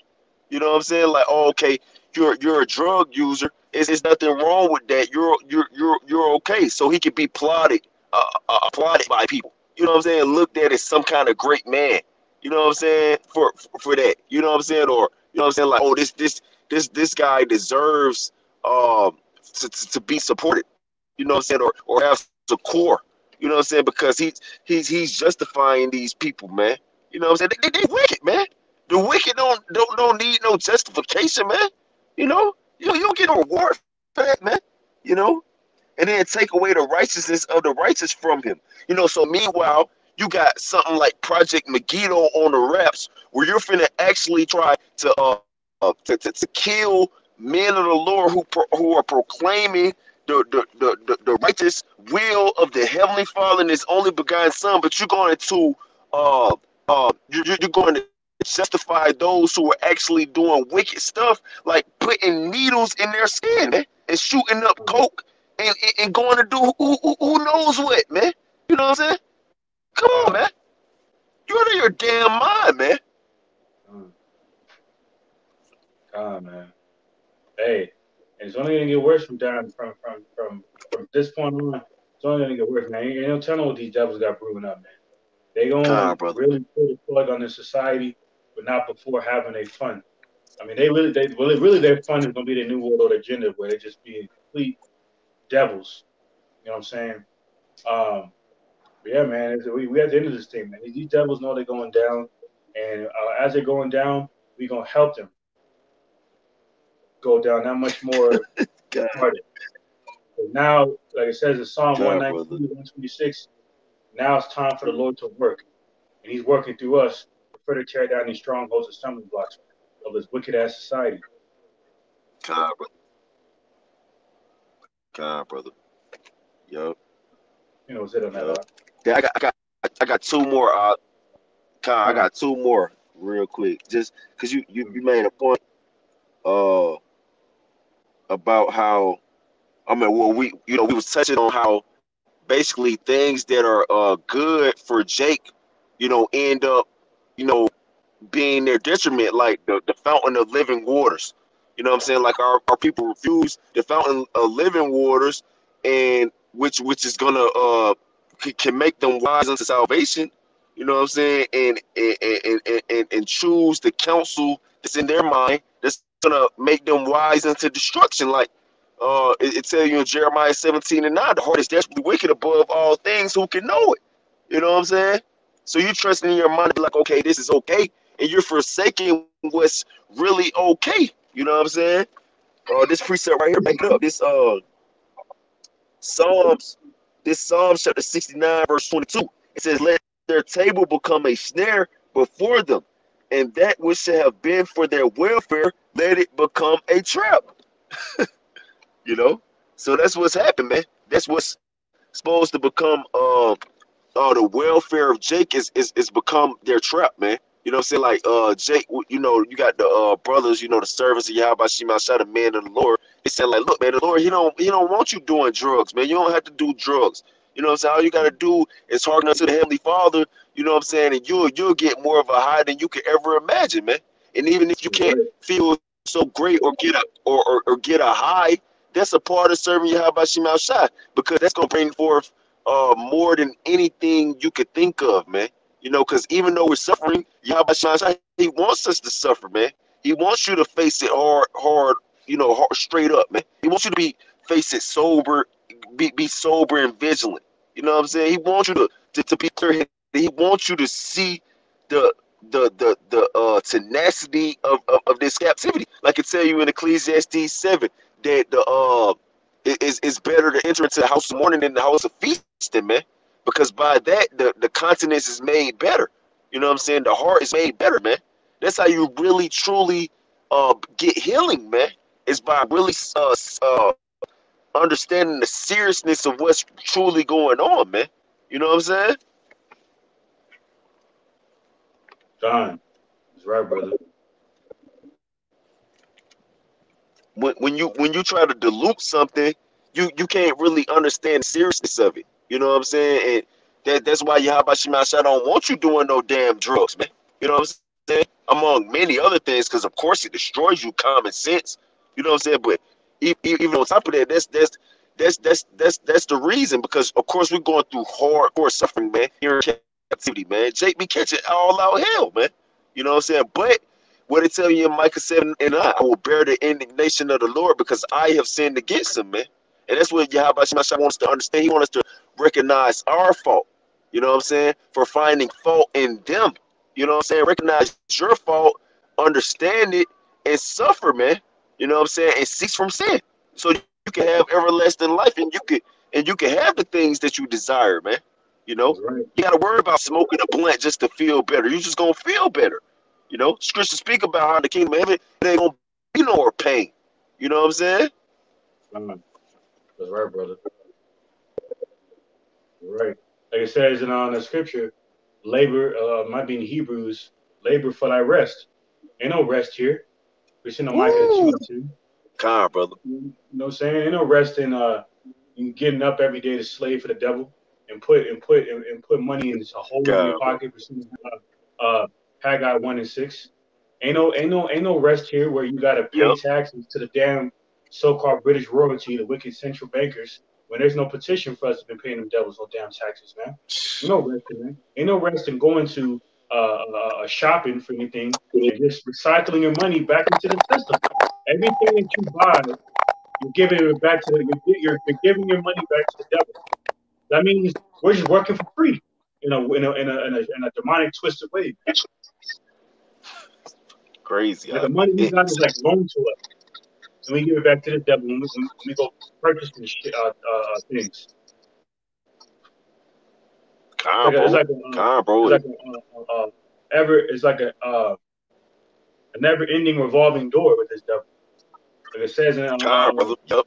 You know what I'm saying? Like, oh, okay, you're a drug user. It's nothing wrong with that. You're okay. So he could be plotted by people. You know what I'm saying? Looked at as some kind of great man. You know what I'm saying? For that. You know what I'm saying? Or you know what I'm saying? Like, oh, this guy deserves to be supported. You know what I'm saying? Or have support. You know what I'm saying? Because he's justifying these people, man. You know what I'm saying? They wicked, man. The wicked don't need no justification, man. You know, you don't get no reward for that, man. You know, and then take away the righteousness of the righteous from him. You know, so meanwhile, you got something like Project Megiddo on the raps, where you're finna actually try to kill men of the Lord who are proclaiming the righteous will of the Heavenly Father and His only begotten Son, but you're going to you're going to justify those who are actually doing wicked stuff, like putting needles in their skin, man, and shooting up coke and going to do who knows what, man. You know what I'm saying? Come on, man. You're out of your damn mind, man. Man. Hey, and it's only gonna get worse from down from this point on. It's only gonna get worse, man. Ain't no telling what these devils got proven up, man. They gonna Brother. really put a plug on this society, but not before having a fun. I mean, really their fun is gonna be the new world order agenda, where they just be complete devils. You know what I'm saying? But yeah, man, we at the end of this thing, man. These devils know they're going down, and as they're going down, we gonna help them go down that much more God, harder. But now, like it says in Psalm brother. 119, 126, now it's time for the Lord to work, and He's working through us to further tear down these strongholds and stumbling blocks of this wicked ass society. God, brother. God, brother. Yup. You know, what's it on that? Yup. Yeah, I got two more. I got two more real quick. Just because you made a point about how, I mean, well, we was touching on how basically things that are good for Jake, end up, you know, being their detriment, like the fountain of living waters. You know what I'm saying? Like our people refuse the fountain of living waters, and which is gonna can make them wise unto salvation. You know what I'm saying? And choose the counsel that's in their mind that's gonna make them wise unto destruction. Like it tell you in Jeremiah 17:9, the heart is desperately wicked above all things. Who can know it? You know what I'm saying? So you trusting in your mind to be like, okay, this is okay, and you're forsaking what's really okay. You know what I'm saying? This precept right here, back it up. Psalms, this Psalms chapter 69, verse 22. It says, "Let their table become a snare before them, and that which shall have been for their welfare, let it become a trap." You know, so that's what's happened, man. That's what's supposed to become the welfare of Jake is become their trap, man. You know what I'm saying? Like Jake, you got the brothers, the servants of Yahweh Shema Shah, the man of the Lord. He said, like, look, man, the Lord, he don't want you doing drugs, man. You don't have to do drugs. You know what I'm saying? All you gotta do is hearken unto the Heavenly Father, you know what I'm saying, and you'll get more of a high than you could ever imagine, man. And even if you can't feel so great or get get a high, that's a part of serving Yahweh Shema Shah, because that's gonna bring forth more than anything you could think of, man. Because even though we're suffering, Yahweh Shah, He wants us to suffer, man. He wants you to face it hard, hard, straight up, man. He wants you to face it sober, be sober and vigilant. You know what I'm saying? He wants you to be clear. He wants you to see the tenacity of this captivity. Like I tell you in Ecclesiastes 7, that it's better to enter into the house of mourning than the house of feasting, man. Because by that, the continence is made better. You know what I'm saying? The heart is made better, man. That's how you really, truly get healing, man. Is by really understanding the seriousness of what's truly going on, man. You know what I'm saying? John, that's right, brother. When you try to dilute something, you can't really understand the seriousness of it. You know what I'm saying? And that's why Yahweh Shema Shah don't want you doing no damn drugs, man. You know what I'm saying? Among many other things, because of course it destroys you common sense. You know what I'm saying? But even on top of that, that's the reason, because of course we're going through hardcore suffering, man. Here in captivity, man. Jake be catching all out hell, man. You know what I'm saying? But what it tell you in Micah 7:9, I will bear the indignation of the Lord because I have sinned against him, man. And that's what Yahweh Shema Shah wants us to understand. He wants us to recognize our fault, you know what I'm saying, for finding fault in them. You know what I'm saying? Recognize your fault, understand it, and suffer, man. You know what I'm saying? And cease from sin, so you can have everlasting life, and you can have the things that you desire, man. You know, That's right. you got to worry about smoking a blunt just to feel better. You just gonna feel better. You know, Scripture speak about how in the kingdom of heaven it ain't gonna be no more pain. You know what I'm saying? That's right, brother. Right. Like it says in the scripture, labor, might be in Hebrews, labor for thy rest. Ain't no rest here. We're seeing Micah Woo! 2:2. Come on, brother. You know what I'm saying? Ain't no rest in getting up every day to slave for the devil and put money in a hole in your God, brother. pocket. We're seeing Haggai 1:6. Ain't no rest here where you gotta pay Yep. taxes to the damn so-called British royalty, the wicked central bankers, when there's no petition for us to be paying them devils no damn taxes, man. Ain't no rest in that. Ain't no rest in going to shopping for anything and just recycling your money back into the system. Everything that you buy, you're giving it back to you're giving your money back to the devil. That means we're just working for free, in a demonic twisted way. Crazy. Like the money we got is like loaned to us, and we give it back to the devil when we go purchase things. Come, It's bro. like Come, it's bro. like it's like a never-ending revolving door with this devil. Like it says in Come, brother. Yep.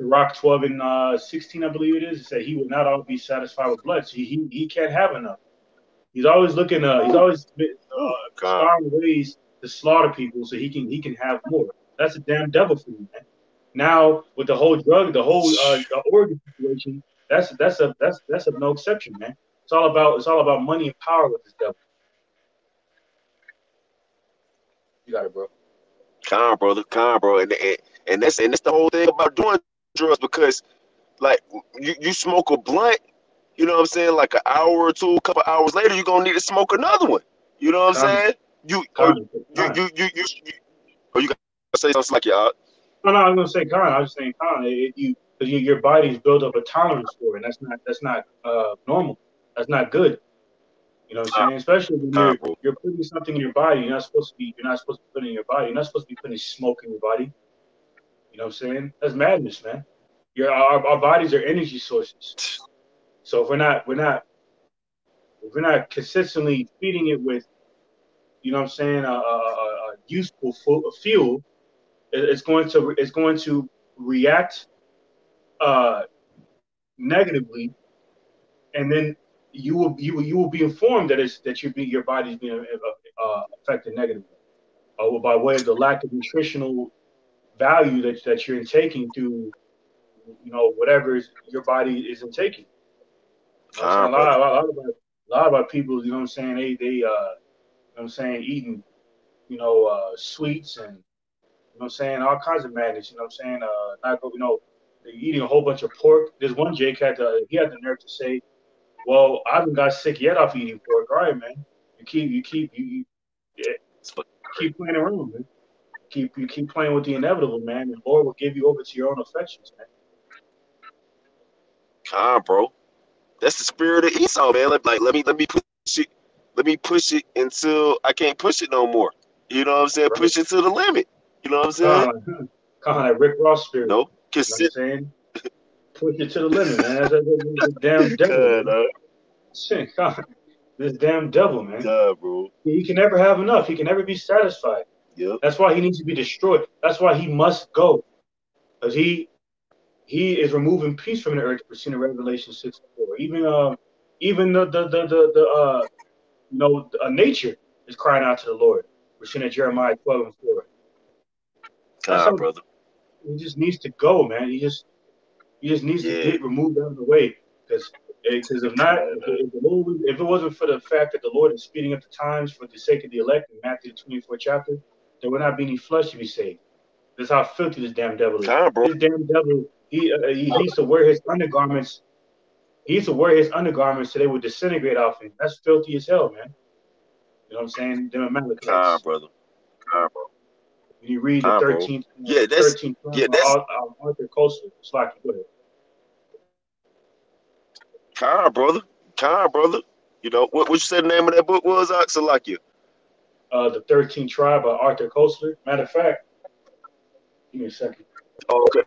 Rock 12:16, I believe it is. It said he would not all be satisfied with blood. So he can't have enough. He's always looking. He's always Come. starring ways to slaughter people so he can have more. That's a damn devil for you, man. Now with the whole organ situation, that's of no exception, man. It's all about money and power with this devil. You got it, bro. Come, brother. Come, bro. And that's the whole thing about doing drugs, because like you smoke a blunt, you know what I'm saying, like an hour or two, a couple hours later, you're gonna need to smoke another one. You know what I'm Con, saying? You or con, you con. you you you, you or you gotta say something like y'all. No, I was gonna say con. I was just saying con. Because your body's built up a tolerance for it. And that's not normal. That's not good. You know what I'm saying? Especially when Come, you're bro. you're putting something in your body you're not supposed to be putting in your body. You're not supposed to be putting smoke in your body. You know what I'm saying? That's madness, man. Our bodies are energy sources. So if we're not consistently feeding it with, you know what I'm saying, useful fuel, it's going to react uh, negatively, and then you will be informed that your body's being affected negatively, by way of the lack of nutritional value that you're intaking through, whatever your body is intaking. You know what I'm saying? Come, brother. A lot about people, you know what I'm saying, what I'm saying, eating, sweets, and, what I'm saying, all kinds of madness, you know what I'm saying, not go, they're eating a whole bunch of pork. There's one Jake he had the nerve to say, well, I haven't got sick yet off eating pork. All right, man. Yeah, It's fucking crazy. keep playing around, man. You keep playing with the inevitable, man, and the Lord will give you over to your own affections, man. Come, bro. That's the spirit of Esau, man. Like let me push it, let me push it until I can't push it no more. You know what I'm saying? Right? Push it to the limit. You know what I'm saying? Kind of, kind of that Rick Ross spirit. No, You know what I'm consent. saying? Push it to the limit, man. That's the damn devil, God, man. Shit, God, this damn devil, man. God, bro. He can never have enough. He can never be satisfied. Yep. That's why he needs to be destroyed. That's why he must go, because he is removing peace from the earth. We're seeing in Revelation 6:4. Even nature is crying out to the Lord. We're seeing in Jeremiah 12:4. That's God, how brother. he just needs to go, man. He just needs to Yeah. get removed out of the way, because if not, if it wasn't for the fact that the Lord is speeding up the times for the sake of the elect in Matthew the 24th chapter, there would not be any flesh to be saved. That's how filthy this damn devil is. God, bro. This damn devil, he used to wear his undergarments. He used to wear his undergarments so they would disintegrate off him. That's filthy as hell, man. You know what I'm saying? Them God, Amalekites. brother. God, bro. When you read the God, bro. 13th, Yeah, the 13th yeah, by that's Arthur Koestler. It's like, go ahead. God, brother. God, brother. You know, what you said the name of that book was, Oxalakia? The 13th Tribe by Arthur Koestler. Matter of fact, give me a second. Oh, okay.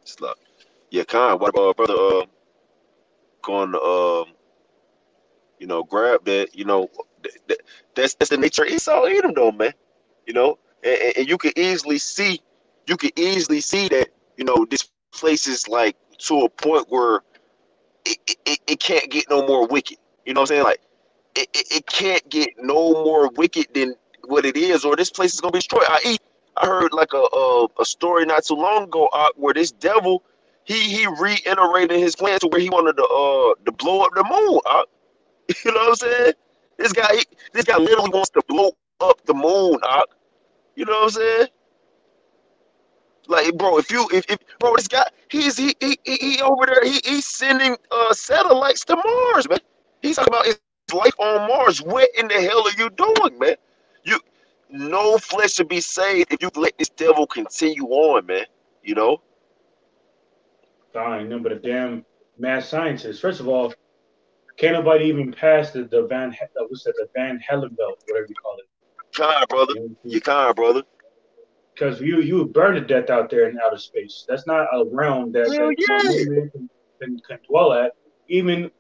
It's like, yeah, Khan, what about brother going to grab that, that's the nature of Esau Edom though, man. You know, and you can easily see that, this place is like to a point where it can't get no more wicked. You know what I'm saying? Like it can't get no more wicked than what it is, or this place is gonna be destroyed. I heard like a story not too long ago, where this devil he reiterated his plan to where he wanted to blow up the moon. You know what I'm saying? This guy literally wants to blow up the moon. You know what I'm saying? Like, bro, if bro, this guy he over there, he's sending satellites to Mars, man. He's talking about his life on Mars. What in the hell are you doing, man? You No flesh should be saved if you let this devil continue on, man. You know? I ain't nothing but a damn mad scientist. First of all, can't nobody even pass the Van Helen belt, whatever you call it. Kind, brother. You know, You kind, brother. because you would burn to death out there in outer space. That's not a realm Hell no yeah. man can dwell at. Even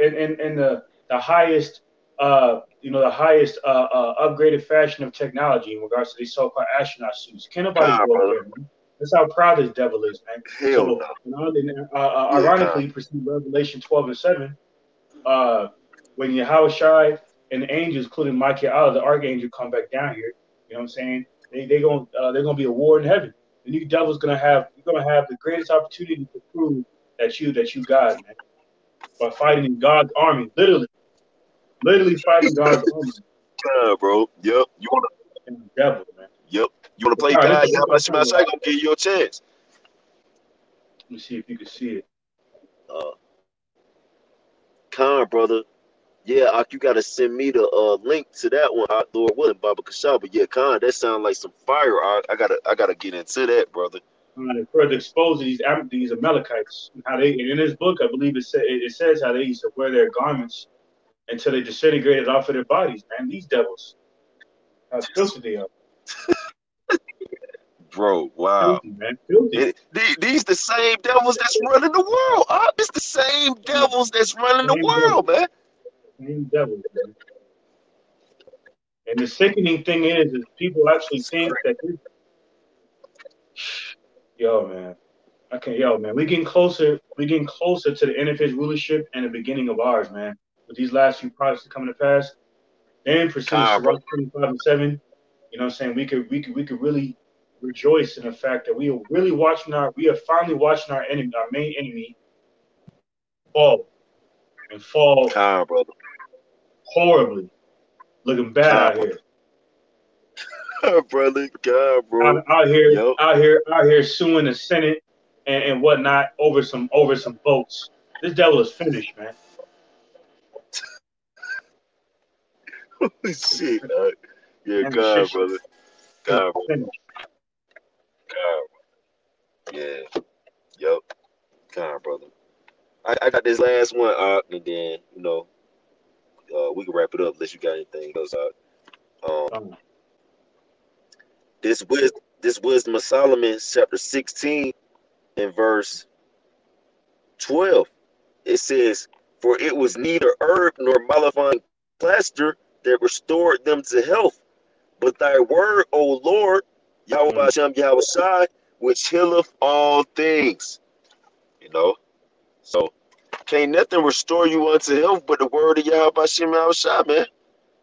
in the highest the highest upgraded fashion of technology in regards to these so-called astronaut suits. Can't nobody Kind, go up brother. there, man. That's how proud this devil is, man. Hell So no. Yeah, kind. ironically, you perceive Revelation 12:7, uh, when Yahushua and the angels, including Michael, the archangel, come back down here. You know what I'm saying? They're gonna be a war in heaven. The new devil's you're gonna have the greatest opportunity to prove that you God, man, by fighting in God's army, literally fighting God's army Kind, bro. Yep. and the devil, man. Yep. You wanna But play God, this God? is Yeah, what but I'm Shema talking Shai about. gonna give you a chance. Let me see if you can see it. Uh, Con, brother. Yeah, you gotta send me the link to that one, Lord willing, Baba Kashaba. Yeah, Con, that sounds like some fire. I gotta get into that, brother. It further exposes these Amalekites and how they. And in this book, I believe it says how they used to wear their garments until they disintegrated off of their bodies. Man, these devils, how filthy they are. Bro, wow. Filthy, man, filthy. These the same devils that's running the world. It's the same devils that's running the Same devil, world, man. same devils, man. And the sickening thing is people actually think that this, yo, man, I can't, yo, man, we getting closer to the end of his rulership and the beginning of ours, man. With these last few projects coming to pass, and pursuing Con, bro. Sirach 25:7, you know what I'm saying? We could really rejoice in the fact that we are finally watching our enemy, our main enemy, fall and fall Con, brother. horribly, looking bad Con, out here. brother. Con, Out, bro. out here, Yep. out here, out here suing the Senate and whatnot over some votes. This devil is finished, man. Shit, yeah, And the con, shit brother. is Con, finished. con. Yeah. Yep. Con, brother. I got this last one, and then we can wrap it up unless you got anything else. Um, This wisdom of Solomon, chapter 16, and verse 12. It says, "For it was neither herb nor mollifying plaster that restored them to health, but thy word, O Lord, Yahweh mm, Hashem Yahweh Shai, which healeth all things." You know, so can't nothing restore you unto health but the word of Yahweh Hashem Yahweh Shai, man.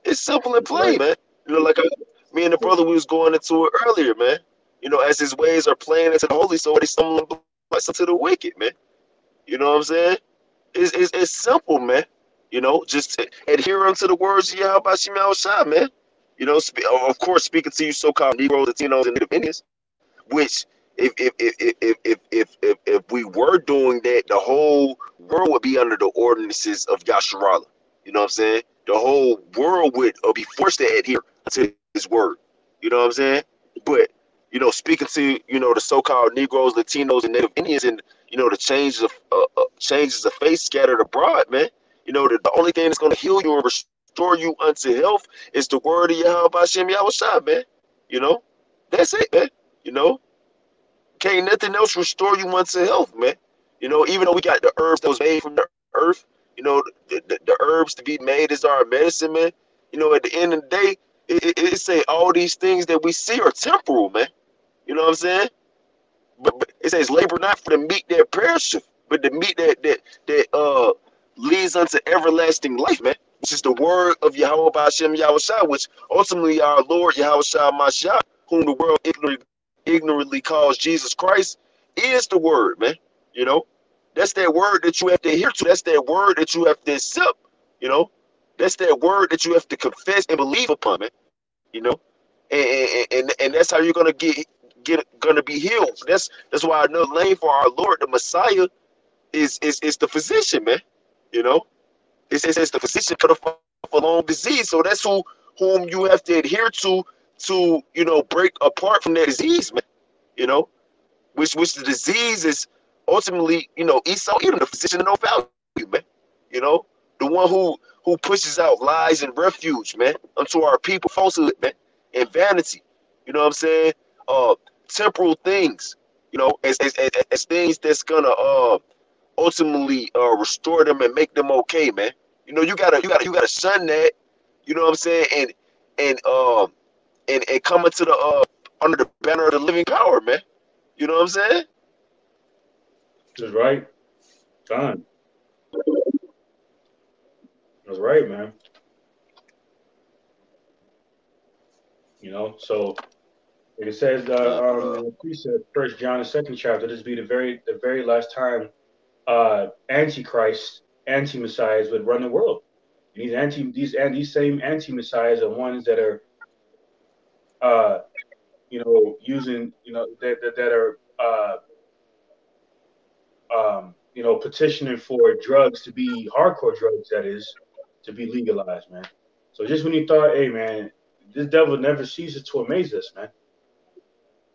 It's simple and that's plain, right. man. Like me and the brother, we was going into it earlier, man. As his ways are plain into the holy, so they stumbling blocks unto the wicked, man. You know what I'm saying? It's simple, man. Just adhere unto the words of Yahweh Hashem Yahweh Shai, man. Of course, speaking to you so-called Negroes, Latinos, and Native Indians, which if we were doing that, the whole world would be under the ordinances of Yasharala. You know what I'm saying? The whole world would be forced to adhere to his word. You know what I'm saying? But speaking to the so-called Negroes, Latinos, and Native Indians, and the changes of faith scattered abroad, man. The only thing that's gonna heal you and restore you unto health is the word of Yahweh Bashem Yahushua, man. You know, that's it, man. You know, can't nothing else restore you unto health, man. Even though we got the herbs that was made from the earth, the herbs to be made is our medicine, man. At the end of the day, it say all these things that we see are temporal, man. You know what I'm saying? But it says labor not for the meat that perisheth, but the meat that leads unto everlasting life, man. Which is the word of Yahweh Ba'Shem Yahushua, which ultimately our Lord Yahushua Mashiach, whom the world ignorantly calls Jesus Christ, is the word, man. You know, that's that word that you have to adhere to. That's that word that you have to accept. You know, that's that word that you have to confess and believe upon, man. You know, and that's how you're gonna gonna be healed. That's why another name for our Lord, the Messiah, is the physician, man. You know, it's the physician for the long disease. So that's whom you have to adhere to break apart from that disease, man. You know, which the disease is ultimately Esau, even the physician of no value, man. You know, the one who pushes out lies and refuge, man, unto our people, falsehood, man, and vanity. You know what I'm saying? Temporal things, as things that's gonna ultimately restore them and make them okay, man. You gotta shun that. You know what I'm saying? And come into the under the banner of the living power, man. You know what I'm saying? That's right. Done. That's right, man. So like it says in the precept, First John, the second chapter, this be the very last time Antichrist, anti-messiahs would run the world. And these same anti-messiahs are ones that are uh, using that are petitioning for drugs to be hardcore drugs, that is, to be legalized, man. So just when you thought, hey, man, this devil never ceases to amaze us, man.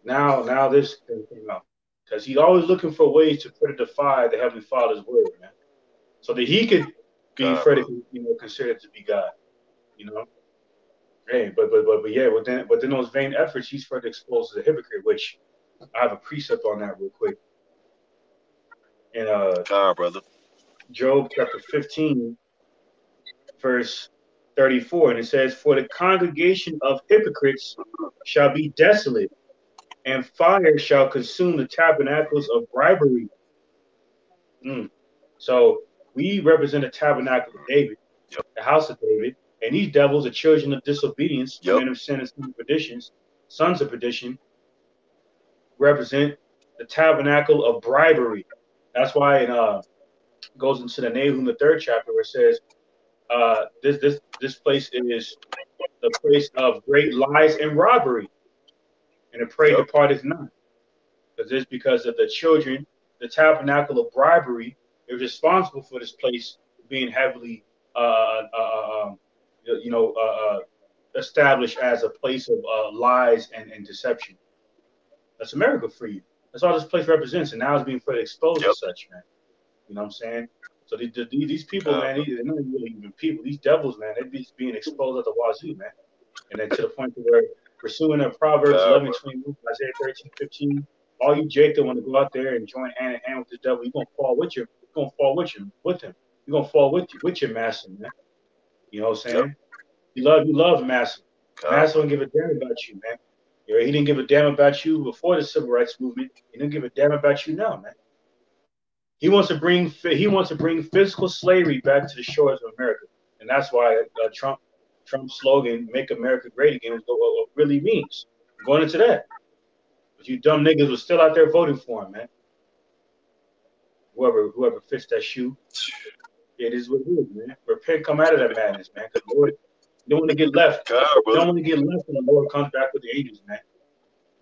Now this thing came out because he's always looking for ways to put it defy the Heavenly Father's word, man, so that he could be God, further, brother. considered to be God, you know. Hey, but yeah, within those vain efforts, he's further exposed as a hypocrite, which I have a precept on that real quick in God, brother. Job chapter 15, verse 34, and it says, "For the congregation of hypocrites shall be desolate, and fire shall consume the tabernacles of bribery." Mm. So we represent the tabernacle of David, Yep. the house of David, and these devils are children of disobedience, Yep. men of sin and sons of perdition, represent the tabernacle of bribery. That's why it goes into the Nahum, the third chapter, where it says, this place is the place of great lies and robbery, and the prey Yep. departeth not. Because of the children, the tabernacle of bribery is responsible for this place being heavily, you know, established as a place of lies and deception. That's America for you. That's all this place represents, and now it's being further exposed Yep. as such, man. You know what I'm saying? So these people, God, man, brother. they're not really even people. These devils, man, they're being exposed at the wazoo, man. And then to the point to where pursuing of Proverbs God, 11, brother. 21, Isaiah 13, 15, all you Jake that want to go out there and join hand in hand with the devil, you're gonna fall with you. You're gonna fall with him. You're gonna fall with your master, man. You know what I'm Yep. saying? You love master. God, Master don't brother. give a damn about you, man. He didn't give a damn about you before the civil rights movement. He didn't give a damn about you now, man. He wants to bring physical slavery back to the shores of America, and that's why Trump's slogan "Make America Great Again" was what really means. Going into that, but you dumb niggas was still out there voting for him, man. Whoever fits that shoe, it is what it is, man. Repent, come out of that madness, man. Because Lord, you don't want to get left. God, You don't brother. want to get left when the Lord comes back with the angels, man.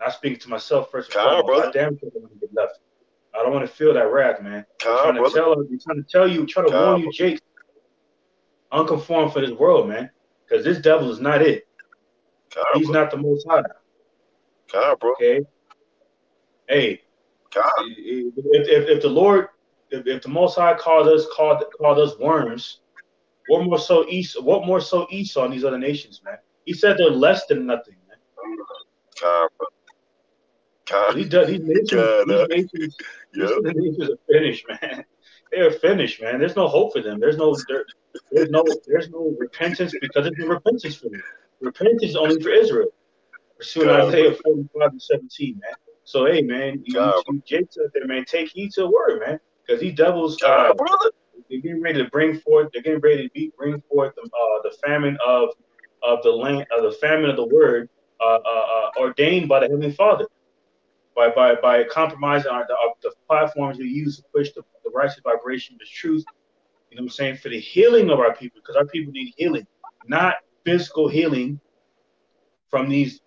I speak to myself first and God, foremost. I brother. damn sure don't want to get left. I don't want to feel that wrath, man. They're God, brother. trying to tell you, trying to warn God, you, brother. Jake, unconformed for this world, man. Because this devil is not it. God, He's brother. not the most high. God, bro. Okay. Hey, God. if the Lord, if the Most High called us worms, what more so Esau and these other nations, man? He said they're less than nothing, man. God, bro. God. These God. Yep. nations are finished, man. They are finished, man. There's no hope for them. There's no repentance because there's no repentance for them. Repentance is only for Israel. Pursuing God, Isaiah brother. 45 and 17, man. So hey, man, God, bro. Jake said there, man, take heed to the word, man, because these devils, God, brother. they're getting ready to bring forth. They're getting ready to bring forth the famine of the land, of the famine of the word, ordained by the Heavenly Father by compromising the platforms we use to push the righteous vibration of the truth. You know what I'm saying, for the healing of our people, because our people need healing, not physical healing from these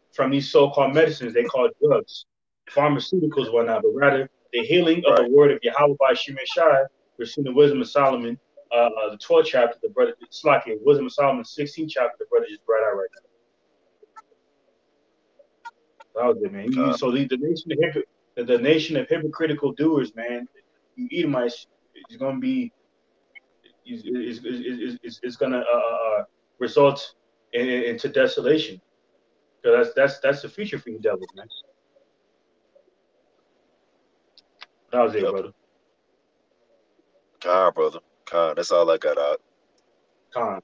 so-called medicines they call drugs, pharmaceuticals, whatnot, but rather the healing of the Right. word of Yahweh by Shemeshai. We're seeing the wisdom of Solomon, the 12th chapter, the brother Slaki, wisdom of Solomon, 16th chapter, the brother just brought out right now. That was it, man. God. So the nation of hypocritical doers, man. You Edomites is going to be is going to result into desolation. Because that's the future for you devils, man. That was it, Yep. brother. God, brother. God. That's all I got out. Con.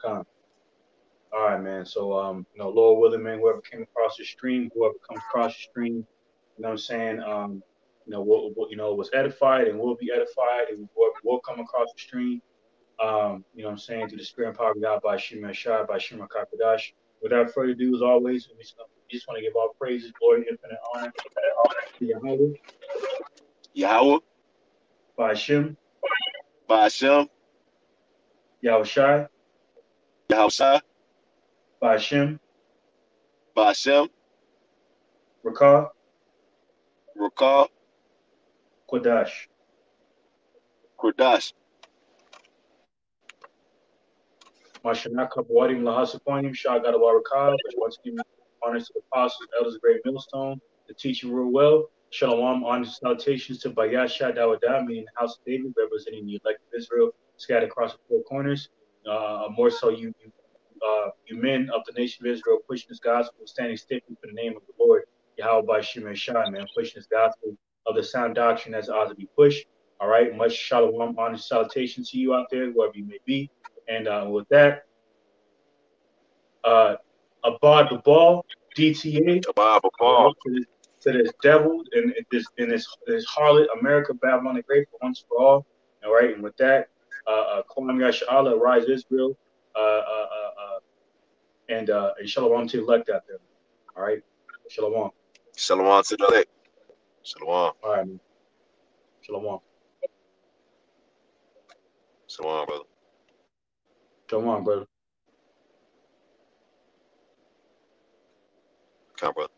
All right, man. So, Lord willing, man, whoever came across the stream, whoever comes across the stream, you know what I'm saying? Was edified and will be edified, and whoever will come across the stream, you know what I'm saying, to the spirit and power of God by Shema Shai, by Shema Kakadash. Without further ado, as always, we just want to give all praises, glory, and infinite honor to Yahweh, Yahweh. by Shem, By Hashem. Yahweh Shai, Yahushua. by Shem, By Hashem. Rakah, Rakah. Kodash. Kodash. Mashanak Kabawadim Lahasaponim, Shagadawarakah, which once again honors to the apostles, elders of Great Millstone, the teaching real well. Shalom, honors salutations to Bayasha Dawadah, meaning the house of David, representing the elect of Israel, scattered across the four corners. More so, you men of the nation of Israel, pushing this gospel, standing stiffly for the name of the Lord, Yahweh by Shema Shai, man, pushing this gospel of the sound doctrine as it ought to be pushed. All right, much shalom, honors salutations to you out there, whoever you may be. And with that, Abad the Ball, DTA, Abba all Paul. right, to this devil and this harlot, America, Babylon the Great, for once for all. All right, and with that, Kwam Yasha'Allah, rise Israel, and Shalom to the elect out there. All right, Shalom. Shalom to the elect. Shalom. All right, man. Shalom. Shalom, brother. Shalom, brother. Come, brother.